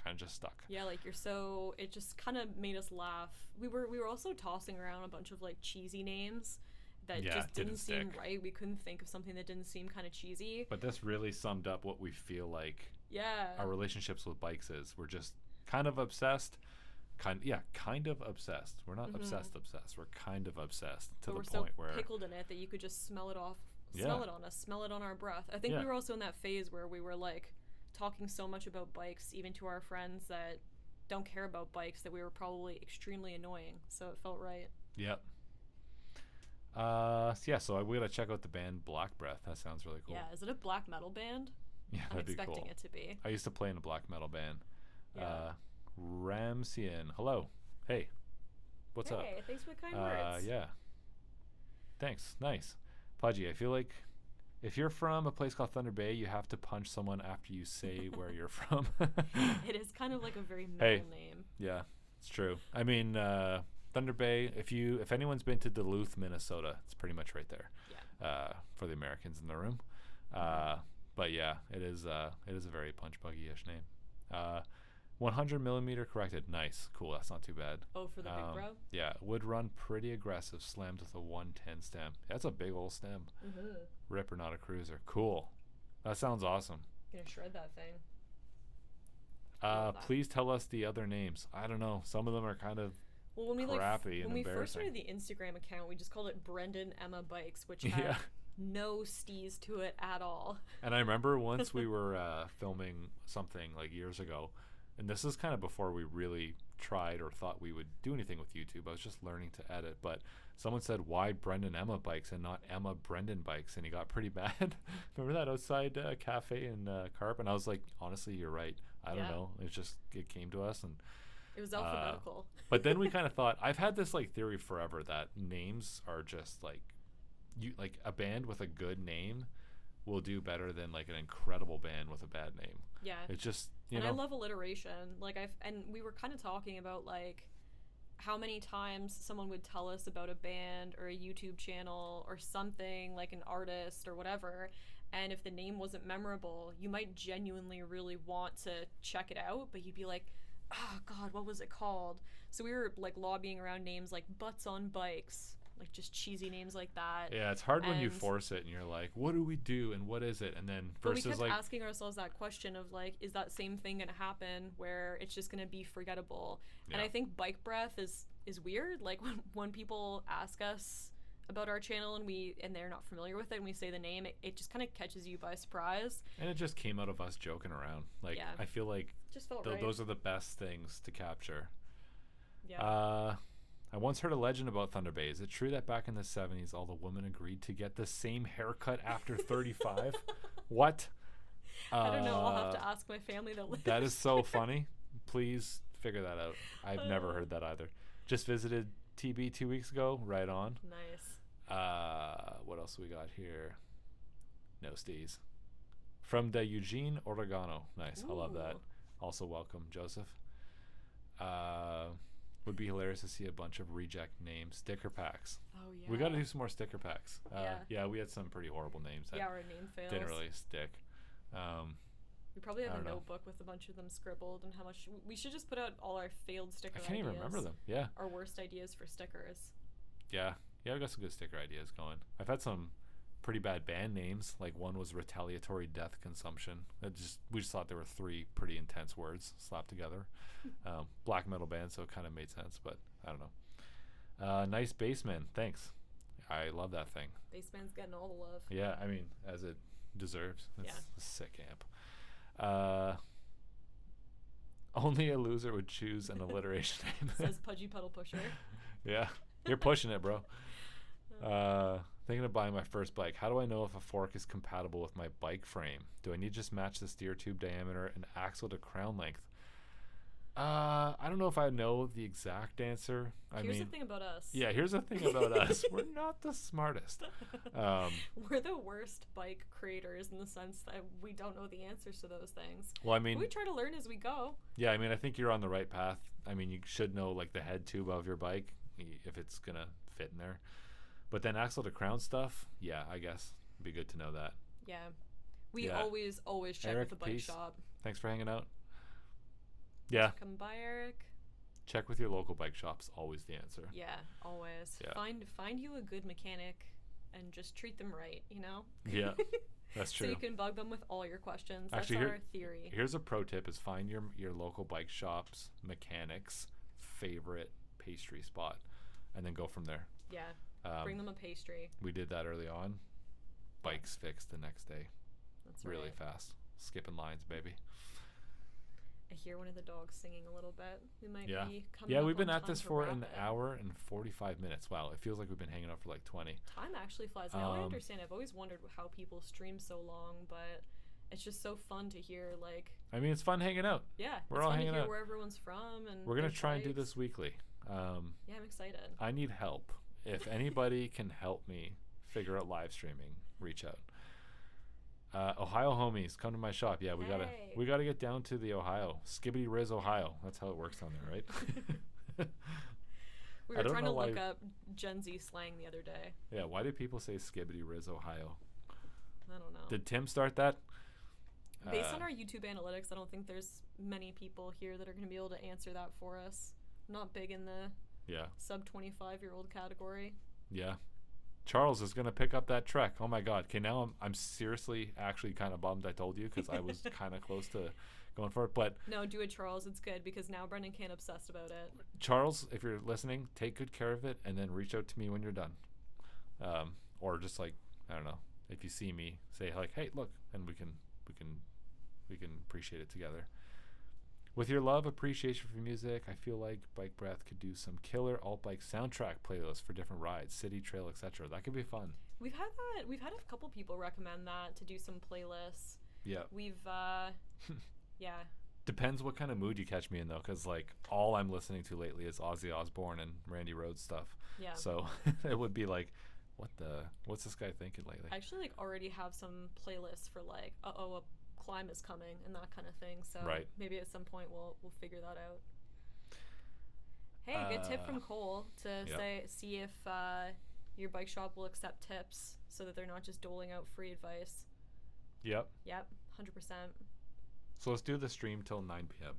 kind of just stuck. Yeah, like it just kind of made us laugh. We were also tossing around a bunch of like cheesy names that Yeah, just didn't seem stick. right. We couldn't think of something that didn't seem kind of cheesy. But this really summed up what we feel like Yeah. our relationships with bikes is. We're just kind of obsessed. Kind of obsessed. We're not obsessed. We're kind of obsessed to But the we're point so where pickled in it that you could just smell it off, Yeah. smell it on us, smell it on our breath. I think Yeah. we were also in that phase where we were like talking so much about bikes, even to our friends that don't care about bikes, that we were probably extremely annoying. So it felt right. Yep. So we gotta check out the band Black Breath. That sounds really cool. Yeah, is it a black metal band? Yeah, I'm that'd be expecting cool. it to be. I used to play in a black metal band. Yeah. Ramsian, hello. Hey, what's up? Hey, thanks for the kind words. Yeah. Thanks. Nice. Pudgy, I feel like if you're from a place called Thunder Bay, you have to punch someone after you say where you're from. It is kind of like a very metal Hey. name. Yeah, it's true. I mean, Thunder Bay. If anyone's been to Duluth, Minnesota, it's pretty much right there. Yeah. For the Americans in the room. But yeah, it is a very punch buggy-ish name. 100 millimeter corrected. Nice, cool. That's not too bad. Oh, for the big bro? Yeah, would run pretty aggressive. Slammed with a 110 stem. That's a big old stem. Mm-hmm. Ripper, not a cruiser. Cool. That sounds awesome. Gonna shred that thing. Love that. Please tell us the other names. I don't know. Some of them are kind of Well, when we crappy and when we first embarrassing. started the Instagram account, we just called it Brendan Emma Bikes, which Yeah. had no stees to it at all. And I remember once we were filming something like years ago, and this is kind of before we really tried or thought we would do anything with YouTube. I was just learning to edit, but someone said, why Brendan Emma Bikes and not Emma Brendan Bikes? And he got pretty mad. Remember that outside cafe in Carp? And I was like, honestly, you're right. I don't Yeah. know. It came to us. And It was alphabetical. but then we kind of thought, I've had this like theory forever that names are just like a band with a good name will do better than like an incredible band with a bad name. Yeah. It's just, And I love alliteration. Like and we were kind of talking about like how many times someone would tell us about a band or a YouTube channel or something, like an artist or whatever, and if the name wasn't memorable, you might genuinely really want to check it out, but you'd be like, oh god, what was it called? So we were like lobbying around names like Butts on Bikes, like just cheesy names like that. Yeah, it's hard when you And- force it and you're like, what do we do and what is it? And then But we versus kept like, asking ourselves that question of like, is that same thing gonna happen where it's just gonna be forgettable? And Yeah. I think bike breath is weird. Like when people ask us about our channel and they're not familiar with it and we say the name, it just kind of catches you by surprise. and it just came out of us joking around. Like, Yeah. I feel like Just felt right. those are the best things to capture. Yeah. I once heard a legend about Thunder Bay. Is it true that back in the 70s, all the women agreed to get the same haircut after 35? What? I don't know. I'll have to ask my family that lives. That is so funny. Please figure that out. I've never heard that either. Just visited TB 2 weeks ago. Right on. Nice. What else we got here? No stees. From the Eugene Oregano. Nice. I love that. Ooh. Also welcome, Joseph. Would be hilarious to see a bunch of reject names. Sticker packs. Oh yeah. We got to do some more sticker packs. Yeah. We had some pretty horrible names that Yeah, our name fails. didn't really stick. We probably I have a don't know. notebook with a bunch of them scribbled and how much we should just put out all our failed sticker I can't even remember ideas. them. Yeah. Our worst ideas for stickers. Yeah, I got some good sticker ideas going. I've had some pretty bad band names. Like one was Retaliatory Death Consumption. We just thought there were three pretty intense words slapped together. Black metal band, so it kind of made sense, but I don't know. Nice Bassman, thanks. I love that thing. Bassman's getting all the love. Yeah, I mean, as it deserves. It's Yeah. a sick amp. Only a loser would choose an alliteration name. Says Pudgy Pedal Pusher. Yeah, you're pushing it, bro. Thinking of buying my first bike. How do I know if a fork is compatible with my bike frame? Do I need to just match the steer tube diameter and axle to crown length? I don't know if I know the exact answer. Here's the thing about us. Yeah, here's the thing about us. We're not the smartest. We're the worst bike creators in the sense that we don't know the answers to those things. Well, I mean, we try to learn as we go. Yeah, I mean, I think you're on the right path. I mean, you should know like the head tube of your bike if it's gonna fit in there. But then axle to crown stuff, yeah, I guess it'd be good to know that. Yeah, we always check Eric, with the bike peace. shop. Thanks for hanging out. Yeah. Come by, Eric. Check with your local bike shops. Always the answer. Yeah, always. Yeah. Find you a good mechanic, and just treat them right. You know. Yeah, that's true. So you can bug them with all your questions. Actually, that's our theory. Here's a pro tip: is find your local bike shop's mechanic's favorite pastry spot, and then go from there. Yeah. Bring them a pastry. We did that early on. Bikes fixed the next day. That's really right. fast. Skipping lines, baby. I hear one of the dogs singing a little bit. We might be coming Yeah, up we've been on at this time to for wrap an it. hour and 45 minutes. Wow, it feels like we've been hanging out for like 20. Time actually flies. Now I understand. I've always wondered how people stream so long, but it's just so fun to hear. Like, I mean, it's fun hanging out. yeah, We're it's all fun hanging to hear out. where everyone's from, and We're gonna their try and do lives. this weekly. Yeah, I'm excited. I need help. If anybody can help me figure out live streaming, reach out. Ohio homies, come to my shop. Yeah, we Hey. gotta get down to the Ohio. Skibbity Riz, Ohio. That's how it works on there, right? We I were don't trying know to why- look up Gen Z slang the other day. Yeah, why do people say Skibbity Riz, Ohio? I don't know. Did Tim start that? Based on our YouTube analytics, I don't think there's many people here that are going to be able to answer that for us. I'm not big in the Yeah, sub 25-year-old category. yeah. Charles is gonna pick up that trek. Oh my God. Okay, now I'm seriously actually kind of bummed I told you because I was kind of close to going for it. But No, do it, Charles. It's good because now Brendan can't obsess about it. Charles, if you're listening, take good care of it and then reach out to me when you're done. Or just like, I don't know, if you see me, say like, hey, look, and we can appreciate it together. With your love, appreciation for music, I feel like Bike Breath could do some killer alt bike soundtrack playlists for different rides, city, trail, etc. That could be fun. We've had a couple people recommend that to do some playlists. Yeah. We've yeah. Depends what kind of mood you catch me in though, because like all I'm listening to lately is Ozzy Osbourne and Randy Rhoads stuff. Yeah. So it would be like, what's this guy thinking lately? I actually like already have some playlists for like a climb is coming and that kind of thing. So Right. maybe at some point we'll figure that out. Hey, good tip from Cole to see if your bike shop will accept tips so that they're not just doling out free advice. Yep. Yep, 100%. So let's do the stream till 9 p.m.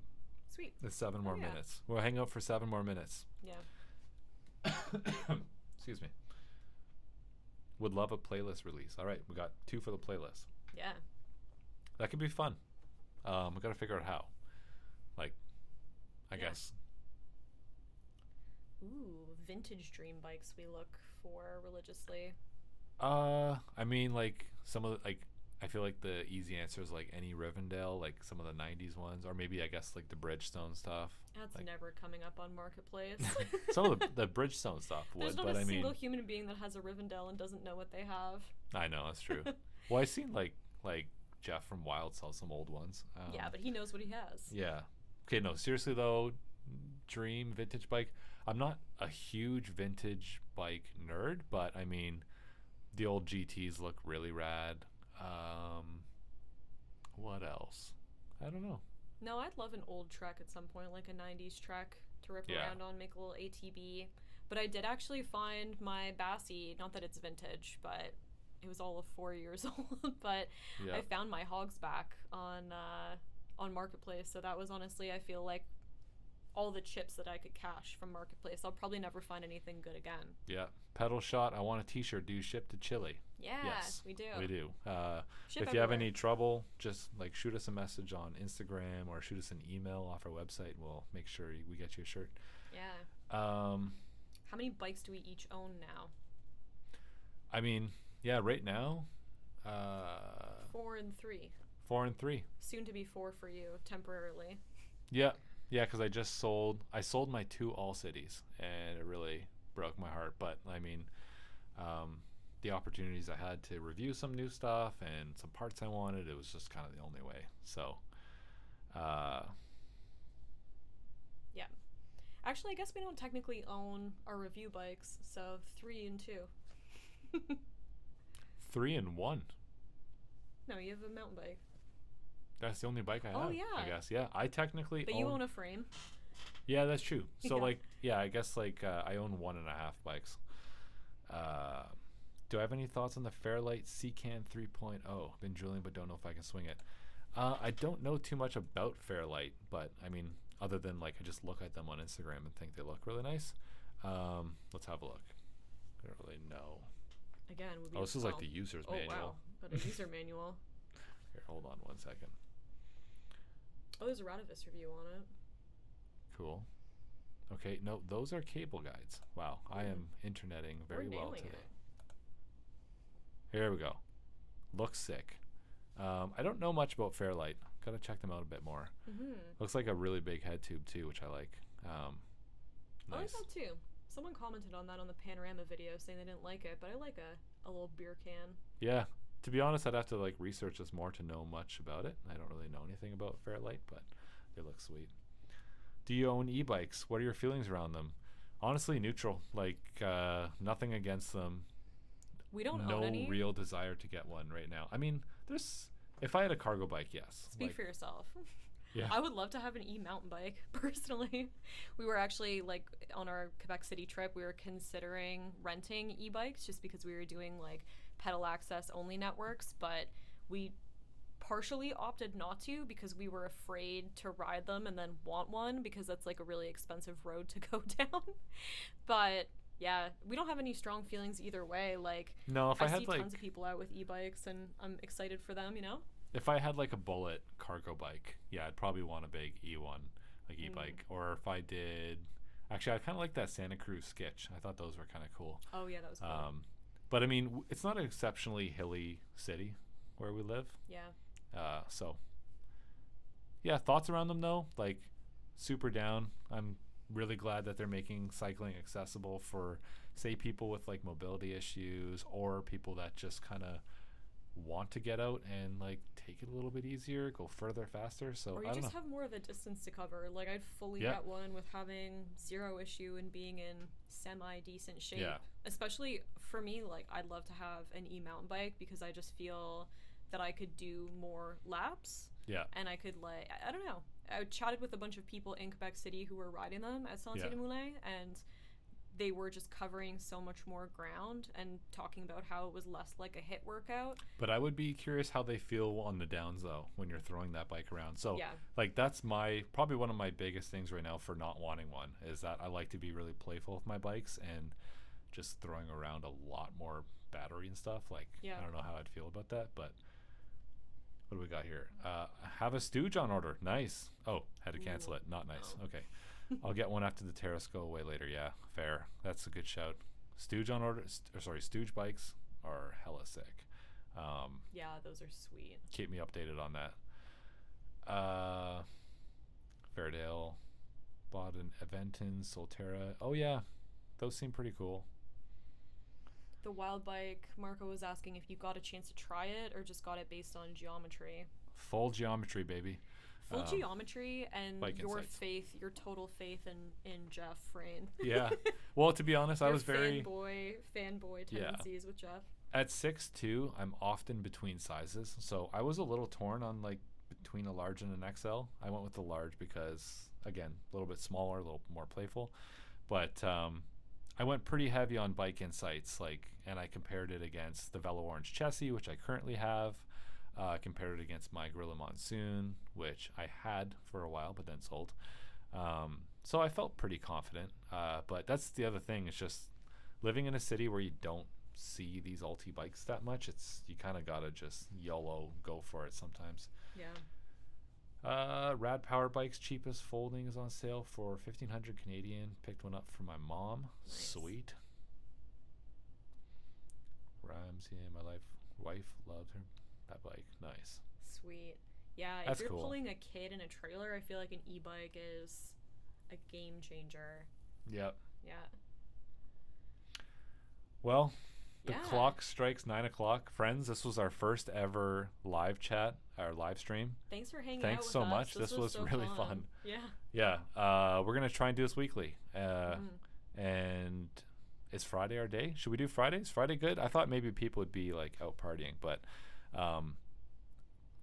Sweet. It's 7 more yeah. minutes. We'll hang out for 7 more minutes. Yeah. Excuse me. Would love a playlist release. All right, we got 2 for the playlist. Yeah. That could be fun. We got to figure out how. Like, I guess. Ooh, vintage dream bikes we look for religiously. I mean, like some of the, like I feel like the easy answer is like any Rivendell, like some of the 90s ones, or maybe I guess like the Bridgestone stuff. That's like, never coming up on Marketplace. some of the Bridgestone stuff would, There's not but a I mean, single human being that has a Rivendell and doesn't know what they have. I know that's true. Well, I seen like Jeff from Wild sell some old ones. Yeah, but he knows what he has. Yeah. Okay, no, seriously though, dream vintage bike. I'm not a huge vintage bike nerd, but I mean, the old GTs look really rad. What else? I don't know. No, I'd love an old Trek at some point, like a 90s Trek to rip around on, make a little ATB. But I did actually find my Bassie, not that it's vintage, but it was all of 4 years old, but I found my Hogs back on Marketplace. So that was honestly, I feel like, all the chips that I could cash from Marketplace. I'll probably never find anything good again. Yeah. Pedal Shot, I want a t-shirt. Do you ship to Chile? Yeah, yes, we do. We do. Ship if you have everywhere. any trouble, just like shoot us a message on Instagram or shoot us an email off our website. We'll make sure we get you a shirt. Yeah. How many bikes do we each own now? I mean, yeah, right now, 4 and 3. 4 and 3. Soon to be 4 for you, temporarily. Yeah. Yeah, because I sold my two All Cities, and it really broke my heart. But I mean, um, the opportunities I had to review some new stuff and some parts I wanted, it was just kind of the only way. So, uh, Yeah. Actually, I guess we don't technically own our review bikes, so 3 and 2. 3 and 1. No, you have a mountain bike. That's the only bike I have. Oh, yeah. I guess. Yeah, I technically. But you own a frame. Yeah, that's true. So Yeah. like, yeah, I guess like I own 1.5 bikes. Uh, do I have any thoughts on the Fairlight Seacan 3.0? Been drilling, but don't know if I can swing it. I don't know too much about Fairlight, but I mean, other than like I just look at them on Instagram and think they look really nice. Let's have a look. I don't really know. Again, would be This is like the user's oh manual. wow, but a user manual. Here, hold on 1 second. Oh, there's a Radivis review on it. Cool. Okay, no, those are cable guides. Wow, I am interneting very We're well nailing today. it. Here we go. Looks sick. I don't know much about Fairlight. Gotta check them out a bit more. Mm-hmm. Looks like a really big head tube too, which I like. I like Nice. that too. Someone commented on that on the panorama video saying they didn't like it, but I like a little beer can. Yeah. To be honest, I'd have to like research this more to know much about it. I don't really know anything about Fairlight, but they look sweet. Do you own e-bikes? What are your feelings around them? Honestly, neutral. Like nothing against them. We don't No own any. real desire to get one right now. I mean, there's if I had a cargo bike, yes. Speak Like, for yourself. yeah. I would love to have an e-mountain bike, personally. We were actually, like, on our Quebec City trip, we were considering renting e-bikes just because we were doing, like, pedal access only networks, but we partially opted not to because we were afraid to ride them and then want one because that's, like, a really expensive road to go down. But yeah, we don't have any strong feelings either way. Like, No, if I I see had like tons of people out with e-bikes and I'm excited for them, you know? if I had like a bullet cargo bike, yeah, I'd probably want a big E1, like e-bike. Or if I did, actually, I kind of like that Santa Cruz Skitch. I thought those were kind of cool. Oh yeah, that was cool. But I mean, it's not an exceptionally hilly city where we live. Yeah. So yeah, thoughts around them though, like super down. I'm really glad that they're making cycling accessible for, say, people with like mobility issues or people that just kind of want to get out and like take it a little bit easier, go further, faster. So Or I you don't just know. have more of a distance to cover. Like, I'd fully Yeah. get one with having zero issue and being in semi-decent shape. Yeah. Especially for me, like, I'd love to have an e-mountain bike because I just feel that I could do more laps Yeah. and I could, like, I don't know. I chatted with a bunch of people in Quebec City who were riding them at Sentier Yeah. du Moulin, and they were just covering so much more ground and talking about how it was less like a hit workout. But I would be curious how they feel on the downs though when you're throwing that bike around. So Yeah. like that's probably one of my biggest things right now for not wanting one is that I like to be really playful with my bikes and just throwing around a lot more battery and stuff. Like Yeah. I don't know how I'd feel about that, but what do we got here? Have a stooge on order. Nice. Oh, had to cancel Ooh. it. Not nice. Oh. Okay. I'll get one after the terrace go away later. Yeah, fair. That's a good shout. Stooge on order. Stooge bikes are hella sick. Yeah, those are sweet. Keep me updated on that. Fairdale, bought an Aventon, Solterra. Oh yeah, those seem pretty cool. The wild bike, Marco was asking if you got a chance to try it or just got it based on geometry. Full geometry, baby. Full geometry and Bike your insights. faith, your total faith in Jeff Frayne. Yeah. Well, to be honest, I Your was very fanboy Yeah. tendencies with Jeff. at 6'2". I'm often between sizes, so I was a little torn on like between a large and an XL. I went with the large because again, a little bit smaller, a little more playful, but I went pretty heavy on bike insights, like, and I compared it against the Velo Orange Chessie, which I currently have. Compared it against my Gorilla Monsoon, which I had for a while but then sold. So I felt pretty confident. But that's the other thing. It's just living in a city where you don't see these ulti bikes that much. You kind of gotta just YOLO go for it sometimes. Yeah. Rad Power Bikes cheapest folding is on sale for 1,500 Canadian. Picked one up for my mom. Nice. Sweet. Ramsey, my wife loved that bike. Nice. Sweet. Yeah, That's if you're cool. pulling a kid in a trailer, I feel like an e-bike is a game changer. Yep. Yeah. Well, the Yeah. clock strikes 9 o'clock. Friends, this was our first ever live chat, our live stream. Thanks for hanging out Thanks with so us. much. This was so really fun. Yeah. Yeah. We're going to try and do this weekly. Mhm. And is Friday our day? Should we do Fridays? Friday good? I thought maybe people would be like out partying, but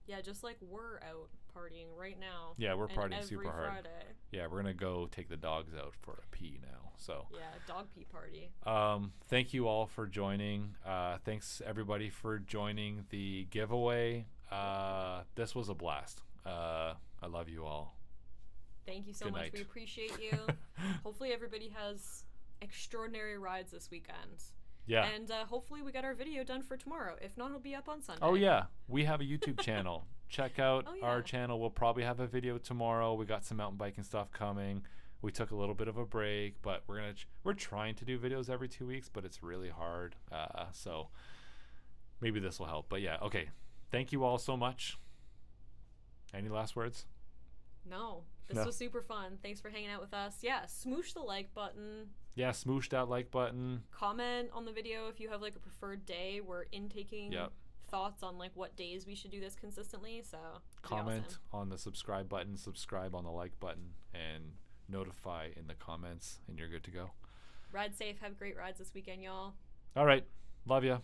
Yeah, just like we're out partying right now. yeah, we're and partying every super hard. Friday. Yeah, we're going to go take the dogs out for a pee now. So Yeah, dog pee party. thank you all for joining. Thanks everybody for joining the giveaway. This was a blast. I love you all. Thank you so Good much. night. We appreciate you. Hopefully everybody has extraordinary rides this weekend. Yeah. And hopefully we got our video done for tomorrow. If not, it'll be up on Sunday. Oh yeah, we have a YouTube channel. Check out Oh, yeah. our channel. We'll probably have a video tomorrow. We got some mountain biking stuff coming. We took a little bit of a break, but we're trying to do videos every 2 weeks, but it's really hard. So maybe this will help. But yeah, okay. Thank you all so much. Any last words? No, this No. was super fun. Thanks for hanging out with us. Yeah, smoosh the like button. Yeah, smoosh that like button. Comment on the video if you have like a preferred day. We're intaking Yep. thoughts on like what days we should do this consistently. So it'd be Comment awesome. on the subscribe button, subscribe on the like button, and notify in the comments, and you're good to go. Ride safe. Have great rides this weekend, y'all. All right. Love ya.